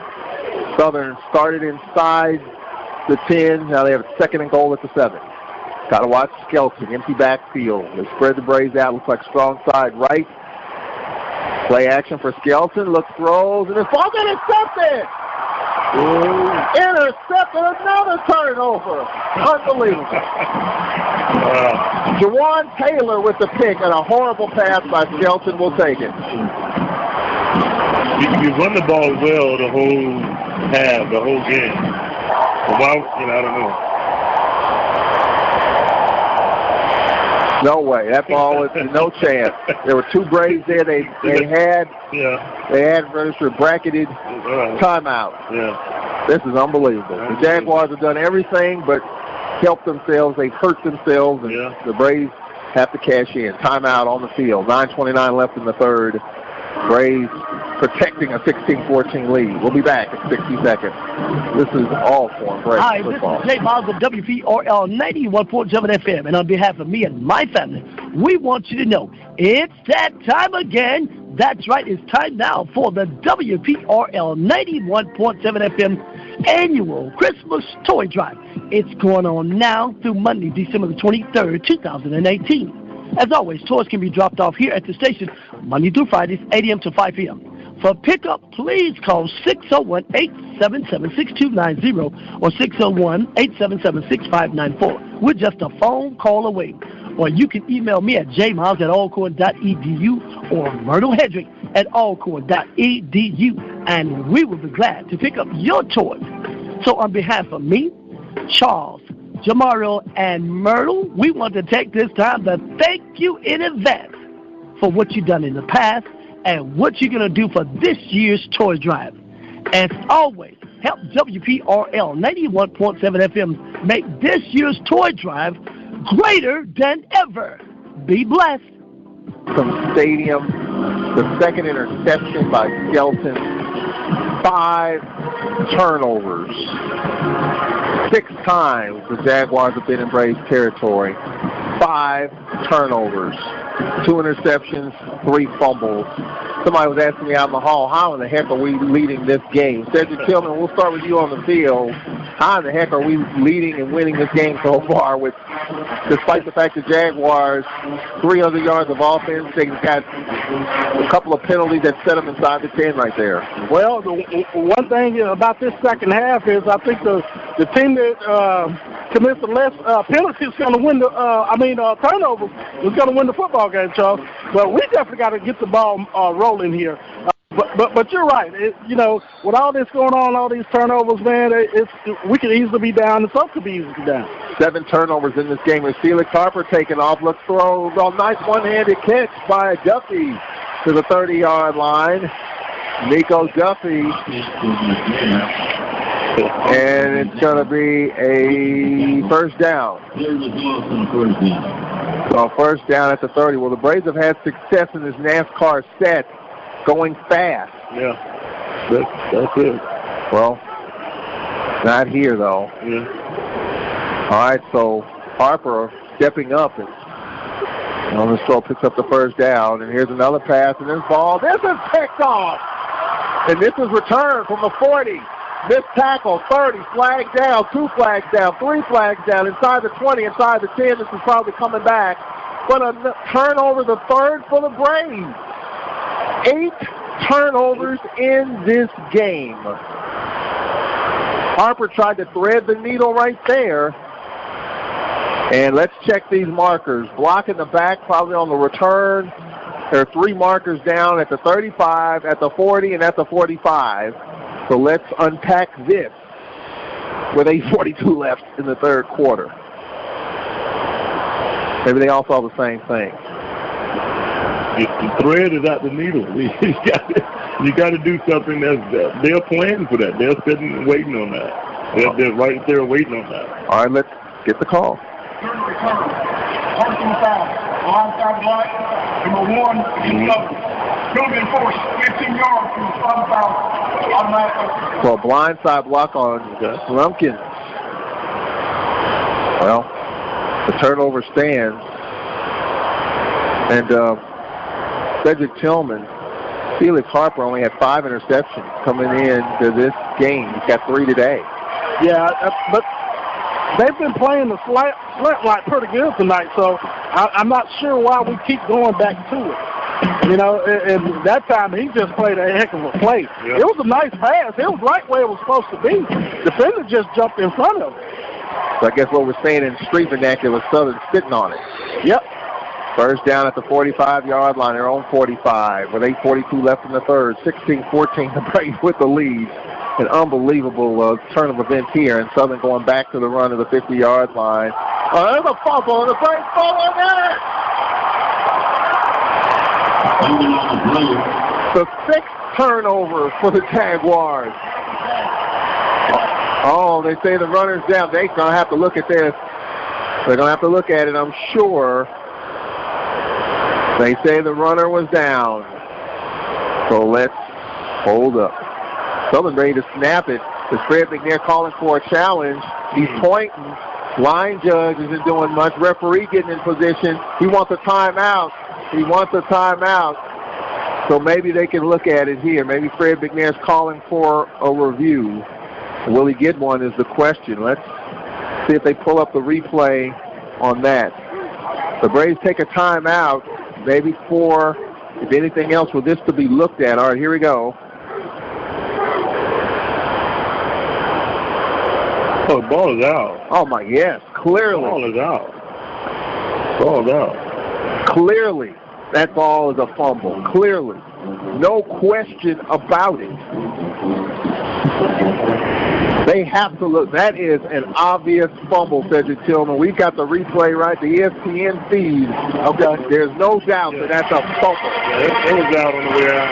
Southern started inside the 10. Now they have a second and goal at the 7. Got to watch Skelton. Empty backfield. They spread the Braves out. Looks like strong side right. Play action for Skelton. Looks, throws, and it's all intercepted. Intercepted. Another turnover. Unbelievable. Jawan Taylor with the pick and a horrible pass by Skelton. Will take it. You run the ball well the whole half, the whole game. Well, I don't know. No way. That ball was no chance. There were two Braves there. They had registered bracketed timeout. Yeah. This is unbelievable. The Jaguars have done everything but help themselves. They've hurt themselves, and the Braves have to cash in. Timeout on the field. 9:29 left in the third. Braves protecting a 16-14 lead. We'll be back in 60 seconds. This is Alcorn Braves Hi, football. This is Jay Miles of WPRL 91.7 FM, and on behalf of me and my family, we want you to know it's that time again. That's right, it's time now for the WPRL 91.7 FM annual Christmas Toy Drive. It's going on now through Monday, December the 23rd, 2018. As always, toys can be dropped off here at the station Monday through Fridays, 8 a.m. to 5 p.m. For pickup, please call 601-877-6290 or 601-877-6594. We're just a phone call away. Or you can email me at jmiles@alcorn.edu or Myrtle Hedrick at alcorn.edu, and we will be glad to pick up your toys. So on behalf of me, Charles, Jamario, and Myrtle, we want to take this time to thank you in advance for what you've done in the past and what you're going to do for this year's toy drive. As always, help WPRL 91.7 FM make this year's toy drive greater than ever. Be blessed. From Stadium, the second interception by Skelton. 5 turnovers. 6 times the Jaguars have been in Braves territory. 5 turnovers, 2 interceptions, 3 fumbles. Somebody was asking me out in the hall, how in the heck are we leading this game? Cedric Tillman, we'll start with you on the field. How in the heck are we leading and winning this game so far with, despite the fact the Jaguars, 300 yards of offense, they got a couple of penalties that set them inside the 10 right there. Well, the one thing about this second half is I think the team that commits the less penalties is going to win turnovers is going to win the football game, Charles. But we definitely got to get the ball rolling here. But you're right. With all this going on, all these turnovers, man, we could easily be down, and some could be easily down. 7 turnovers in this game. With Felix Harper taking off, looks throw, a nice one-handed catch by Duffy to the 30-yard line. Nico Duffy, and it's going to be a first down. So first down at the 30. Well, the Braves have had success in this NASCAR set, going fast. Yeah, that's it. Well, not here, though. Yeah. All right, so Harper stepping up and on the throw picks up the first down. And here's another pass, and this ball. This is picked off. And this is returned from the 40. This tackle, 30, flag down, 2 flags down, 3 flags down, inside the 20, inside the 10. This is probably coming back. But a turnover, the third for the Braves. 8 turnovers in this game. Harper tried to thread the needle right there. And let's check these markers. Block in the back, probably on the return. There are 3 markers down at the 35, at the 40, and at the 45. So let's unpack this with 8:42 left in the third quarter. Maybe they all saw the same thing. The thread is out the needle. You got to do something they're planning for that. They're sitting and waiting on that. They're right there waiting on that. All right, let's get the call. Personal foul. Onside block. Number 1 is covered. Building force, 15 yards from the front foul. Automatic. So a blindside block on Lumpkin. Well, the turnover stands. And Cedric Tillman, Felix Harper only had 5 interceptions coming into this game. He's got 3 today. Yeah, but they've been playing the slant pretty good tonight, so I'm not sure why we keep going back to it. And that time he just played a heck of a play. Yeah. It was a nice pass. It was right where it was supposed to be. Defender just jumped in front of it. So I guess what we're saying in street vernacular, Southern sitting on it. Yep. First down at the 45-yard line, their own 45, with 8:42 left in the third. 16-14, the Braves with the lead. An unbelievable turn of events here, and Southern going back to the run of the 50-yard line. Oh, there's a fumble, and the Braves fall on that. The 6th turnover for the Jaguars. Oh, they say the runner's down. They're going to have to look at this. They're going to have to look at it, I'm sure. They say the runner was down. So let's hold up. Southern ready to snap it. Is Fred McNair calling for a challenge. He's pointing. Line judge isn't doing much. Referee getting in position. He wants a timeout. So maybe they can look at it here. Maybe Fred McNair's calling for a review. Will he get one is the question. Let's see if they pull up the replay on that. The Braves take a timeout, maybe for, if anything else, for this to be looked at. All right, here we go. Oh, the ball is out. Oh, my, yes, clearly. The ball is out. Ball is out. Clearly, that ball is a fumble. Clearly. No question about it. They have to look. That is an obvious fumble, Cedric Tillman. We've got the replay right, the ESPN feed. Okay. There's no doubt that that's a fumble. Yeah, it was out on the way out.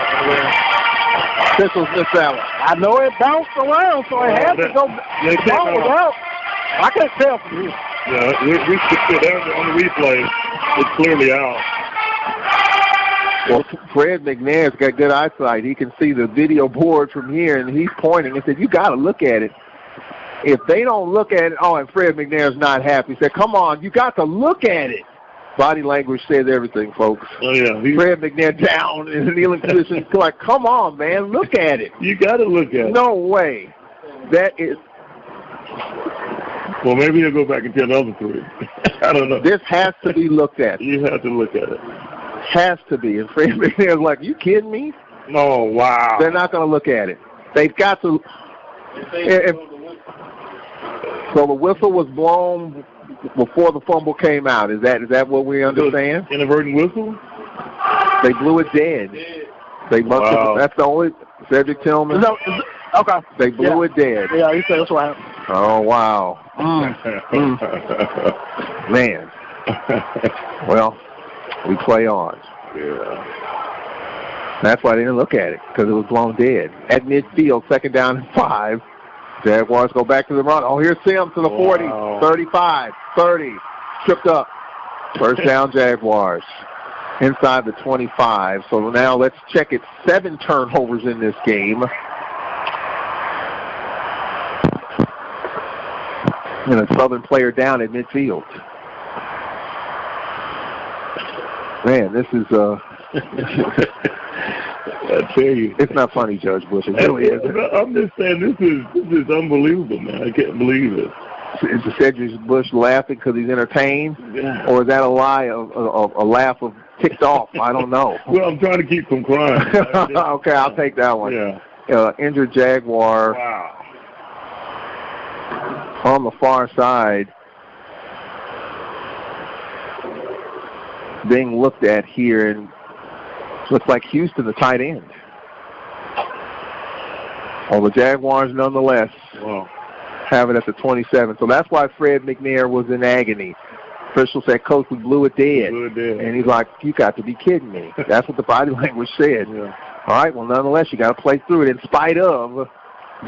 This was Miss Allen. I know it bounced around, so it had to go. The ball was out. I can't tell from here. Yeah, we sit down on the replay. It's clearly out. Well, Fred McNair's got good eyesight. He can see the video board from here, and he's pointing and said, you got to look at it. If they don't look at it, oh, and Fred McNair's not happy. He said, come on, you got to look at it. Body language says everything, folks. Oh, yeah. Fred McNair down in the kneeling position. Like, come on, man. Look at it. You got to look at it. No way. That is... Well, maybe he'll go back and tell the other three. I don't know. This has to be looked at. You have to look at it. Has to be. And Fred McNair's like, you kidding me? Oh, wow. They're not going to look at it. They've got to... So the whistle was blown before the fumble came out. Is that what we understand? Inadvertent whistle? They blew it dead. They must have. That's the only... Cedric Tillman? No, okay. They blew it dead. Yeah, he said that's what happened. Oh, wow. Man. Well, we play on. Yeah. That's why they didn't look at it, because it was blown dead. At midfield, 2nd down and 5. Jaguars go back to the run. Oh, here's Sims to the 40, 35, 30. Tripped up. First down, Jaguars. Inside the 25. So now let's check it. 7 turnovers in this game. And a Southern player down at midfield. Man, this is I tell you, it's not funny, Judge Bush. It really isn't. I'm just saying this is unbelievable, man. I can't believe it. Is Cedric Bush laughing because he's entertained, or is that a lie, a laugh of ticked off? I don't know. Well, I'm trying to keep from crying. Okay, I'll take that one. Yeah. Injured Jaguar. Wow. On the far side, being looked at here, and looks like Houston, the tight end. Well, the Jaguars, nonetheless, have it at the 27. So that's why Fred McNair was in agony. Officials said, Coach, we blew it dead. And he's like, you got to be kidding me. That's what the body language said. Yeah. All right, well, nonetheless, you got to play through it. In spite of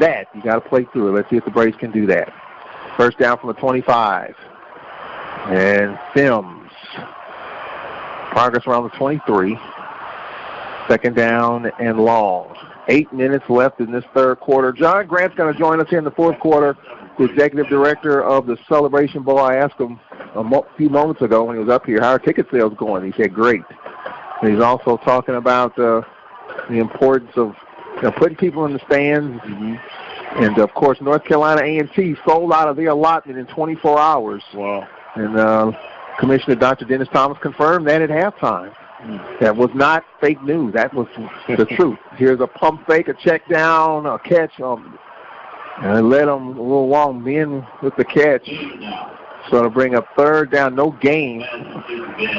that, you got to play through it. Let's see if the Braves can do that. First down from the 25. And Sims. Progress around the 23. 2nd down and long. 8 minutes left in this third quarter. John Grant's going to join us here in the fourth quarter, the executive director of the Celebration Bowl. I asked him a few moments ago when he was up here, how are ticket sales going? He said, great. And he's also talking about the importance of putting people in the stands. Mm-hmm. And, of course, North Carolina A&T sold out of their allotment in 24 hours. Wow. And Commissioner Dr. Dennis Thomas confirmed that at halftime. That was not fake news. That was the truth. Here's a pump fake, a check down, a catch. And let them a little long in with the catch. So to bring up 3rd down, no gain.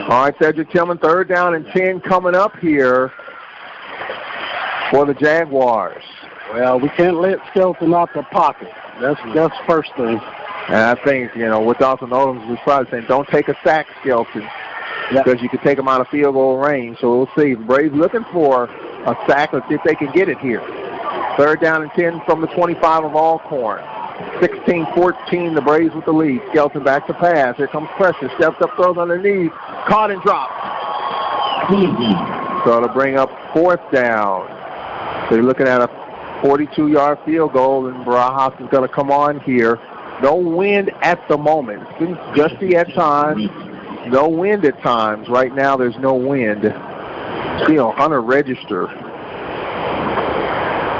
All right, Cedric Tillman, 3rd down and 10 coming up here for the Jaguars. Well, we can't let Skelton out the pocket. That's first thing. And I think, with Dawson Odoms, we're probably saying don't take a sack, Skelton, because you can take them out of field goal range. So we'll see. Braves looking for a sack. Let's see if they can get it here. 3rd down and 10 from the 25 of Alcorn. 16-14, the Braves with the lead. Skelton back to pass. Here comes pressure. Steps up, throws underneath. Caught and dropped. So to bring up 4th down. So you're looking at a 42-yard field goal, and Barajas is going to come on here. No wind at the moment. It's been gusty at times. No wind at times. Right now there's no wind. Still, Hunter Register.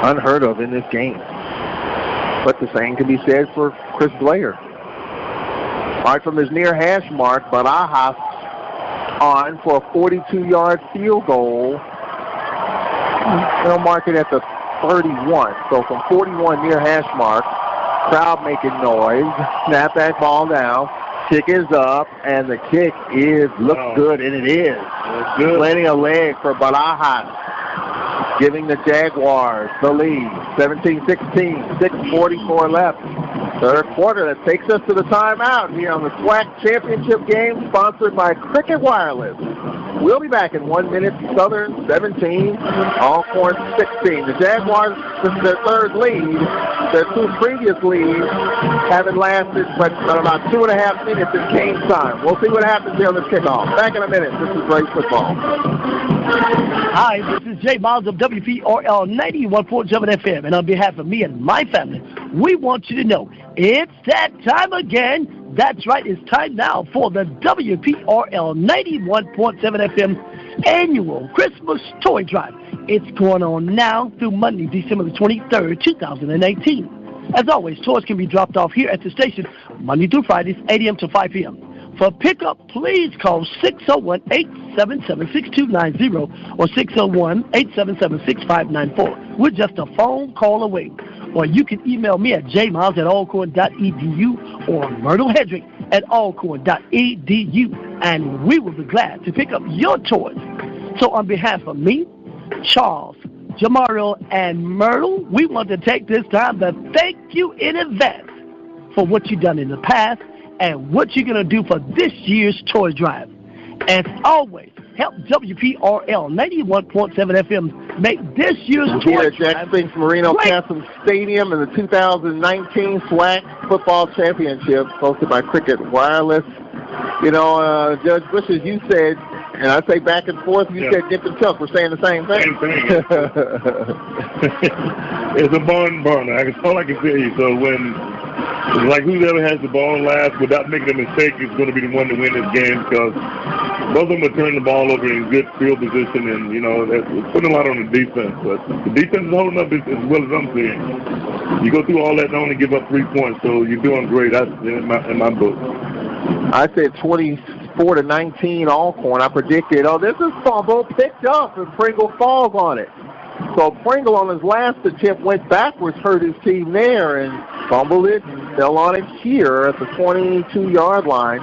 Unheard of in this game. But the same can be said for Chris Blair. Right from his near hash mark, Barajas on for a 42-yard field goal. They'll mark it at the 31. So from 41 near hash mark, crowd making noise. Snap that ball down. Kick is up, and the kick looks good, and it is. Good. Plenty of leg for Barajas, giving the Jaguars the lead. 17-16, 6:44 left. Third quarter. That takes us to the timeout here on the SWAC championship game, sponsored by Cricket Wireless. We'll be back in 1 minute. Southern 17, Alcorn 16. The Jaguars, this is their third lead. Their 2 previous leads haven't lasted but about 2.5 minutes in game time. We'll see what happens here on this kickoff. Back in a minute. This is Braves football. Hi, this is Jay Miles of WPRL 91.7 FM, and on behalf of me and my family, we want you to know it's that time again. That's right. It's time now for the WPRL 91.7 FM annual Christmas Toy Drive. It's going on now through Monday, December the 23rd, 2018. As always, toys can be dropped off here at the station Monday through Fridays, 8 a.m. to 5 p.m. For pickup, please call 601-877-6290 or 601-877-6594. We're just a phone call away. Or you can email me at jmiles@alcorn.edu or Myrtle Hedrick at alcorn.edu, and we will be glad to pick up your toys. So on behalf of me, Charles, Jamario, and Myrtle, we want to take this time to thank you in advance for what you've done in the past and what you're going to do for this year's toy drive. As always, help WPRL 91.7 FM make this year's toy drive Jack Spinks Marino Castle Stadium in the 2019 SWAC Football Championship hosted by Cricket Wireless. You know, Judge Bush, as you said, and I say back and forth, you said dip and tuck. We're saying the same thing. Same thing. It's a barn burner. That's all I can tell you. So when, like, whoever has the ball last without making a mistake is going to be the one to win this game, because both of them are turning the ball over in good field position, and, you know, it's putting a lot on the defense. But the defense is holding up as well as I'm seeing. You go through all that and only give up 3 points, so you're doing great. That's in my book. I said 24-19 Alcorn. I predicted, this is fumble picked up, and Pringle falls on it. So Pringle on his last attempt went backwards, hurt his team there, and fumbled it, and fell on it here at the 22-yard line.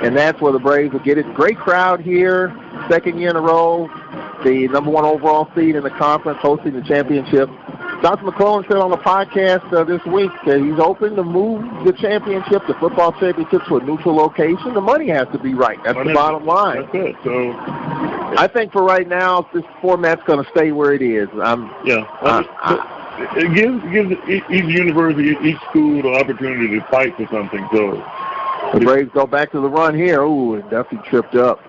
And that's where the Braves will get it. Great crowd here, second year in a row. The number 1 overall seed in the conference hosting the championship. Dr. McClellan said on the podcast this week that he's open to move the championship, the football championship, to a neutral location. The money has to be right. That's the bottom line. That's it. So I think for right now, this format's going to stay where it is. It gives each university, each school the opportunity to fight for something. So the Braves go back to the run here. Ooh, and Duffy tripped up.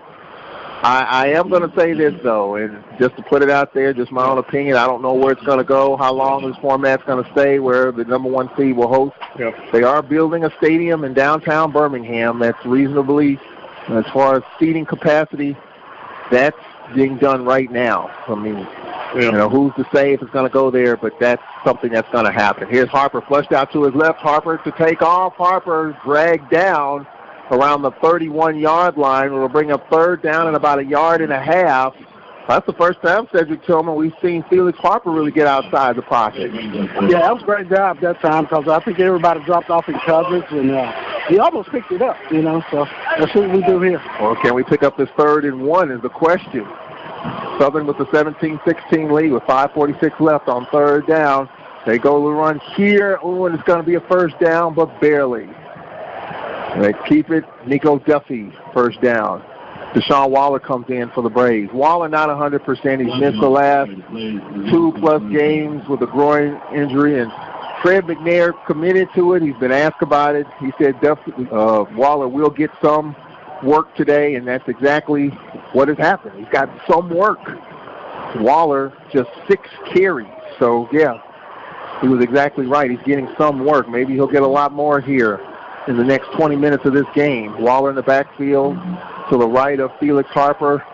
I am going to say this, though, and just to put it out there, just my own opinion, I don't know where it's going to go, how long this format's going to stay, where the number 1 seed will host. Yep. They are building a stadium in downtown Birmingham that's reasonably, as far as seating capacity, that's being done right now. I mean, you know, who's to say if it's going to go there, but that's something that's going to happen. Here's Harper flushed out to his left. Harper to take off. Harper dragged down around the 31-yard line. We'll bring up third down and about 1.5 yards. That's the first time, Cedric Tillman, we've seen Felix Harper really get outside the pocket. Yeah, that was a great job that time, because I think everybody dropped off in coverage, and he almost picked it up, you know, so that's what we do here. Well, can we pick up this 3rd and 1 is the question. Southern with the 17-16 lead with 5:46 left on third down. They go to run here. Ooh, and it's going to be a first down, but barely. They keep it. Nico Duffy, first down. Deshaun Waller comes in for the Braves. Waller not 100%. He's missed the last 2+ games with a groin injury, and Fred McNair committed to it. He's been asked about it. He said Duffy, Waller will get some work today, and that's exactly what has happened. He's got some work. Waller just 6 carries. So, yeah, he was exactly right. He's getting some work. Maybe he'll get a lot more here in the next 20 minutes of this game. Waller in the backfield to the right of Felix Harper.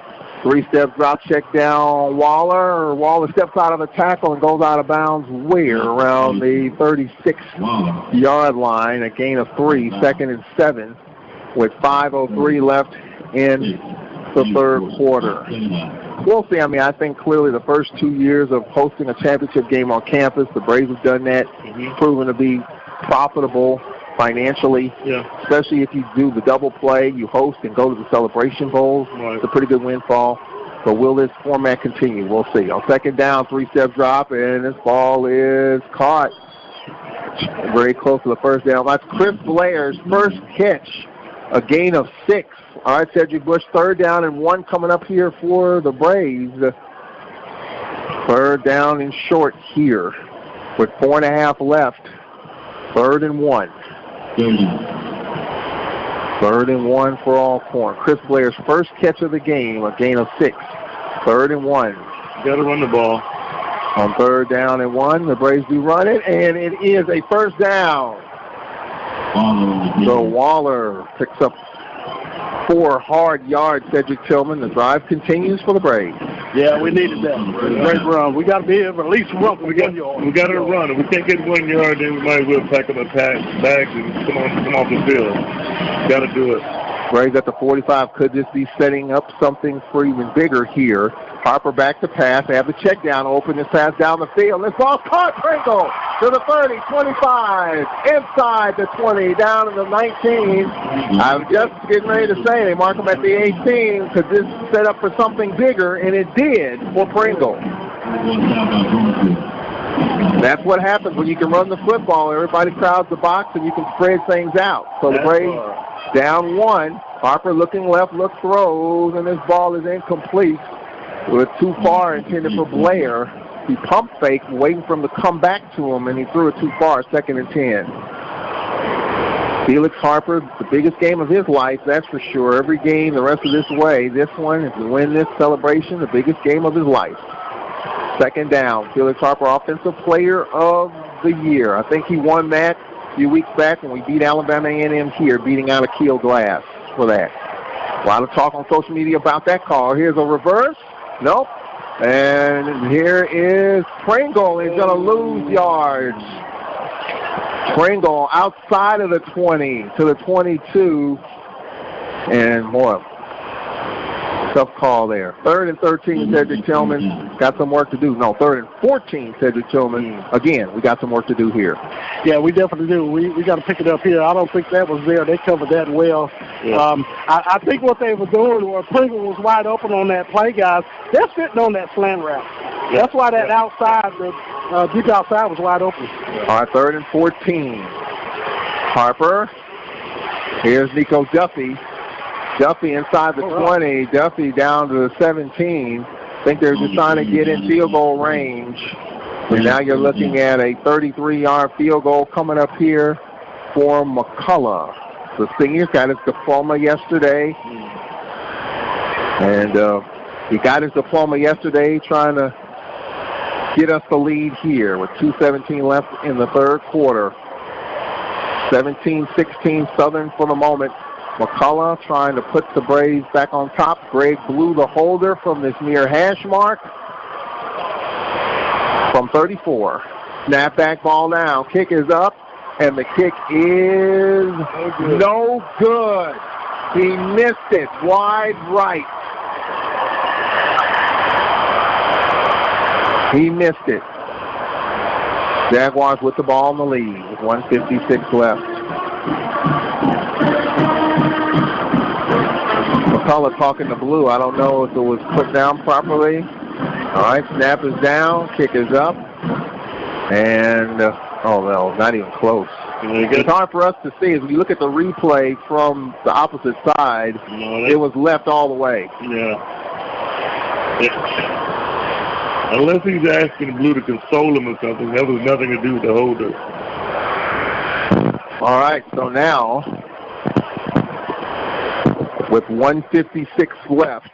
3-step drop check down Waller. Waller steps out of the tackle and goes out of bounds where? Around the 36-yard line. A gain of 3, 2nd and 7 with 5:03 left in the third quarter. We'll see. I mean, I think clearly the first 2 years of hosting a championship game on campus, the Braves have done that, proven to be profitable financially, especially if you do the double play, you host and go to the Celebration Bowls. Right. It's a pretty good windfall. But will this format continue? We'll see. On second down, 3-step drop, and this ball is caught very close to the first down. That's Chris Blair's first catch, a gain of 6. All right, Cedric Bush, 3rd down and 1 coming up here for the Braves. 3rd down and short here with 4.5 left. 3rd and 1. 3rd and 1 for Alcorn. Chris Blair's first catch of the game, a gain of 6. 3rd and 1. Got to run the ball. On 3rd down and 1, the Braves do run it, and it is a first down. So Waller picks up 4 hard yards, Cedric Tillman. The drive continues for the Braves. Yeah, we needed that. Great run. We got to be able to at least run for 1 yard. We got to run. If we can't get 1 yard, then we might as well pack up our bags and come off the field. Got to do it. Braves at the 45. Could this be setting up something for even bigger here? Harper back to pass. They have the check down open. This pass down the field. This ball caught. Pringle to the 30, 25, inside the 20, down to the 19. I'm just getting ready to say they mark him at the 18. Could this set up for something bigger? And it did for Pringle. That's what happens when you can run the football. Everybody crowds the box and you can spread things out. So the Braves down 1. Harper looking left, throws, and this ball is incomplete. It was too far, intended for Blair. He pump faked, waiting for him to come back to him, and he threw it too far, 2nd and 10. Felix Harper, the biggest game of his life, that's for sure. Every game the rest of this way. This one, if we win this celebration, the biggest game of his life. 2nd down. Felix Harper, Offensive Player of the Year. I think he won that a few weeks back when we beat Alabama A&M here, beating out Akil Glass for that. A lot of talk on social media about that call. Here's a reverse. Nope. And here is Pringle. He's going to lose yards. Pringle outside of the 20 to the 22. And more. Tough call there. 3rd and 13, Cedric Tillman. Got some work to do. No, 3rd and 14, Cedric Tillman. Again, we got some work to do here. Yeah, we definitely do. We got to pick it up here. I don't think that was there. They covered that well. Yeah. I think what they were doing was Pringle was wide open on that play, guys. They're sitting on that slant route. Yeah. That's why that outside, the deep outside was wide open. All right, 3rd and 14. Harper. Here's Nico Duffy. Duffy inside the 20. Duffy down to the 17. I think they're just trying to get in field goal range. So now you're looking at a 33-yard field goal coming up here for McCullough. The senior got his diploma yesterday. And he got his diploma yesterday trying to get us the lead here with 2:17 left in the 3rd quarter. 17-16 Southern for the moment. McCullough trying to put the Braves back on top. Greg Blue, the holder, from this near hash mark. From 34. Snap back ball now. Kick is up, and the kick is no good. He missed it wide right. He missed it. Jaguars with the ball in the lead with 1:56 left. McCullough talking to Blue. I don't know if it was put down properly. All right, snap is down, kick is up, and oh no, not even close. It's hard for us to see as we look at the replay from the opposite side. It was left all the way. Yeah. Unless he's asking Blue to console him or something, that was nothing to do with the holder. All right, so now, with 1:56 left,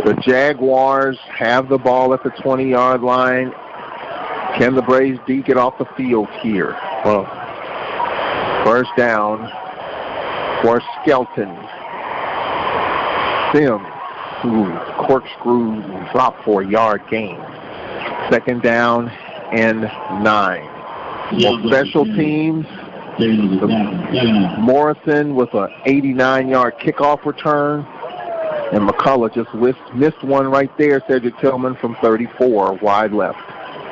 the Jaguars have the ball at the 20-yard line. Can the Braves D get off the field here? Well, 1st down for Skelton. Sims, who corkscrew drop for a yard gain. 2nd down and 9. For special teams, Morrison with an 89-yard kickoff return. And McCullough just missed one right there, Cedric Tillman, from 34, wide left.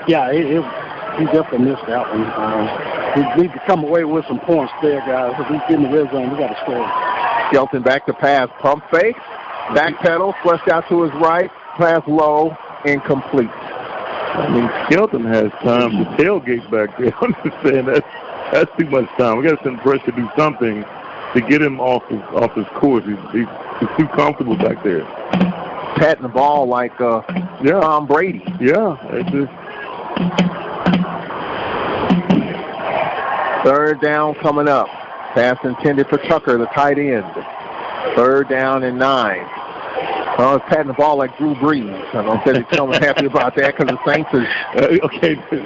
Yeah, he definitely missed that one. We need to come away with some points there, guys. If we get in the red zone, we got to score. Skelton back to pass. Pump fake. Back pedal. Flushed out to his right. Pass low. Incomplete. I mean, Skelton has time to tailgate back there. I'm just saying that's too much time. We got to send pressure to do something to get him off his course. He's too comfortable back there. Patting the ball like Tom Brady. Yeah. It's just... 3rd down coming up. Pass intended for Tucker, the tight end. 3rd down and 9. Oh, it's patting the ball like Drew Brees. I don't think he's happy about that because the Saints are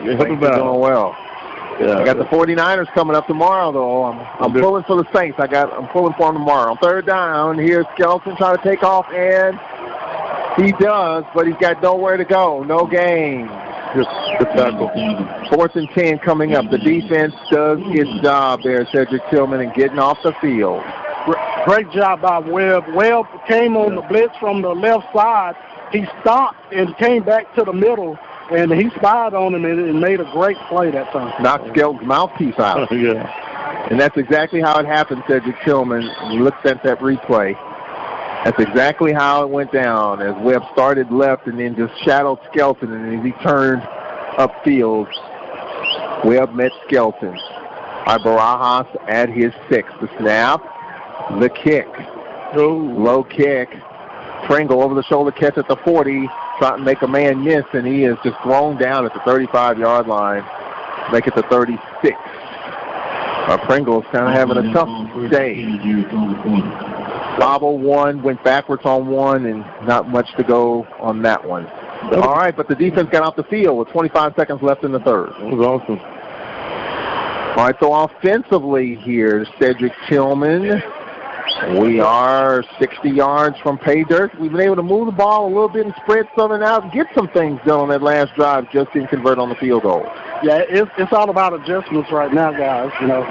doing well. I got the 49ers coming up tomorrow, though. I'm pulling for the Saints. I'm pulling for them tomorrow. On third down, here's Skelton trying to take off, and he does, but he's got nowhere to go. No gain. Just tackle. 4th and 10 coming up. The defense does its job there, Cedric Tillman, and getting off the field. Great job by Webb. Webb came on the blitz from the left side. He stopped and came back to the middle, and he spied on him and made a great play that time. Knocked Skelton's mouthpiece out. Yeah. And that's exactly how it happened, Cedric Tillman. You looked at that replay. That's exactly how it went down, as Webb started left and then just shadowed Skelton, and as he turned upfield, Webb met Skelton. Barajas at his 6th. The snap, the kick. Low kick. Pringle over the shoulder catch at the 40, trying to make a man miss, and he is just thrown down at the 35-yard line. Make it the 36. Pringle's kind of having a tough day. Bobble one, went backwards on one, and not much to go on that one. All right, but the defense got off the field with 25 seconds left in the third. That was awesome. All right, so offensively here, Cedric Tillman, we are 60 yards from pay dirt. We've been able to move the ball a little bit and spread Southern out and get some things done on that last drive, just didn't convert on the field goal. Yeah, it's all about adjustments right now, guys. You know,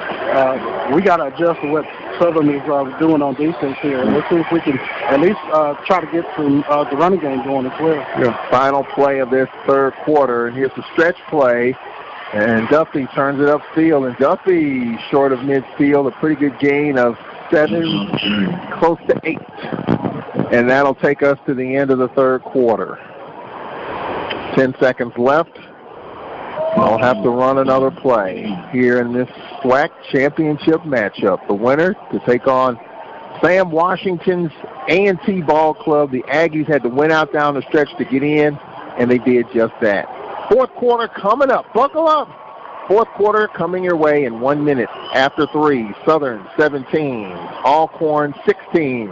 we got to adjust to what Southern is doing on defense here. Let's see if we can at least try to get some the running game going as well. Yeah. Final play of this third quarter, and here's the stretch play. And Duffy turns it upfield, and Duffy short of midfield, a pretty good gain of 7, close to 8. And that'll take us to the end of the third quarter. 10 seconds left. I'll have to run another play here in this SWAC championship matchup. The winner to take on Sam Washington's A&T Ball Club. The Aggies had to win out down the stretch to get in, and they did just that. Fourth quarter coming up. Buckle up. Fourth quarter coming your way in 1 minute. After 3, Southern 17, Alcorn 16.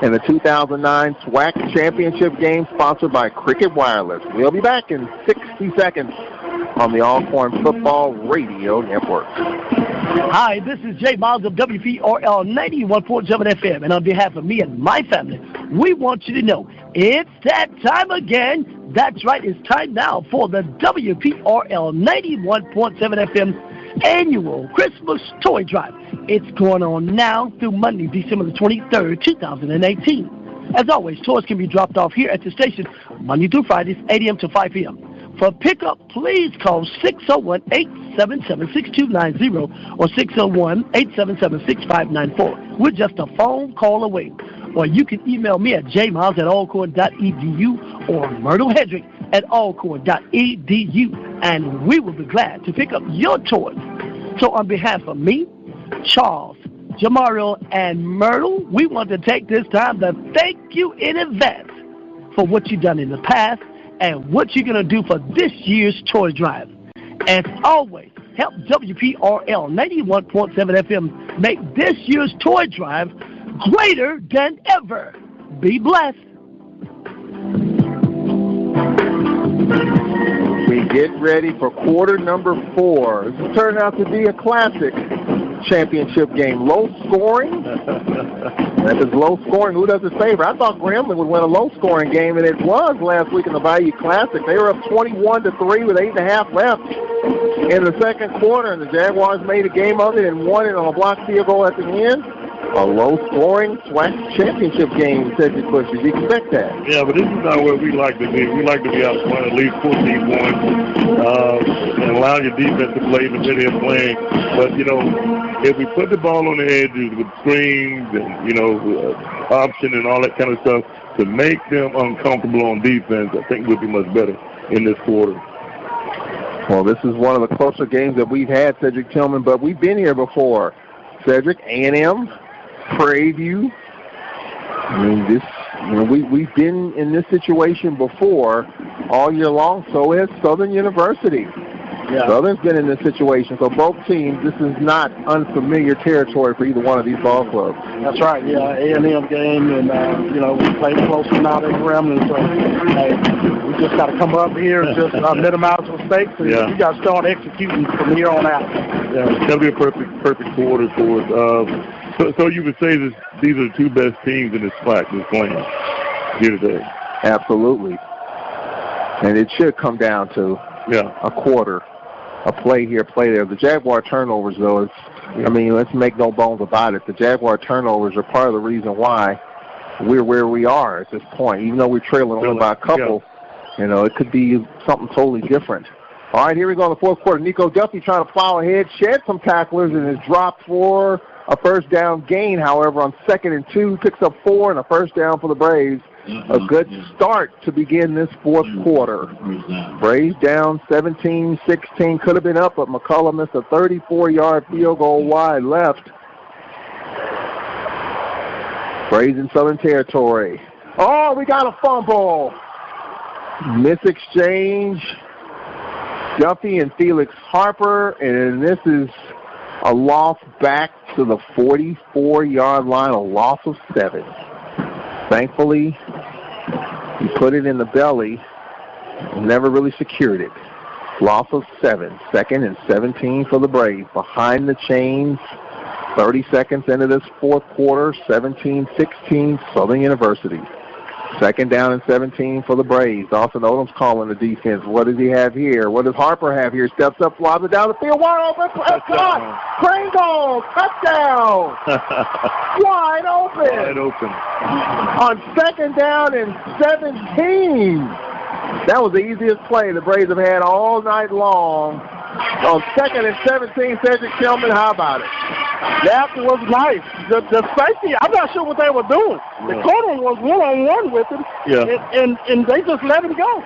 In the 2009 SWAC championship game sponsored by Cricket Wireless. We'll be back in 60 seconds on the Alcorn Football Radio Network. Hi, this is Jay Miles of WPRL 91.7 FM, and on behalf of me and my family, we want you to know it's that time again. That's right, it's time now for the WPRL 91.7 FM annual Christmas Toy Drive. It's going on now through Monday, December the 23rd, 2018. As always, toys can be dropped off here at the station Monday through Fridays, 8 a.m. to 5 p.m. For pickup, please call 601-877-6290 or 601-877-6594. We're just a phone call away. Or you can email me at jmiles@alcorn.edu or Myrtle Hedrick at alcorn.edu, and we will be glad to pick up your toys. So on behalf of me, Charles, Jamario, and Myrtle, we want to take this time to thank you in advance for what you've done in the past and what you're going to do for this year's toy drive. As always, help WPRL 91.7 FM make this year's toy drive greater than ever. Be blessed. We get ready for quarter number 4. This has turned out to be a classic championship game. Low scoring. That is low scoring. Who does it favor? I thought Grambling would win a low scoring game, and it was last week in the Bayou Classic. They were up 21-3 with 8.5 left in the second quarter, and the Jaguars made a game of it and won it on a blocked field goal at the end. A low-scoring SWAC championship game, Cedric Bush. Did you expect that? Yeah, but this is not where we like to be. We like to be out front at least 14 points and allow your defense to play the way they're playing. But, you know, if we put the ball on the edges with screens and, you know, option and all that kind of stuff to make them uncomfortable on defense, I think we'll be much better in this quarter. Well, this is one of the closer games that we've had, Cedric Tillman, but we've been here before. Cedric, A&M, Prairie View. I mean, this, you know, we've been in this situation before all year long. So has Southern University. Yeah. Southern's been in this situation, so both teams, this is not unfamiliar territory for either one of these ball clubs. That's right, yeah, A&M game, and, we played closely now in Gremlin, so, hey, we just got to come up here and just minimize mistakes, and we got to start executing from here on out. Yeah, it's got to be a perfect quarter for us. So you would say these are the two best teams in this SWAC that's playing here today? Absolutely. And it should come down to a quarter, a play here, play there. The Jaguar turnovers, though, let's make no bones about it. The Jaguar turnovers are part of the reason why we're where we are at this point. Even though we're trailing only by a couple, it could be something totally different. All right, here we go in the fourth quarter. Nico Duffy trying to plow ahead, shed some tacklers, and is dropped for a first down gain. However, on 2nd and 2, picks up 4 and a first down for the Braves. A good start to begin this fourth quarter. Braves down 17-16. Could have been up, but McCullough missed a 34-yard field goal wide left. Braves in Southern territory. Oh, we got a fumble. Misexchange. Duffy and Felix Harper, and this is a loss back to the 44-yard line, a loss of 7. Thankfully, he put it in the belly and never really secured it. Loss of 7. 2nd and 17 for the Braves. Behind the chains, 30 seconds into this fourth quarter, 17-16, Southern University. 2nd down and 17 for the Braves. Dawson Odom's calling the defense. What does he have here? What does Harper have here? Steps up, lobs it down the field. Wide open. Touchdown. Pringle. Touchdown. Wide open. Wide open. On 2nd down and 17. That was the easiest play the Braves have had all night long. On 2nd and 17, Cedric Tillman, how about it? That was nice. The safety, I'm not sure what they were doing. The corner was one-on-one with him, and they just let him go.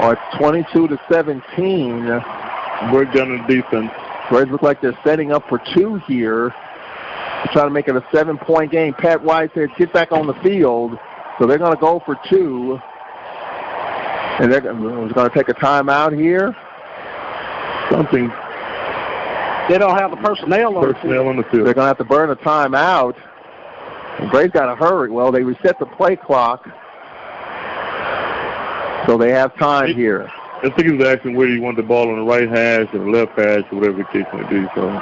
Oh, it's 22-17. Break down the defense. Braves look like they're setting up for 2 here. They're trying to make it a 7-point game. Pat White said, get back on the field. So they're going to go for 2. And they're going to take a timeout here. Something. They don't have the personnel on the field. They're going to have to burn a timeout. And Braves got to hurry. Well, they reset the play clock. So they have time here. I think he was asking whether you want the ball on the right hash or the left hash or whatever the case may be. So.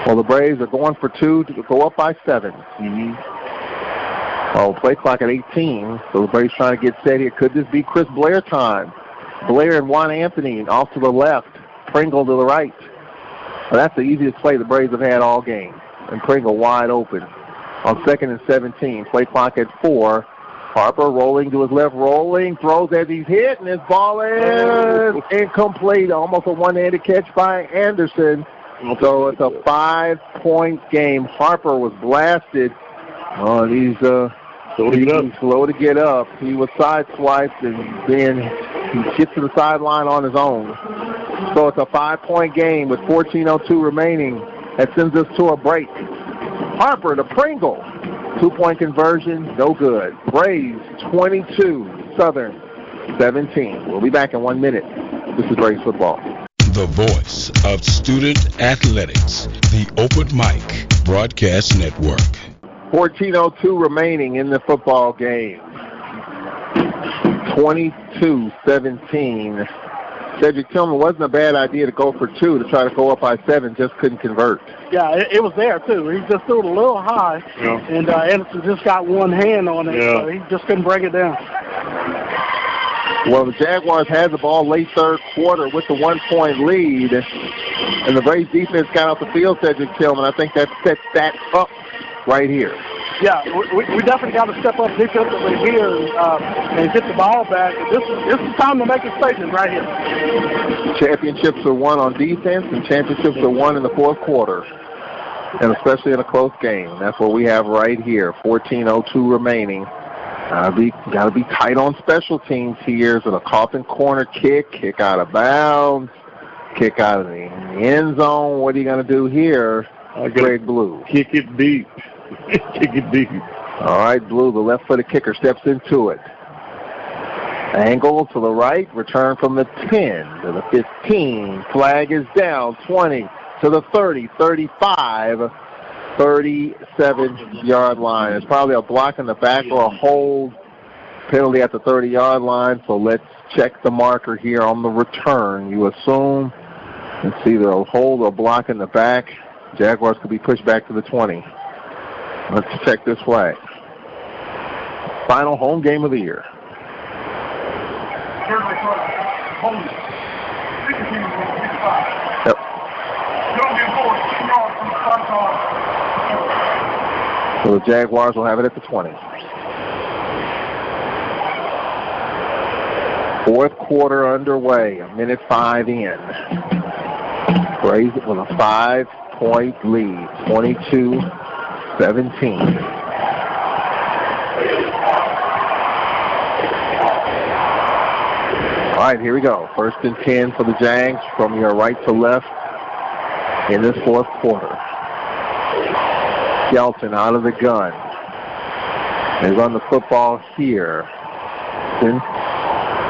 Well, the Braves are going for 2 to go up by 7. Well, play clock at 18. So the Braves trying to get set here. Could this be Chris Blair time? Blair and Juan Anthony off to the left. Pringle to the right. Well, that's the easiest play the Braves have had all game. And Pringle wide open. On 2nd and 17. Play clock at 4. Harper rolling to his left, rolling, throws as he's hit, and his ball is incomplete. Almost a one-handed catch by Anderson. So it's a 5-point game. Harper was blasted. Oh, he's slow to get up. He was sideswiped, and then he gets to the sideline on his own. So it's a 5-point game with 14:02 remaining. That sends us to a break. Harper to Pringle. 2-point conversion, no good. Braves 22, Southern 17. We'll be back in 1 minute. This is Braves football. The voice of student athletics, the Open Mic Broadcast Network. 14:02 remaining in the football game. 22-17. Cedric Tillman wasn't a bad idea to go for 2 to try to go up by 7, just couldn't convert. Yeah, it was there, too. He just threw it a little high, and Anderson just got one hand on it, so he just couldn't break it down. Well, the Jaguars had the ball late third quarter with the 1-point lead, and the Braves defense got off the field, Cedric Tillman. I think that sets that up right here. Yeah, we definitely got to step up defensively here and get the ball back. This is time to make a statement right here. Championships are won on defense, and championships are won in the fourth quarter, and especially in a close game. That's what we have right here. 14:02 remaining. Got to be tight on special teams here. So the Coffin corner kick out of bounds, kick out of the end zone. What are you going to do here, Greg Blue? Kick it deep. Kick it deep. All right, Blue, the left-footed kicker, steps into it. Angle to the right, return from the 10 to the 15. Flag is down, 20 to the 30, 35, 37-yard line. It's probably a block in the back or a hold penalty at the 30-yard line, so let's check the marker here on the return. You assume it's either a hold or block in the back. Jaguars could be pushed back to the 20. Let's check this flag. Final home game of the year. Yep. So the Jaguars will have it at the 20. Fourth quarter underway, a minute 5 in. Braves with a 5-point lead, 22-17. All right, here we go. 1st and 10 for the Jags from your right to left in this fourth quarter. Skelton out of the gun. They run the football here.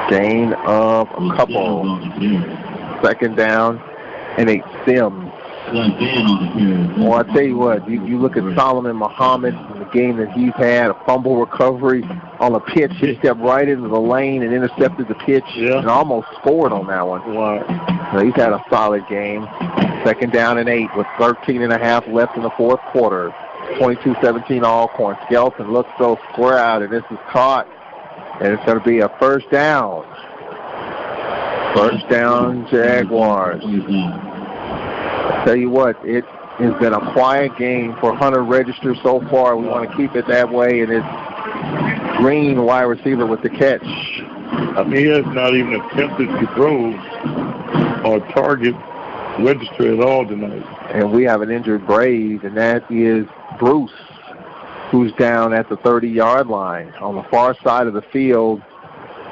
Gain of a couple. 2nd down and 8. Sims. Well, I tell you what, you look at Solomon Muhammad in the game that he's had, a fumble recovery on a pitch. He stepped right into the lane and intercepted the pitch and almost scored on that one. Wow. So he's had a solid game. 2nd down and 8 with 13.5 left in the fourth quarter. 22-17 Alcorn. Skelton looks so square out, and this is caught. And it's going to be a 1st down. 1st down, Jaguars. I tell you what, it has been a quiet game for Hunter Register so far. We want to keep it that way, and it's Green, wide receiver, with the catch. I mean, he has not even attempted to throw or target Register at all tonight. And we have an injured Brave, and that is Bruce, who's down at the 30-yard line on the far side of the field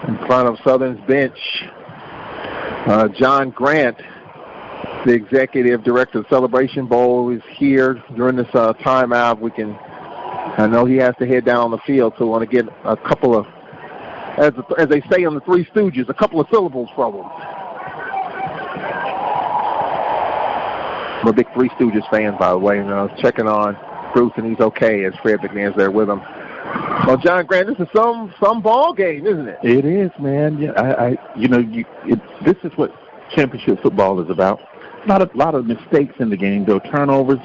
in front of Southern's bench. John Grant, the executive director of the Celebration Bowl, is here during this timeout. I know he has to head down on the field, so we want to get a couple of, as they say on the Three Stooges, a couple of syllables from him. I'm a big Three Stooges fan, by the way, and I was checking on Bruce, and he's okay as Fred McMahon's there with him. Well, John Grant, this is some ball game, isn't it? It is, man. Yeah, this is what championship football is about. Not a lot of mistakes in the game, though, turnovers.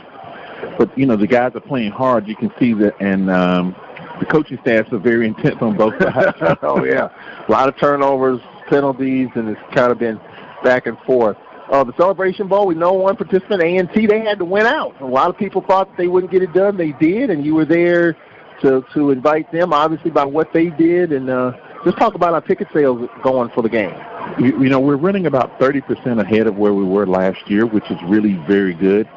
But, the guys are playing hard. You can see that, and the coaching staffs are very intense on both sides. Oh, yeah. A lot of turnovers, penalties, and it's kind of been back and forth. The Celebration Bowl, we know one participant, A&T, they had to win out. A lot of people thought they wouldn't get it done. They did, and you were there to invite them, obviously, by what they did. And just talk about our ticket sales going for the game. We're running about 30% ahead of where we were last year, which is really very good.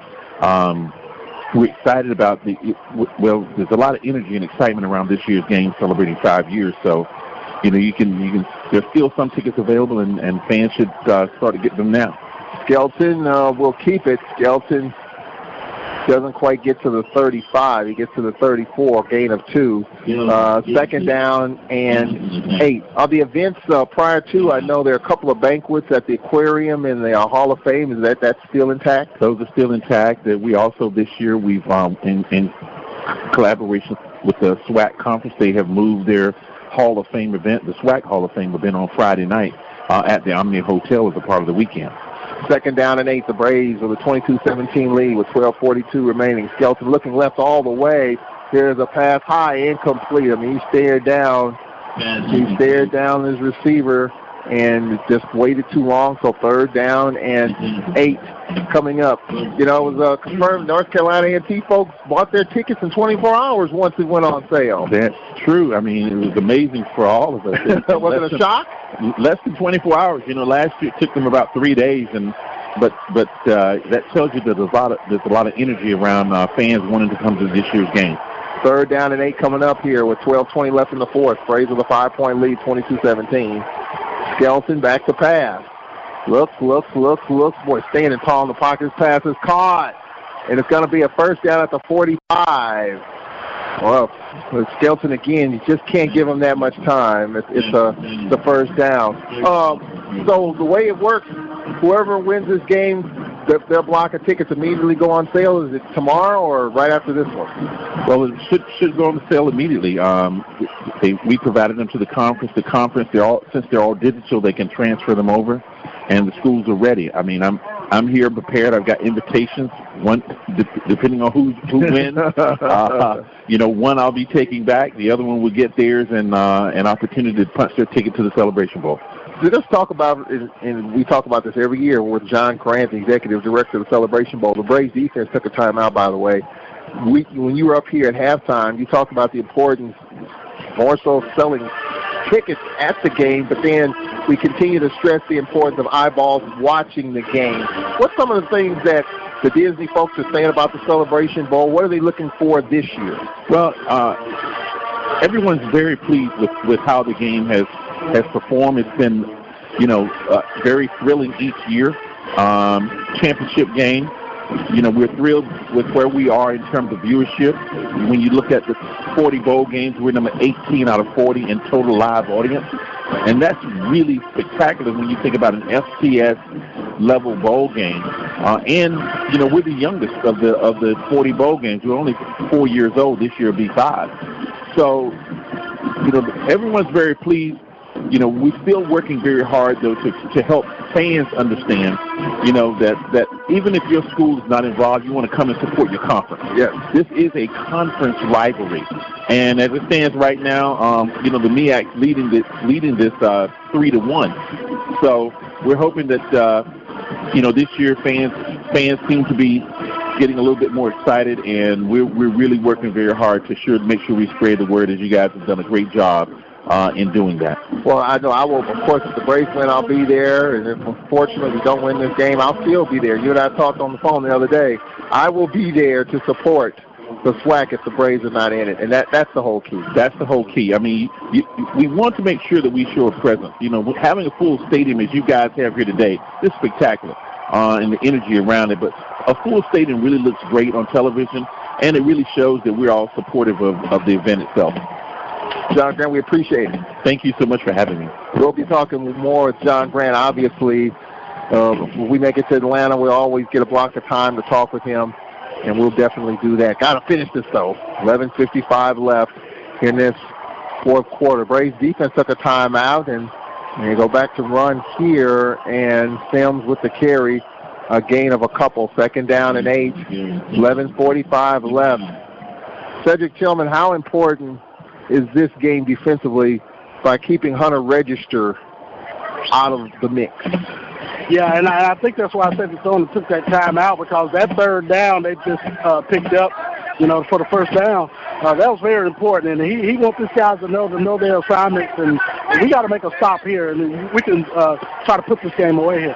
We're excited about there's a lot of energy and excitement around this year's game, celebrating 5 years. So, there's still some tickets available, and fans should start to get them now. Skelton will keep it. Skelton doesn't quite get to the 35. He gets to the 34, gain of 2. 2nd down and 8. Are the events prior to, I know there are a couple of banquets at the aquarium in the Hall of Fame. Is that's still intact? Those are still intact. We also, this year, we've, in collaboration with the SWAC conference, they have moved their Hall of Fame event, the SWAC Hall of Fame event, on Friday night at the Omni Hotel as a part of the weekend. 2nd down and 8, the Braves with a 22-17 lead with 12:42 remaining. Skelton looking left all the way. Here's a pass high, incomplete. I mean, he stared down his receiver and just waited too long. So 3rd down and 8 coming up. It was confirmed North Carolina A&T folks bought their tickets in 24 hours once it went on sale. That's true. I mean, it was amazing for all of us. Was it a shock? Less than 24 hours. Last year it took them about 3 days, but that tells you that there's a lot of energy around fans wanting to come to this year's game. 3rd down and 8 coming up here with 12:20 left in the fourth. Braves with a 5-point lead, 22-17. Skelton back to pass. Looks. Boy, standing tall in the pocket. His pass is caught. And it's going to be a 1st down at the 45. Well, with Skelton again, you just can't give him that much time. It's the first down. So the way it works, whoever wins this game, their block of tickets immediately go on sale. Is it tomorrow or right after this one? Well, it should go on sale immediately. We provided them to the conference. The conference, since they're all digital, they can transfer them over, and the schools are ready. I mean, I'm here prepared. I've got invitations. One, depending on who wins, one I'll be taking back. The other one will get theirs and an opportunity to punch their ticket to the Celebration Bowl. Let's talk about, and we talk about this every year with John Grant, the executive director of the Celebration Bowl. The Braves defense took a timeout, by the way. When you were up here at halftime, you talked about the importance, more so of selling tickets at the game, but then we continue to stress the importance of eyeballs watching the game. What's some of the things that the Disney folks are saying about the Celebration Bowl? What are they looking for this year? Well, everyone's very pleased with how the game has performed. It's been, very thrilling each year. Championship game. We're thrilled with where we are in terms of viewership. When you look at the 40 bowl games, we're number 18 out of 40 in total live audience. And that's really spectacular when you think about an FCS level bowl game. And we're the youngest of the 40 bowl games. We're only 4 years old. This year will be 5. So, everyone's very pleased. We're still working very hard, though, to help fans understand, that even if your school is not involved, you want to come and support your conference. Yes. This is a conference rivalry. And as it stands right now, the MEAC leading this 3-1. So we're hoping that, this year fans seem to be getting a little bit more excited, and we're really working very hard to make sure we spread the word, as you guys have done a great job in doing that. Well, I know I will, of course, if the Braves win, I'll be there, and if unfortunately we don't win this game, I'll still be there. You and I talked on the phone the other day. I will be there to support the SWAC if the Braves are not in it, and that's the whole key. That's the whole key. I mean, we want to make sure that we show a presence. Having a full stadium, as you guys have here today, is spectacular, and the energy around it, but a full stadium really looks great on television, and it really shows that we're all supportive of the event itself. John Grant, we appreciate it. Thank you so much for having me. We'll be talking more with John Grant, obviously. When we make it to Atlanta, we'll always get a block of time to talk with him, and we'll definitely do that. Got to finish this, though. 11:55 left in this fourth quarter. Braves defense took a timeout, and they go back to run here, and Sims with the carry, a gain of a couple. 2nd down and 8. 11:45 left. Cedric Tillman, how important is this game defensively by keeping Hunter Register out of the mix? Yeah, and I think that's why Cedric Tillman took that time out, because that 3rd down they just picked up, for the first down. That was very important, and he wants these guys to know their assignments, and we got to make a stop here, and we can try to put this game away here.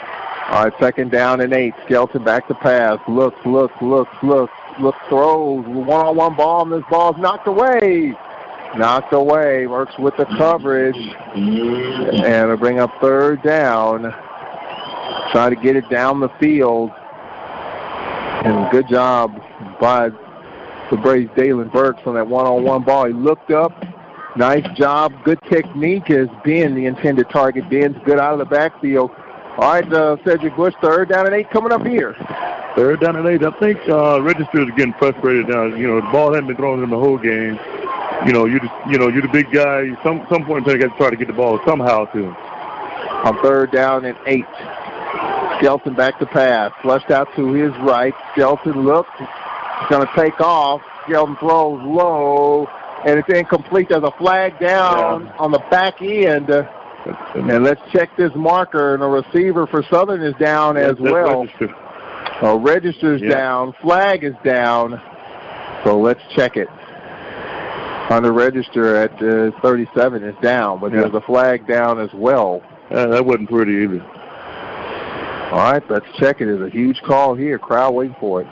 All right, 2nd down and 8. Skelton back to pass. Looks, throws. One-on-one ball, and this ball's knocked away. Works with the coverage, and it'll bring up 3rd down. Try to get it down the field, and good job by the Braves' Dalen Burks on that one-on-one ball. He looked up. Nice job. Good technique as Ben, the intended target. Ben's good out of the backfield. All right, Cedric Bush, 3rd down and 8 coming up here. 3rd down and 8. I think Register is getting frustrated now. The ball hasn't been thrown in the whole game. You're the big guy. Some point in time, you got to try to get the ball somehow to him. On 3rd down and 8. Skelton back to pass. Flushed out to his right. Skelton looks. He's going to take off. Skelton throws low, and it's incomplete. There's a flag down on the back end. And let's check this marker. And a receiver for Southern is down as well. Register. So Register's down. Flag is down. So let's check it. Under Register at 37 is down, but there's a flag down as well. That wasn't pretty either. All right, let's check it. There's a huge call here. Crowd waiting for it.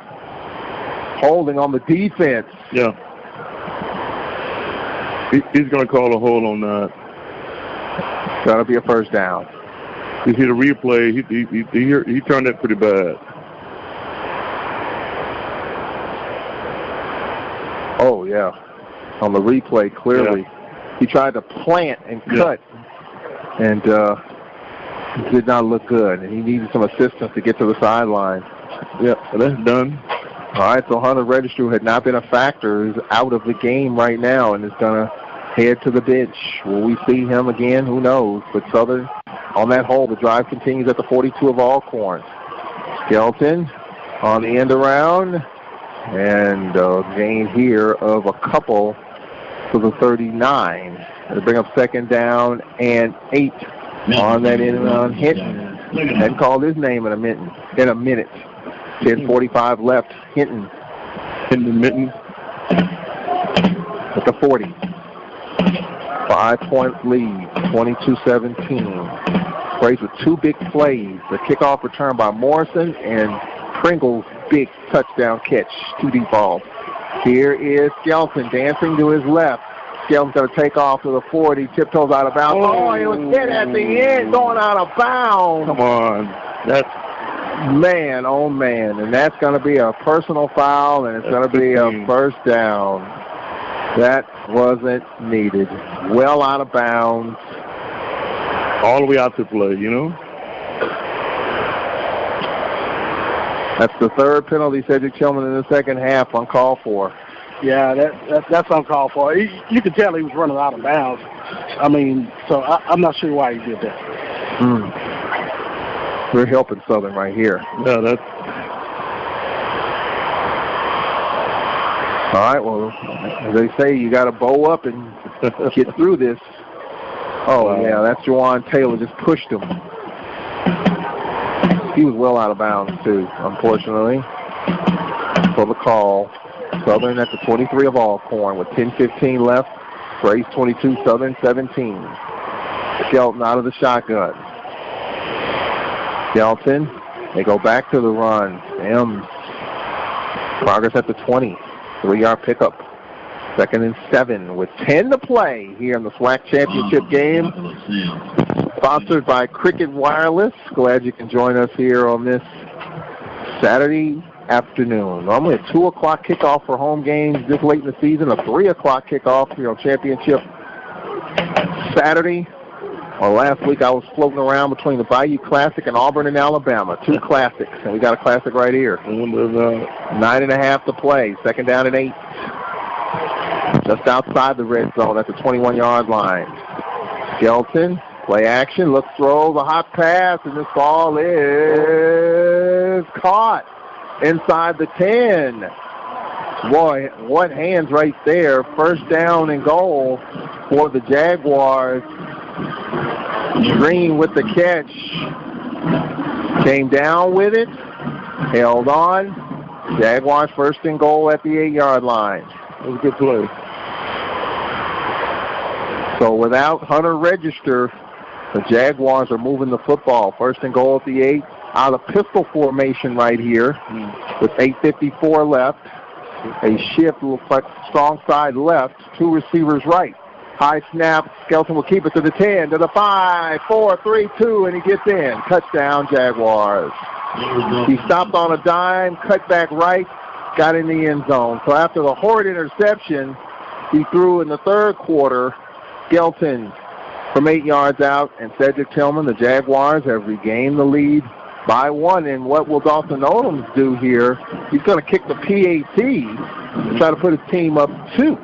Holding on the defense. Yeah. He's going to call a hold on that. That'll be a 1st down. You see the replay. He turned that pretty bad. Oh, yeah. on the replay, clearly. Yeah. He tried to plant and cut, and it did not look good, and he needed some assistance to get to the sideline. Yeah, so that's done. All right, so Hunter Register, who had not been a factor, is out of the game right now and is going to head to the bench. Will we see him again? Who knows? But Southern on that hole. The drive continues at the 42 of Alcorn. Skelton on the end around, and a gain here of a couple to the 39. They bring up second down and 8 on that end around. Hinton hadn't called his name in a minute. 10:45 left. Hinton Mitten at the 40. 5-point lead, 22-17. Braves with 2 big plays. The kickoff return by Morrison and Pringle's big touchdown catch. 2 deep balls. Here is Skelton dancing to his left. Skelton's going to take off to the 40. Tiptoes out of bounds. Oh, he was hit at the end, going out of bounds. Come on. That's man, oh man. And that's going to be a personal foul, and it's going to be a first down. That wasn't needed. Well out of bounds. All the way out to play, you know? That's the 3rd penalty Cedric Tillman in the second half, uncalled for. Yeah, that's uncalled for. You could tell he was running out of bounds. I mean, so I'm not sure why he did that. We're helping Southern right here. Yeah, that's... All right, well, as they say, you got to bow up and get through this. Oh, yeah, that's Juwan Taylor. Just pushed him. He was well out of bounds, too, unfortunately. For the call. Southern at the 23 of Alcorn with 10:15 left. Braves 22, Southern 17. Skelton out of the shotgun. Skelton, they go back to the run. Progress at the 20. 3-yard pickup. 2nd and 7 with 10 to play here in the SWAC championship game. Sponsored by Cricket Wireless. Glad you can join us here on this Saturday afternoon. Normally a 2 o'clock kickoff for home games this late in the season. A 3 o'clock kickoff here on championship Saturday. Well, last week I was floating around between the Bayou Classic and Auburn in Alabama. 2 classics, and we got a classic right here. 9.5 to play. 2nd down and 8. Just outside the red zone at the 21-yard line. Skelton, play action, looks, throws, a hot pass, and this ball is caught inside the 10. Boy, what hands right there. First down and goal for the Jaguars. Green with the catch. Came down with it. Held on. Jaguars first and goal at the 8-yard line. That was a good play. So without Hunter Register, the Jaguars are moving the football. First and goal at the 8. Out of pistol formation right here with 8:54 left. A shift looks like strong side left. 2 receivers right. High snap. Skelton will keep it to the 10, to the 5, 4, 3, 2, and he gets in. Touchdown, Jaguars. He stopped on a dime, cut back right, got in the end zone. So after the horrid interception he threw in the 3rd quarter, Skelton from 8 yards out, and Cedric Tillman, the Jaguars, have regained the lead by 1. And what will Dawson Odoms do here? He's going to kick the PAT and try to put his team up 2.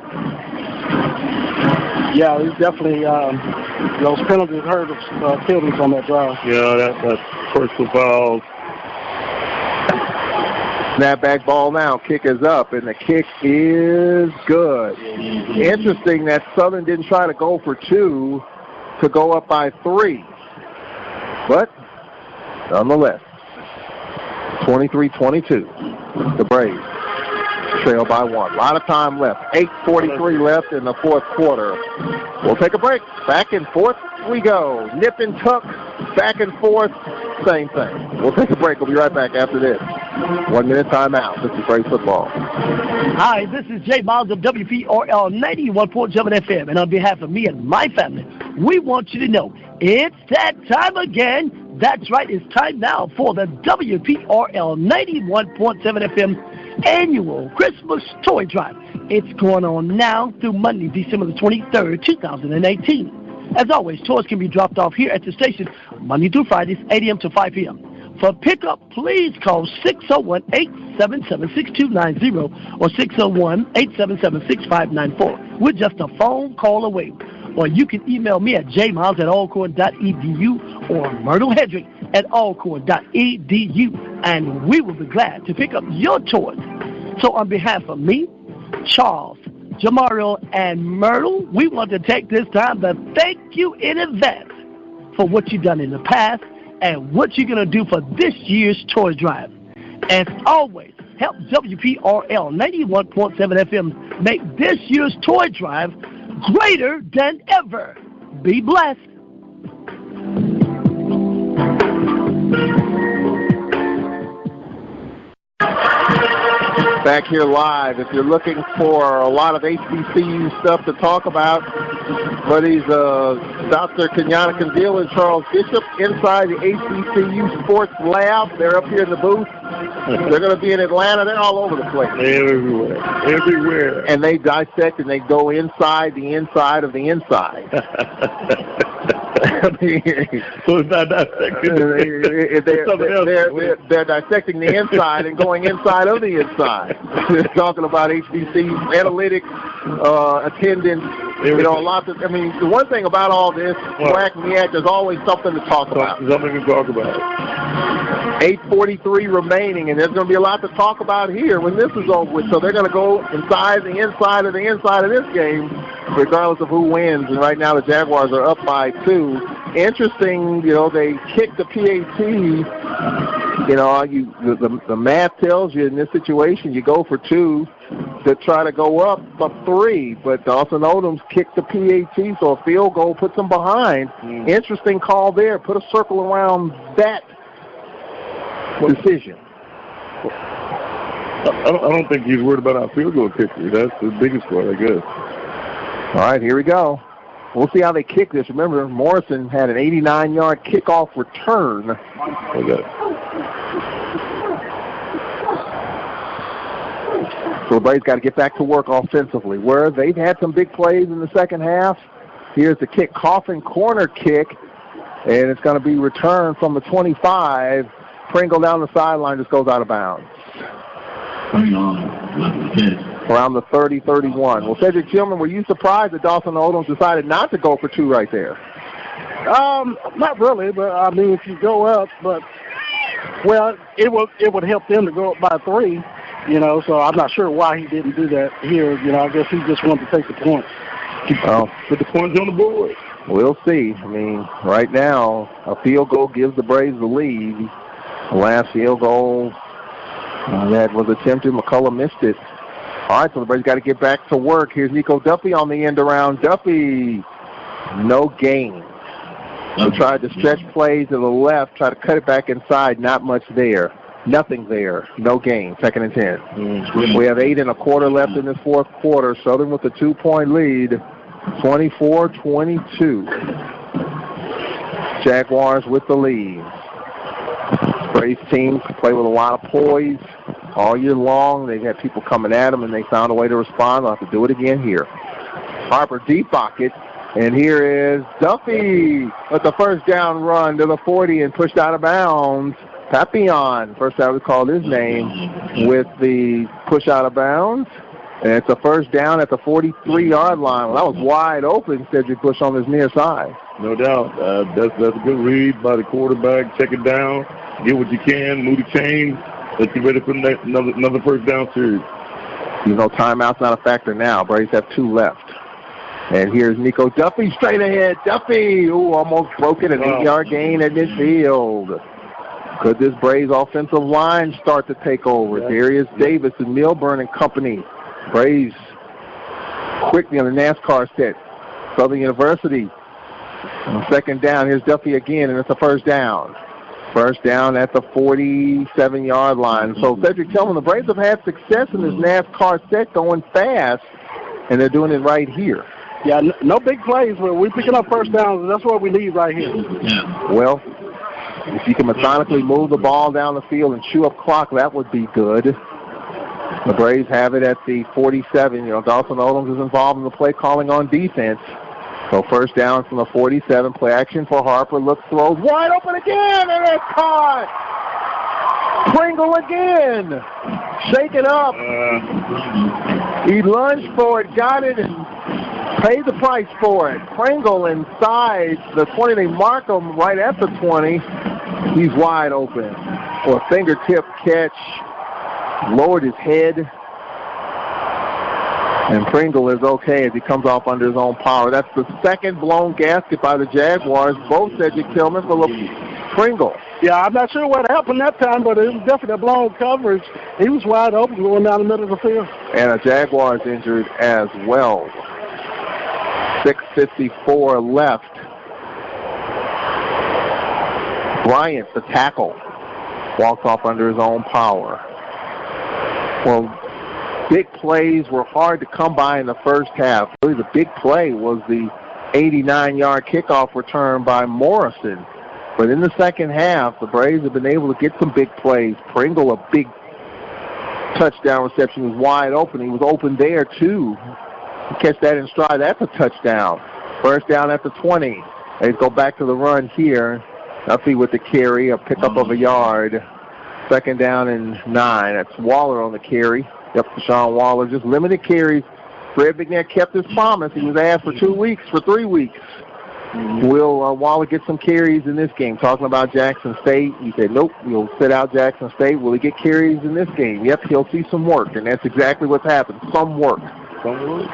Yeah, he's definitely those penalties hurt penalties on that drive. Yeah, that's personal fouls. Snapback ball now. Kick is up, and the kick is good. Interesting that Southern didn't try to go for 2 to go up by 3. But nonetheless, 23-22, the Braves trail by 1. A lot of time left. 8:43 left in the 4th quarter. We'll take a break. Back and forth we go. Nip and tuck, back and forth, same thing. We'll take a break. We'll be right back after this. 1 minute timeout. This is Braves football. Hi, this is Jay Miles of WPRL 91.7 FM, and on behalf of me and my family, we want you to know it's that time again. That's right, it's time now for the WPRL 91.7 FM annual Christmas toy drive. It's going on now through Monday, December the 23rd, 2018. As always, toys can be dropped off here at the station Monday through Fridays, 8 a.m. to 5 p.m. For pickup, please call 601-877-6290 or 601-877-6594. We're just a phone call away. Or you can email me at jmiles@alcorn.edu or myrtlehendrick@alcorn.edu, and we will be glad to pick up your toys. So on behalf of me, Charles, Jamario, and Myrtle, we want to take this time to thank you in advance for what you've done in the past and what you're going to do for this year's toy drive. As always, help WPRL 91.7 FM make this year's toy drive greater than ever. Be blessed. Back here live. If you're looking for a lot of HBCU stuff to talk about, buddies, Dr. Kenyatta Candiel and Charles Bishop inside the HBCU Sports Lab. They're up here in the booth. They're going to be in Atlanta. They're all over the place. Everywhere. And they dissect and they go inside the inside of the inside. So it's not dissecting. They're dissecting the inside and going inside of the inside. They're talking about HBC analytics, attendance. You know, a lot of. I mean, the one thing about all this, SWAC and MEAC, there's always something to talk about. Something to talk about. 8:43 remaining, and there's going to be a lot to talk about here when this is over with. So they're going to go inside the inside of the inside of this game, regardless of who wins. And right now the Jaguars are up by 2. Interesting, you know, they kicked the PAT. You know, the math tells you in this situation you go for 2 to try to go up 3. But Dawson Odom's kicked the PAT, so a field goal puts them behind. Interesting call there. Put a circle around that decision. I don't think he's worried about our field goal kicker. That's the biggest part, I guess. All right, here we go. We'll see how they kick this. Remember, Morrison had an 89-yard kickoff return. Okay. So the Braves got to get back to work offensively, where they've had some big plays in the second half. Here's the kick, coffin corner kick, and it's going to be returned from the 25. Pringle down the sideline, just goes out of bounds. Around the 30-31. Well, Cedric Tillman, were you surprised that Dawson Odom decided not to go for 2 right there? Not really, but I mean, if you go up, but well, it would help them to go up by 3, you know. So I'm not sure why he didn't do that here. You know, I guess he just wanted to take the point. Put the points on the board. We'll see. I mean, right now, a field goal gives the Braves the lead. The last field goal that was attempted, McCullough missed it. All right, so the Braves got to get back to work. Here's Nico Duffy on the end around. Duffy, no gain. He tried to stretch plays to the left, try to cut it back inside, not much there. Nothing there. No gain. 2nd and 10. We have 8 1/4 left in this fourth quarter. Southern with a 2-point lead, 24-22. Jaguars with the lead. Braves teams play with a lot of poise all year long. They've had people coming at them, and they found a way to respond. They'll have to do it again here. Harper deep pocket, and here is Duffy with the first down run to the 40 and pushed out of bounds. Papillon, first I would call his name, with the push out of bounds. And it's a first down at the 43-yard line. Well, that was wide open, Cedric Bush on his near side. No doubt. That's a good read by the quarterback. Check it down. Get what you can. Move the chains. Let's get ready for another first down series. You know, timeout's not a factor now. Braves have 2 left. And here's Nico Duffy straight ahead. Duffy, almost broke it. An 8-yard gain at midfield. Could this Braves offensive line start to take over? Darius Davis and Milburn and company. Braves quickly on the NASCAR set. Southern University. On 2nd down, here's Duffy again, and it's a first down. First down at the 47-yard line. So Cedric Tillman, the Braves have had success in this NASCAR set going fast, and they're doing it right here. Yeah, no big plays, but we're picking up first downs. That's what we need right here. Well, if you can methodically move the ball down the field and chew up clock, that would be good. The Braves have it at the 47. Dawson Odoms is involved in the play calling on defense. So first down from the 47. Play action for Harper. Looks, throws, wide open again, and it's caught. Pringle again. Shaken up. He lunged for it, got it, and paid the price for it. Pringle inside the 20. They mark him right at the 20. He's wide open. For a fingertip catch. Lowered his head. And Pringle is okay as he comes off under his own power. That's the second blown gasket by the Jaguars. Both Cedric Tillman for Pringle. Yeah, I'm not sure what happened that time, but it was definitely a blown coverage. He was wide open going down the middle of the field. And a Jaguars injured as well. 6:54 left. Bryant, the tackle, walks off under his own power. Well, big plays were hard to come by in the first half. Really, the big play was the 89-yard kickoff return by Morrison. But in the second half, the Braves have been able to get some big plays. Pringle, a big touchdown reception, was wide open. He was open there, too. Catch that in stride. That's a touchdown. First down at the 20. They go back to the run here. Duffy with the carry, a pickup of a yard. Second down and 9. That's Waller on the carry. Yep, Deshaun Waller, just limited carries. Fred McNair kept his promise. He was asked for 3 weeks. Will Waller get some carries in this game? Talking about Jackson State. He said, nope, we'll sit out Jackson State. Will he get carries in this game? Yep, he'll see some work, and that's exactly what's happened. Some work.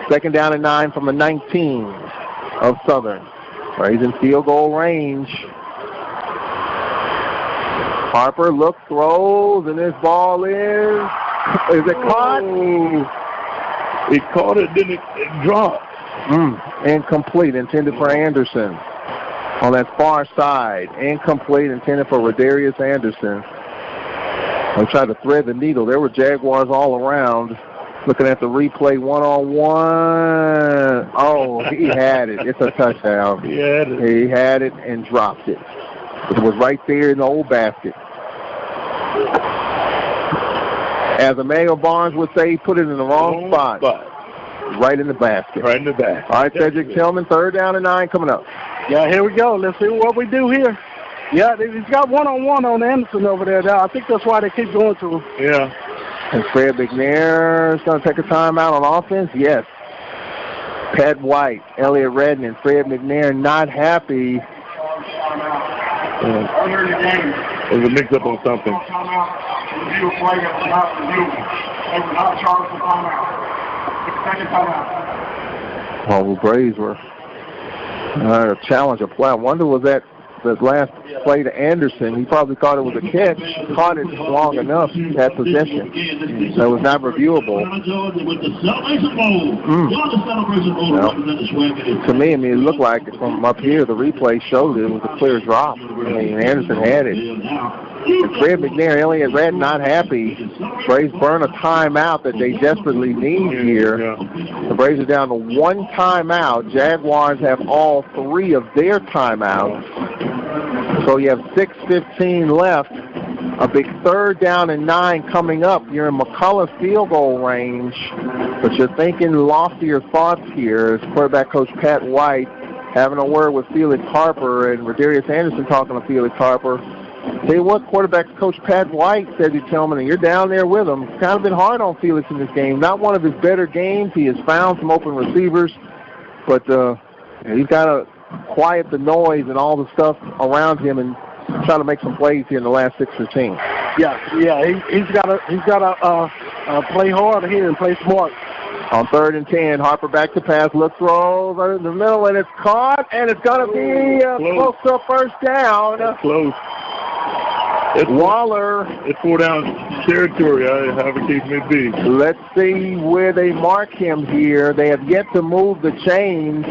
Second down and 9 from the 19 of Southern. Braves in field goal range. Harper looks, throws, and this ball is it caught? He caught it, then it dropped. Incomplete, intended for Anderson. On that far side, incomplete, intended for Rodarius Anderson. They tried to thread the needle. There were Jaguars all around. Looking at the replay, one-on-one. Oh, he had it. It's a touchdown. He had it and dropped it. It was right there in the old basket. As Emmanuel Barnes would say, he put it in the wrong spot. Right in the basket. Right in the back. All right, Cedric Tillman, third down and 9 coming up. Yeah, here we go. Let's see what we do here. Yeah, he's got one-on-one on Anderson over there. I think that's why they keep going to him. Yeah. And Fred McNair is going to take a timeout on offense? Yes. Pat White, Elliott Redden, and Fred McNair not happy. It was a mix-up on something. Well, the Braves were challenge a play. I wonder was that the last play to Anderson. He probably thought it was a catch, caught it long enough, had possession. So it was not reviewable. Well, to me, it looked like from up here, the replay showed it was a clear drop. Anderson had it. And Fred McNair, Elliott Redden not happy. Braves burn a timeout that they desperately need here. The Braves are down to one timeout. Jaguars have all 3 of their timeouts. So you have 6:15 left. A big third down and 9 coming up. You're in McCullough field goal range, but you're thinking loftier thoughts here. As quarterback coach Pat White having a word with Felix Harper and Rodarius Anderson talking to Felix Harper. Tell you what, quarterback coach Pat White said to Tillman, and you're down there with him. It's kind of been hard on Felix in this game. Not one of his better games. He has found some open receivers, but he's got to quiet the noise and all the stuff around him and try to make some plays here in the last 6:15. Yeah, he's got to play hard here and play smart. On 3rd and 10, Harper back to pass, look, throws in the middle, and it's caught, and it's going to be close to a first down. Close. Waller. It's 4 down territory, however the case may be. Let's see where they mark him here. They have yet to move the chains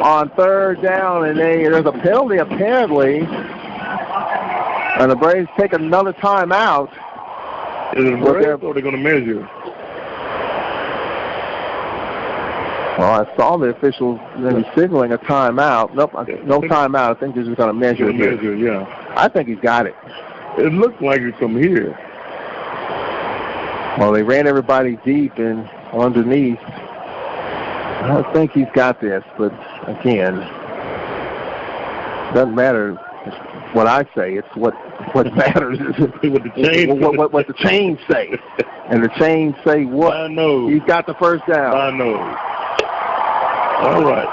on 3rd down, and there's a penalty apparently. And the Braves take another timeout. Is it a break or are they going to measure? Well, I saw the officials signaling a timeout. Nope, no timeout. I think they're just going to measure it. Yeah. I think he's got it. It looks like it's from here. Well, they ran everybody deep and underneath. I think he's got this, but again, doesn't matter what I say. It's what matters is what the chains say. And the chains say what? I know. He's got the first down. I know. All right.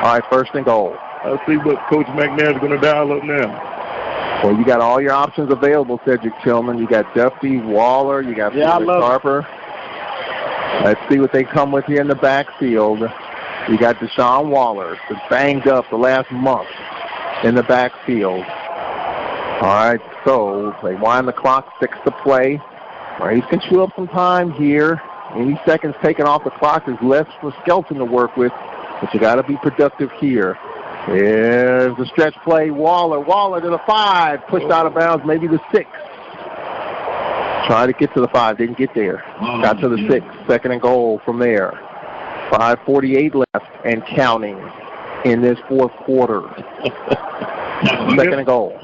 All right, first and goal. Let's see what Coach McNair's going to dial up now. Well, you got all your options available, Cedric Tillman. You got Duffy, Waller, you got Felix Harper. Let's see what they come with here in the backfield. You got Deshaun Waller, who's banged up the last month in the backfield. All right, so they wind the clock, 6 to play. Braves can chew up some time here. Any seconds taken off the clock is less for Skelton to work with, but you got to be productive here. There's the stretch play. Waller to the 5, pushed out of bounds, maybe the 6. Tried to get to the 5, didn't get there. Got to the 6, second and goal from there. 5:48 left and counting in this fourth quarter. Second and goal.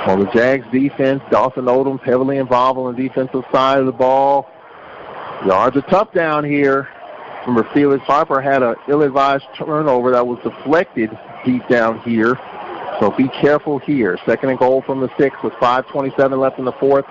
Well, the Jags defense, Dawson Odom's heavily involved on the defensive side of the ball. Yards are tough down here. Remember, Felix Harper had an ill-advised turnover that was deflected deep down here. So be careful here. Second and goal from the 6 with 5:27 left in the fourth.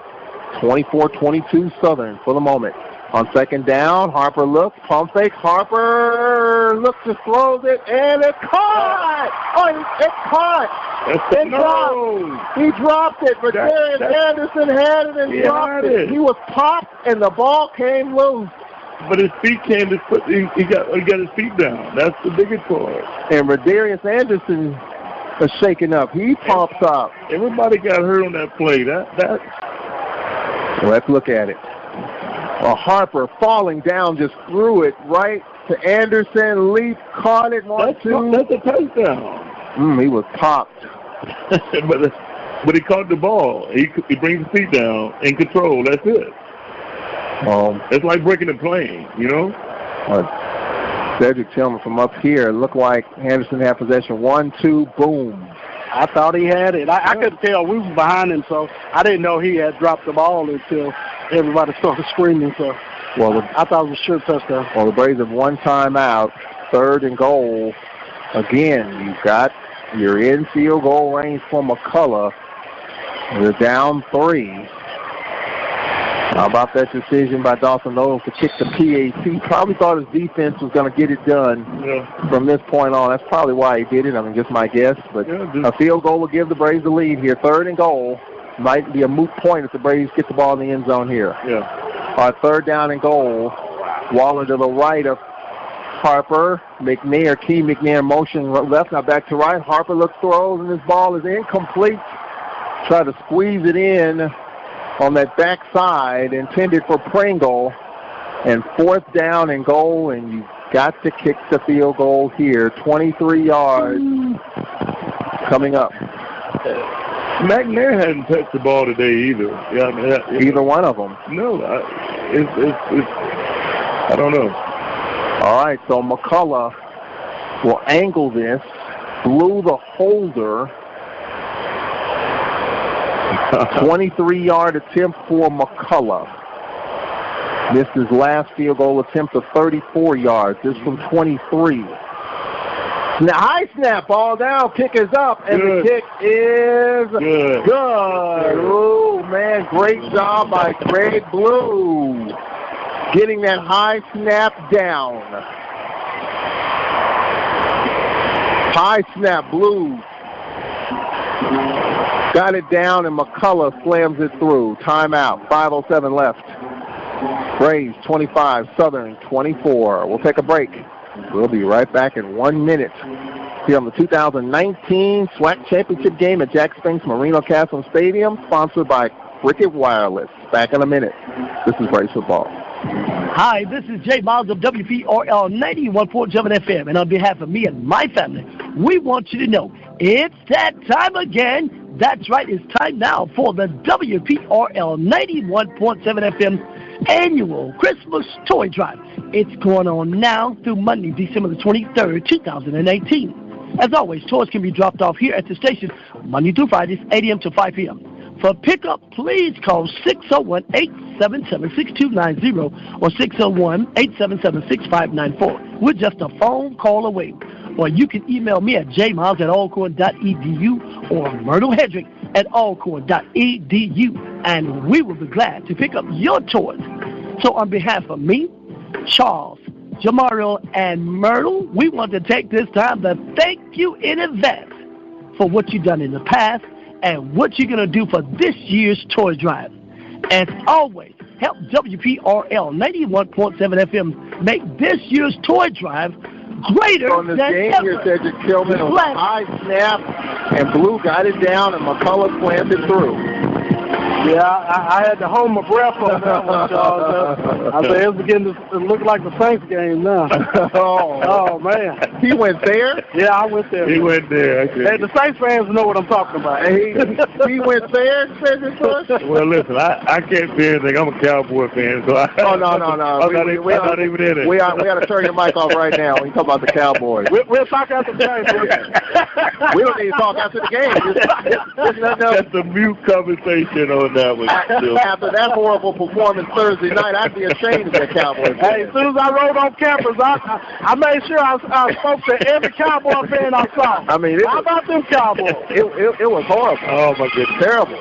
24-22 Southern for the moment. On second down, Harper looks, pump fakes. Harper looks, just throws it, and it's caught! Oh, it's caught! It dropped. He dropped it, but Darius Anderson had it and dropped it. He was popped, and the ball came loose. But his feet came to put. He got his feet down. That's the biggest part. And Darius Anderson is shaking up. He pops up. Everybody got hurt on that play. Well, let's look at it. Well, Harper falling down just threw it right to Anderson. Leap, caught it. That's a touchdown. He was popped. but he caught the ball. He brings his feet down in control. That's it. It's like breaking a plane, you know? Cedric Tillman from up here. It looked like Anderson had possession. 1, 2, boom. I thought he had it. I couldn't tell. We were behind him, so I didn't know he had dropped the ball until everybody started screaming. So I thought it was a sure touchdown. Well, the Braves have one timeout. Third and goal. Again, you're in field goal range for McCullough. They're down 3. How about that decision by Dawson Odom to kick the PAT? Probably thought his defense was going to get it done from this point on. That's probably why he did it. I mean, just my guess. But a field goal will give the Braves the lead here. Third and goal. Might be a moot point if the Braves get the ball in the end zone here. Third down and goal. Waller to the right of Harper. McNair motion left, now back to right. Harper looks, throws, and this ball is incomplete. Try to squeeze it in on that backside, intended for Pringle. And fourth down and goal, and you've got to kick the field goal here. 23 yards coming up. McNair hadn't touched the ball today either. Either one of them. No, I don't know. All right, so McCullough will angle this, blew the holder. 23-yard attempt for McCullough. Missed his last field goal attempt of 34 yards. This from 23. Now, high snap, ball down, kick is up, and the kick is good. Oh, man, great job by Greg Blue getting that high snap down. High snap, Blue got it down, and McCullough slams it through. Timeout, 5:07 left. Braves 25, Southern 24. We'll take a break. We'll be right back in 1 minute here on the 2019 SWAC Championship game at Jack Spinks Marino Castle Stadium, sponsored by Cricket Wireless. Back in a minute. This is Braves Football. Hi, this is Jay Miles of WPRL 91.7 FM, and on behalf of me and my family, we want you to know it's that time again. That's right, it's time now for the WPRL 91.7 FM annual Christmas Toy Drive. It's going on now through Monday, December the 23rd, 2018. As always, toys can be dropped off here at the station Monday through Fridays, 8 a.m. to 5 p.m. For pickup, please call 601-877-6290 or 601-877-6594. We're just a phone call away. Or you can email me at jmiles@alcorn.edu or myrtlehendrick@alcorn.edu, and we will be glad to pick up your toys. So on behalf of me, Charles, Jamario, and Myrtle, we want to take this time to thank you in advance for what you've done in the past and what you're going to do for this year's toy drive. As always, help WPRL 91.7 FM make this year's toy drive greater on this than game ever. Here, Cedric Tillman, a high snap, and Blue got it down, and McCullough slammed it through. Yeah, I had to hold my breath on that one, Charles. I said it's beginning to look like the Saints game now. Oh, man. He went there? Yeah, I went there. He went there. Hey, the Saints fans know what I'm talking about. He went there, Cedric Bush? Well, listen, I can't say anything. I'm a Cowboy fan, so no. I'm not even in it. We got to turn your mic off right now when you talk about the Cowboys. We'll talk after the game. We don't need to talk after the game. That's a mute conversation on that one. After that horrible performance Thursday night, I'd be ashamed of the Cowboys. Hey, as soon as I rode on campus, I made sure I spoke to every Cowboy fan I saw. I mean, how about them Cowboys? It was horrible. Oh my goodness, terrible.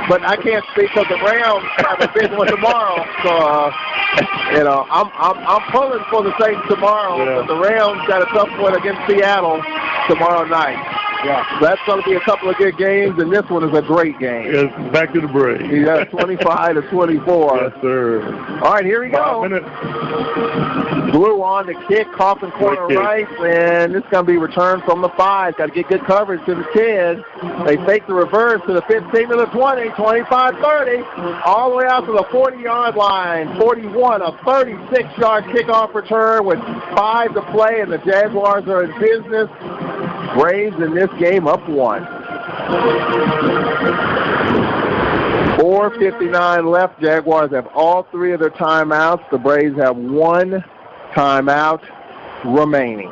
But I can't speak because the Rams have a big one tomorrow. So I'm pulling for the Saints tomorrow. Yeah. But the Rams got a tough one against Seattle tomorrow night. Yeah, that's going to be a couple of good games, and this one is a great game. Yes, back to the Braves. Yeah, 25-24. Yes, sir. All right, here we go. Blue on the kick, Coffin corner right, and it's going to be returned from the 5. Got to get good coverage to the 10. They fake the reverse to the 15 to the 20, 25-30, all the way out to the 40-yard line. 41, a 36-yard kickoff return with 5 to play, and the Jaguars are in business. Braves in this game up 1. 4:59 left. Jaguars have all 3 of their timeouts. The Braves have 1 timeout remaining.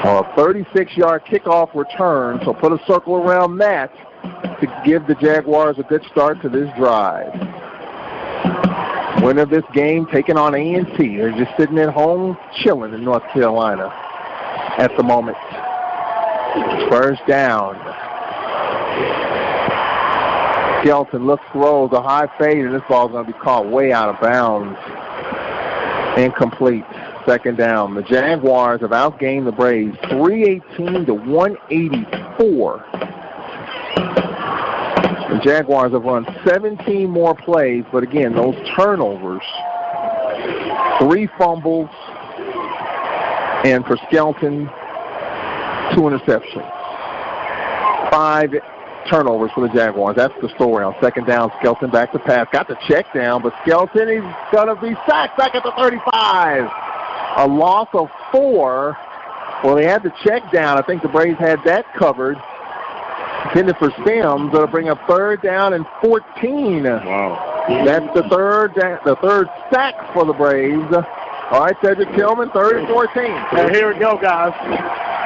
A 36-yard kickoff return, so put a circle around that to give the Jaguars a good start to this drive. Winner of this game taking on A&T. They're just sitting at home chilling in North Carolina at the moment. First down. Skelton looks, throws a high fade, and this ball is going to be caught way out of bounds. Incomplete. Second down. The Jaguars have outgained the Braves 318 to 184. The Jaguars have run 17 more plays, but again, those turnovers, 3 fumbles, and for Skelton, 2 interceptions. 5 turnovers for the Jaguars. That's the story on second down. Skelton back to pass. Got the check down, but Skelton is going to be sacked back at the 35. A loss of 4. Well, they had the check down. I think the Braves had that covered. Intended for Sims. That'll bring up 3rd down and 14. Wow. That's the third sack for the Braves. All right, Cedric Tillman, 3rd and 14. Hey, here we go, guys.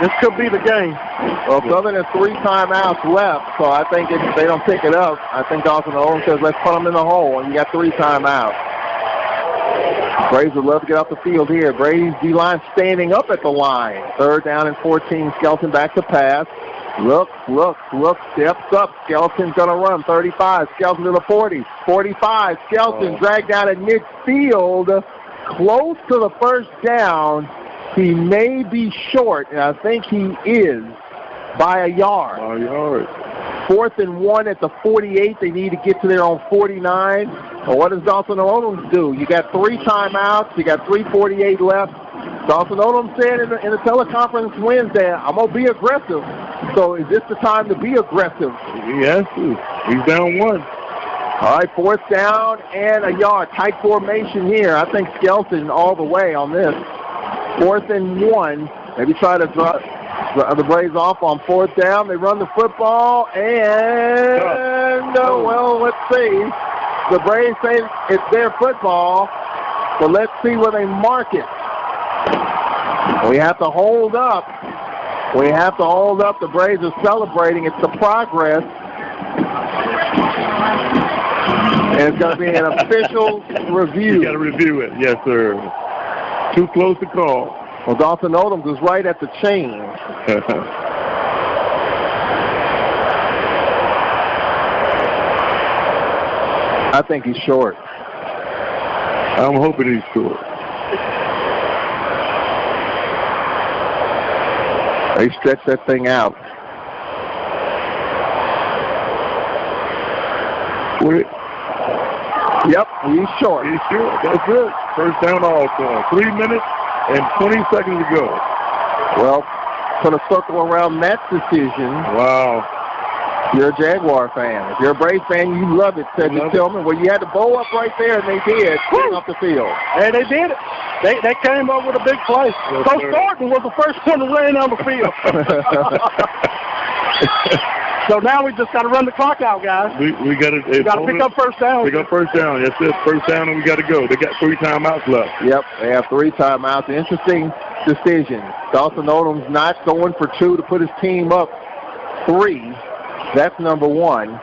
This could be the game. Well, Southern has 3 timeouts left, so I think if they don't pick it up, I think Dawson Owen says, let's put them in the hole, and you got 3 timeouts. Braves would love to get off the field here. Braves D-line standing up at the line. 3rd down and 14. Skelton back to pass. Looks, steps up. Skelton's going to run. 35. Skelton to the 40. 45. Skelton dragged down at midfield. Close to the first down. He may be short, and I think he is by a yard. 4th and 1 at the 48. They need to get to their own 49. Well, what does Dawson Odom do? You got 3 timeouts. You got 3:48 left. Dawson Odom said in the teleconference Wednesday, I'm going to be aggressive. So is this the time to be aggressive? Yes, he's down 1. All right, 4th down and a yard. Tight formation here. I think Skelton all the way on this. 4th and 1. Maybe try to drop the Braves off on 4th down. They run the football, and, well, let's see. The Braves say it's their football, but let's see where they mark it. We have to hold up We have to hold up. The Braves are celebrating. It's the progress. And it's going to be an official review. You got to review it. Yes, sir. Too close to call. Well, Dawson Odoms was right at the chain. I think he's short. I'm hoping he's short. They stretch that thing out. Yep, he's short. He's short. That's it. First down, Alcorn. 3 minutes and 20 seconds to go. Well, put a circle around that decision. Wow. You're a Jaguar fan. If you're a Braves fan, you love it, Cedric Tillman. Well, you had to bow up right there, and they did, getting off the field. Hey, they did it. They came up with a big play. Yes, Coach Thornton was the first one to run on the field. So now we just got to run the clock out, guys. We got to pick up first down. Pick up first down. That's it. First down, and we got to go. They got 3 timeouts left. Yep, they have 3 timeouts. Interesting decision. Dawson Odom's not going for 2 to put his team up 3. That's number 1.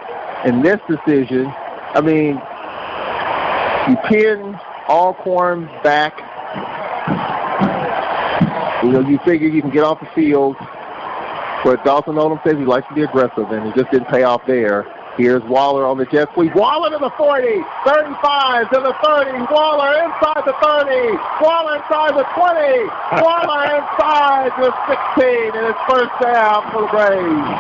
In this decision, I mean, you pin Alcorn back. You know, you figure you can get off the field. But Dawson Odom says he likes to be aggressive, and he just didn't pay off there. Here's Waller on the jet sweep. Waller to the 40, 35 to the 30. Waller inside the 30. Waller inside the 20. Waller inside the 16, and it's first down for the Braves.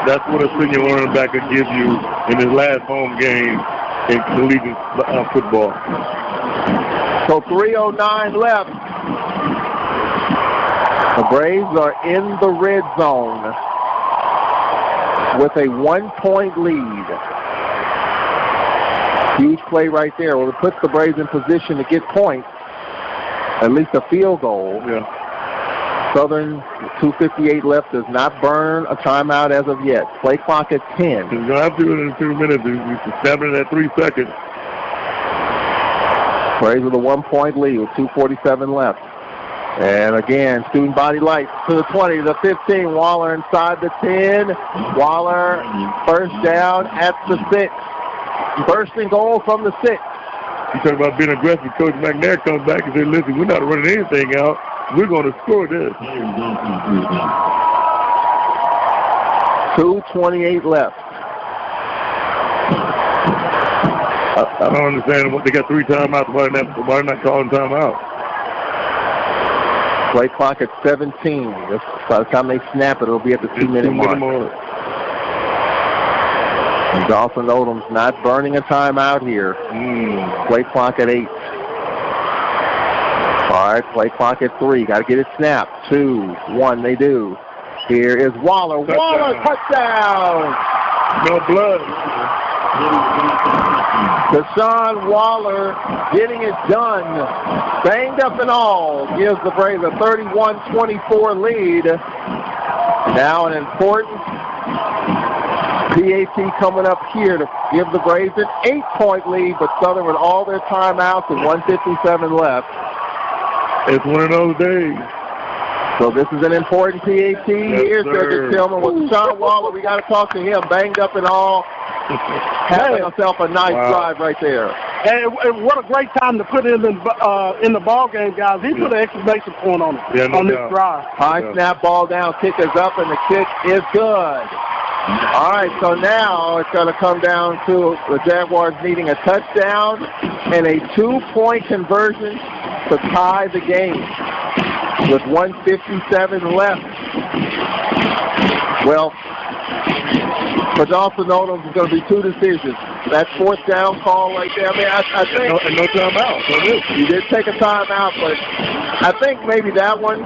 That's what a senior running back could give you in his last home game in collegiate football. So 3:09 left. The Braves are in the red zone with a 1-point lead. Huge play right there. Well, it puts the Braves in position to get points, at least a field goal. Yeah. Southern, 2:58 left, does not burn a timeout as of yet. Play clock at 10. He's going to have to do it in 2 minutes. He's stabbing it at 3 seconds. Braves with a 1-point lead with 2:47 left. And again, student body lights to the 20, the 15. Waller inside the 10. Waller first down at the 6. First and goal from the 6. You talk about being aggressive. Coach McNair comes back and says, listen, we're not running anything out. We're going to score this. 2:28 left. I don't understand what they got 3 timeouts. Why they're not calling timeout? Play clock at 17. By the time they snap it, it'll be at the 2-minute mark. And Dawson Odom's not burning a timeout here. Play clock at 8. All right, play clock at 3. Got to get it snapped. 2, 1, they do. Here is Waller. Waller, touchdown! No blood. Deshaun Waller getting it done. Banged up and all. Gives the Braves a 31-24 lead. Now an important PAT coming up here to give the Braves an 8-point lead, but Southern with all their timeouts and 1:57 left. It's one of those days. So this is an important PAT. Here's Cedric Tillman with Deshaun Waller. We got to talk to him. Banged up and all. Having himself a nice drive right there. And what a great time to put in the ball game, guys. He put an exclamation point on it on this drive. High snap, ball down, kick is up, and the kick is good. All right, so now it's going to come down to the Jaguars needing a touchdown and a 2-point conversion to tie the game with 1:57 left. Well, for Dawson Odom, it's going to be 2 decisions. That 4th down call right there. I mean, I think no timeout. You did take a timeout, but I think maybe that one.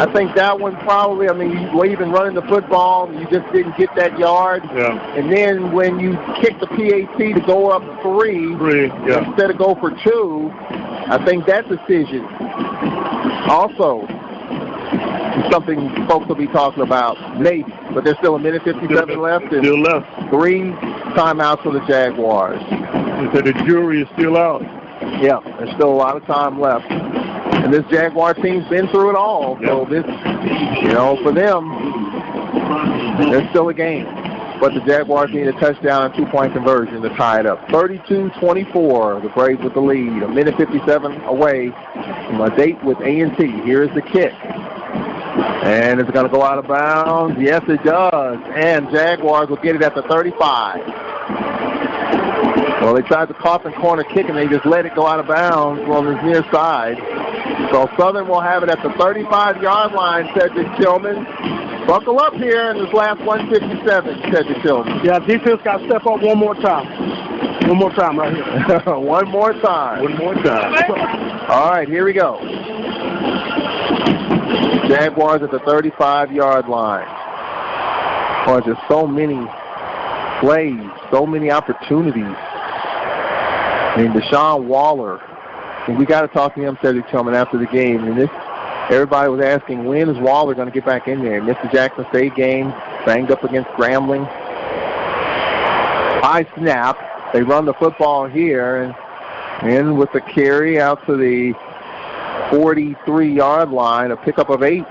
I think that one probably. I mean, you were even running the football, you just didn't get that yard. Yeah. And then when you kick the PAT to go up 3 instead of go for 2, I think that decision also something folks will be talking about, maybe. But there's still 1:57 left. And still left. 3 timeouts for the Jaguars. They said the jury is still out. Yeah, there's still a lot of time left. And this Jaguar team's been through it all. So this, for them, there's still a game. But the Jaguars need a touchdown and 2-point conversion to tie it up. 32-24, the Braves with the lead. A minute 57 away from a date with A&T. Here's the kick. And is it going to go out of bounds? Yes, it does. And Jaguars will get it at the 35. Well, they tried the coffin corner kick, and they just let it go out of bounds on the near side. So Southern will have it at the 35-yard line, Cedric Tillman. Buckle up here in this last 157, Cedric Tillman. Yeah, defense got to step up one more time. One more time right here. One more time. One more time. All right, here we go. Jaguars at the 35-yard line. Oh, just so many plays, so many opportunities. I mean, Deshaun Waller. And we got to talk to him, Cedric Tillman, after the game. And everybody was asking, when is Waller going to get back in there? Missed the Jackson State game, banged up against Grambling. High snap. They run the football here, and with the carry out to the 43-yard line, a pickup of 8.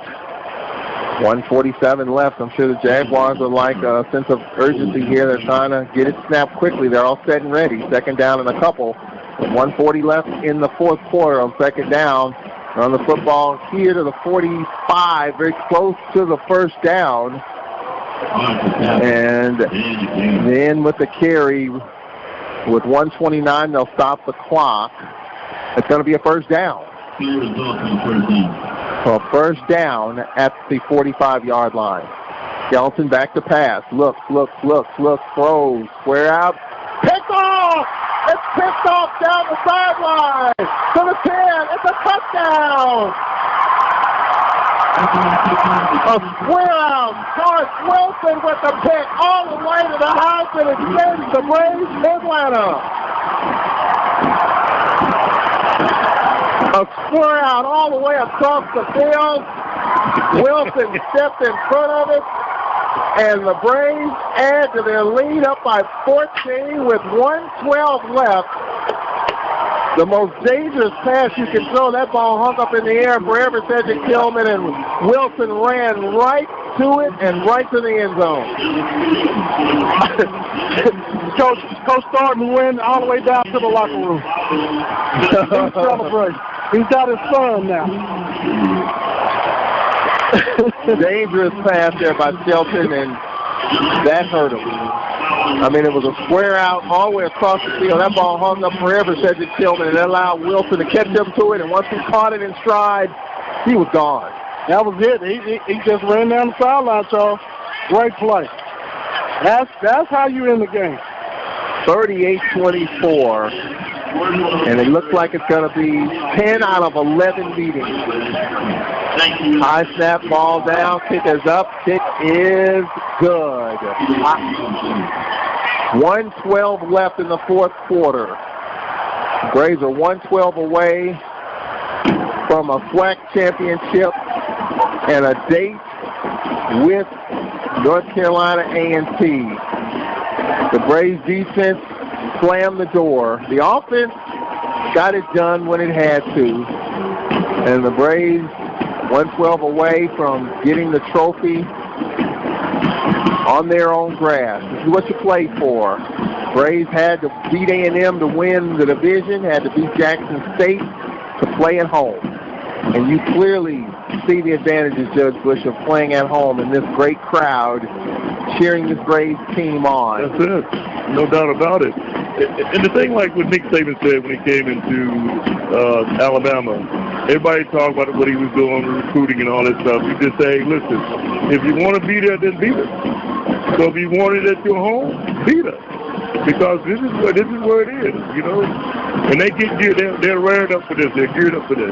1:47 left. I'm sure the Jaguars are like a sense of urgency here. They're trying to get it snapped quickly. They're all set and ready. Second down and a couple. 1:40 left in the fourth quarter on second down. Run the football here to the 45, very close to the first down. And then with the carry, with 1:29, they'll stop the clock. It's going to be a first down. So first down at the 45-yard line. Skelton back to pass. Looks, throws, square out. Picked off! It's picked off down the sideline to the 10. It's a touchdown! A square out. George Wilson with the pick all the way to the house, and it sends the Braves Atlanta. A square out all the way across the field. Wilson stepped in front of it, and the Braves add to their lead up by 14 with 1:12 left. The most dangerous pass you can throw. That ball hung up in the air forever, Cedric Tillman, and Wilson ran right to it and right to the end zone. Coach Thornton went all the way down to the locker room. He's celebrating. He's got his son now. Dangerous pass there by Shelton, and that hurt him. I mean, it was a square out all the way across the field. That ball hung up forever, Cedric Tillman, and that allowed Wilson to catch up to it. And once he caught it in stride, he was gone. That was it. He just ran down the sideline, Charles. Great play. That's how you end the game. 38-24. And it looks like it's going to be 10 out of 11 meetings. High snap, ball down, kick is up, kick is good. 1:12 left in the fourth quarter. Braves are 1:12 away from a SWAC championship and a date with North Carolina A&T. The Braves defense slammed the door. The offense got it done when it had to. And the Braves 1:12 away from getting the trophy on their own grass. This is what you play for. Braves had to beat A&M to win the division, had to beat Jackson State to play at home. And you clearly see the advantages, Judge Bush, of playing at home and this great crowd cheering this Braves team on. That's it. No doubt about it. And the thing, like what Nick Saban said when he came into Alabama, everybody talked about what he was doing, recruiting and all that stuff. He just say, listen, if you want to be there, then be there. So if you want it at your home, be there. Because this is where it is, you know. And they get geared, they're reared up for this, they're geared up for this.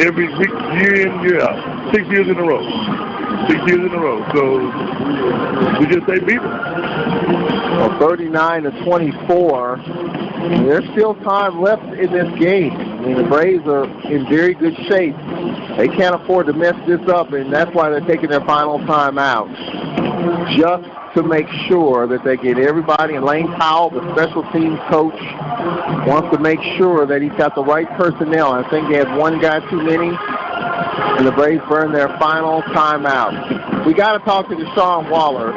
Every week, year in, year out. 6 years in a row. 6 years in a row. So we just say be there. Well, 39-24. There's still time left in this game. I mean, the Braves are in very good shape. They can't afford to mess this up, and that's why they're taking their final time out. just to make sure that they get everybody, and Lane Powell, the special teams coach, wants to make sure that he's got the right personnel. I think they had one guy too many, and the Braves burned their final timeout. We got to talk to Deshaun Waller.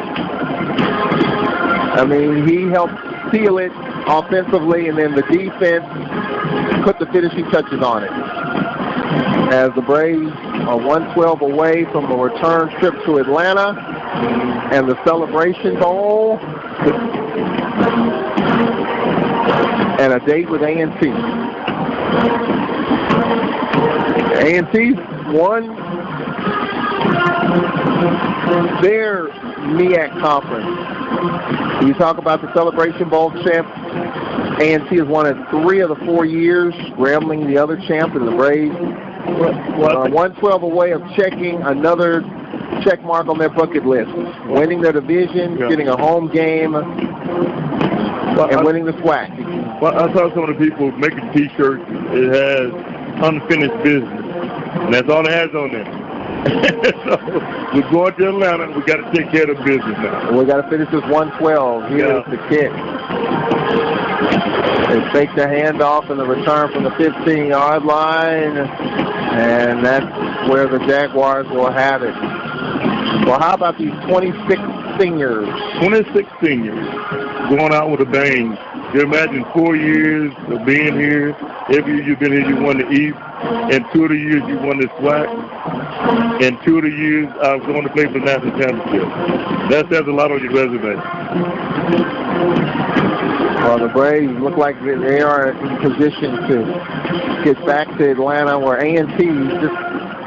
I mean, he helped seal it offensively, and then the defense put the finishing touches on it. As the Braves are 112 away from a return trip to Atlanta and the Celebration Bowl and a date with A&T. A&T won their MEAC conference. You talk about the Celebration Bowl champ. A&T has won it 3 of the 4 years, Grambling the other champ, and the Braves 112 away of checking another check mark on their bucket list, winning their division, getting a home game, and winning the SWAC. Well, I saw some of the people making T-shirts. It has unfinished business, and that's all it has on there. So we're going to Atlanta. We got to take care of the business now. We got to finish this 112. Here's the kick. They fake the handoff and the return from the 15-yard line, and that's where the Jaguars will have it. Well, how about these 26 seniors? 26 seniors going out with a bang. You imagine 4 years of being here. Every year you've been here, you won the East. And 2 of the years you won the SWAC. And 2 of the years I was going to play for the national championship. That says a lot on your resume. Well, the Braves look like they are in position to get back to Atlanta, where A&T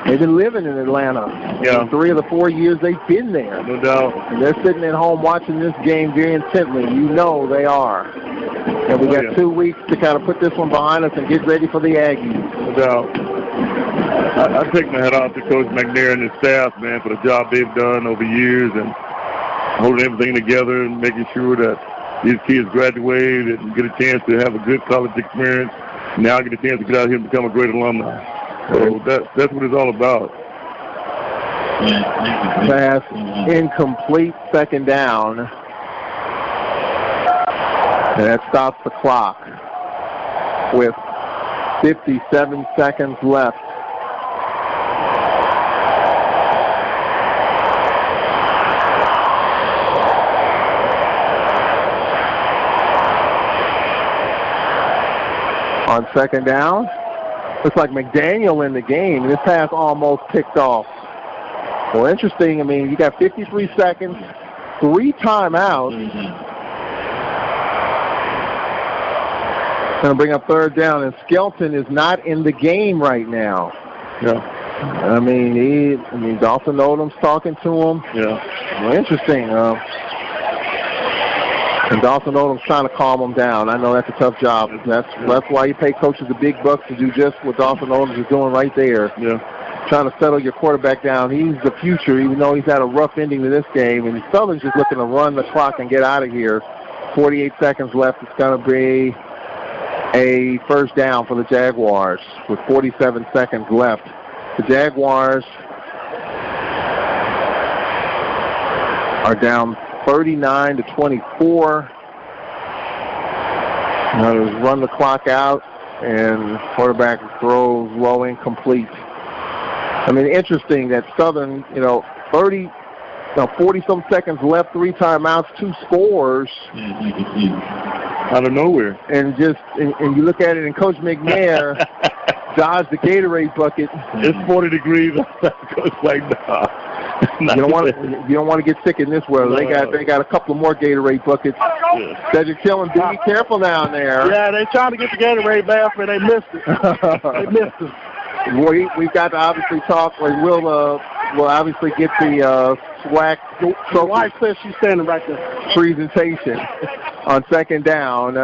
they've been living in Atlanta. Yeah. 3 of the 4 years they've been there. No doubt. And they're sitting at home watching this game very intently. You know they are. And we got 2 weeks to kind of put this one behind us and get ready for the Aggies. No doubt. I take my hat off to Coach McNair and his staff, man, for the job they've done over years and holding everything together and making sure that these kids graduate and get a chance to have a good college experience. Now get a chance to get out here and become a great alumni. So that's what it's all about. Pass incomplete, second down. And that stops the clock with 57 seconds left. On second down, looks like McDaniel in the game. This pass almost picked off. Well, interesting. I mean, you got 53 seconds, 3 timeouts. Going to bring up third down, and Skelton is not in the game right now. Yeah. I mean, Dawson Odom's talking to him. Yeah. Well, interesting. And Dawson Odom's trying to calm him down. I know that's a tough job. That's why you pay coaches the big bucks to do just what Dawson Odom is doing right there. Yeah. Trying to settle your quarterback down. He's the future, even though he's had a rough ending to this game. And Southern's just looking to run the clock and get out of here. 48 seconds left. It's going to be a first down for the Jaguars with 47 seconds left. The Jaguars are down 39-24. Now to run the clock out, and quarterback throws low, incomplete. I mean, interesting that Southern, 40-some seconds left, 3 timeouts, 2 scores. Out of nowhere. And you look at it, and Coach McNair dodged the Gatorade bucket. It's 40 degrees. Coach like, nah. You don't want to get sick in this weather. No. They got a couple of more Gatorade buckets. Cedric Tillman, be careful down there. Yeah, they trying to get the Gatorade bath, but they missed it. They missed it. We've got to obviously talk. We'll obviously get the SWAC. The wife says she's standing right there. Presentation on second down.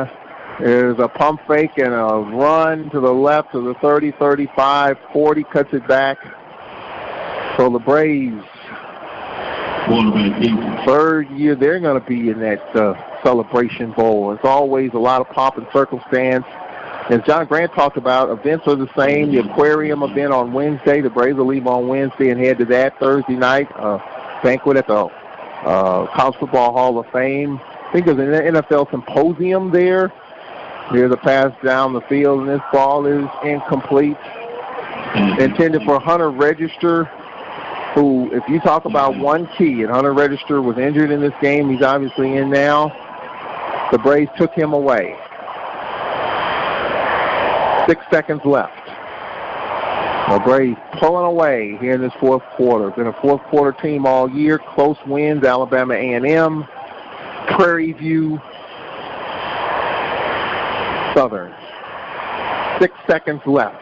There's a pump fake and a run to the left to the 30, 35, 40, cuts it back. So the Braves, third year, they're going to be in that Celebration Bowl. It's always a lot of pomp and circumstance. As John Grant talked about, events are the same. The aquarium event on Wednesday. The Braves will leave on Wednesday and head to that Thursday night. Banquet at the College Football Hall of Fame. I think there's an NFL symposium there. Here's a pass down the field, and this ball is incomplete. Intended for Hunter Register, who, if you talk about one key, and Hunter Register was injured in this game, he's obviously in now. The Braves took him away. 6 seconds left. The Braves pulling away here in this fourth quarter. Been a fourth quarter team all year. Close wins, Alabama A&M, Prairie View, Southern. 6 seconds left.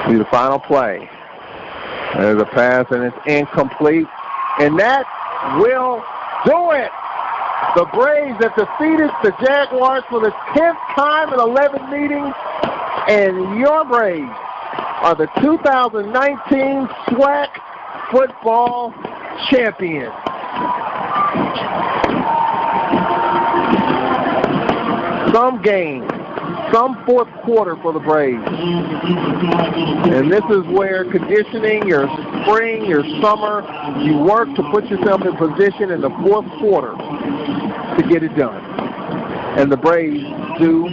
See the final play. There's a pass, and it's incomplete. And that will do it. The Braves have defeated the Jaguars for the 10th time in 11 meetings, and your Braves are the 2019 SWAC football champions. Some game, some fourth quarter for the Braves. And this is where conditioning, your spring, your summer, you work to put yourself in position in the fourth quarter to get it done. And the Braves do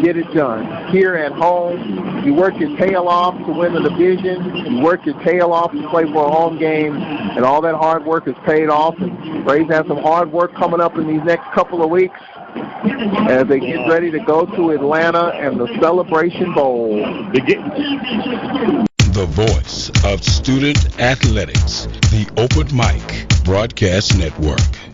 get it done. Here at home, you work your tail off to win the division. You work your tail off to play for a home game, and all that hard work is paid off. And Braves have some hard work coming up in these next couple of weeks as they get ready to go to Atlanta and the Celebration Bowl. The voice of student athletics, the Open Mic Broadcast Network.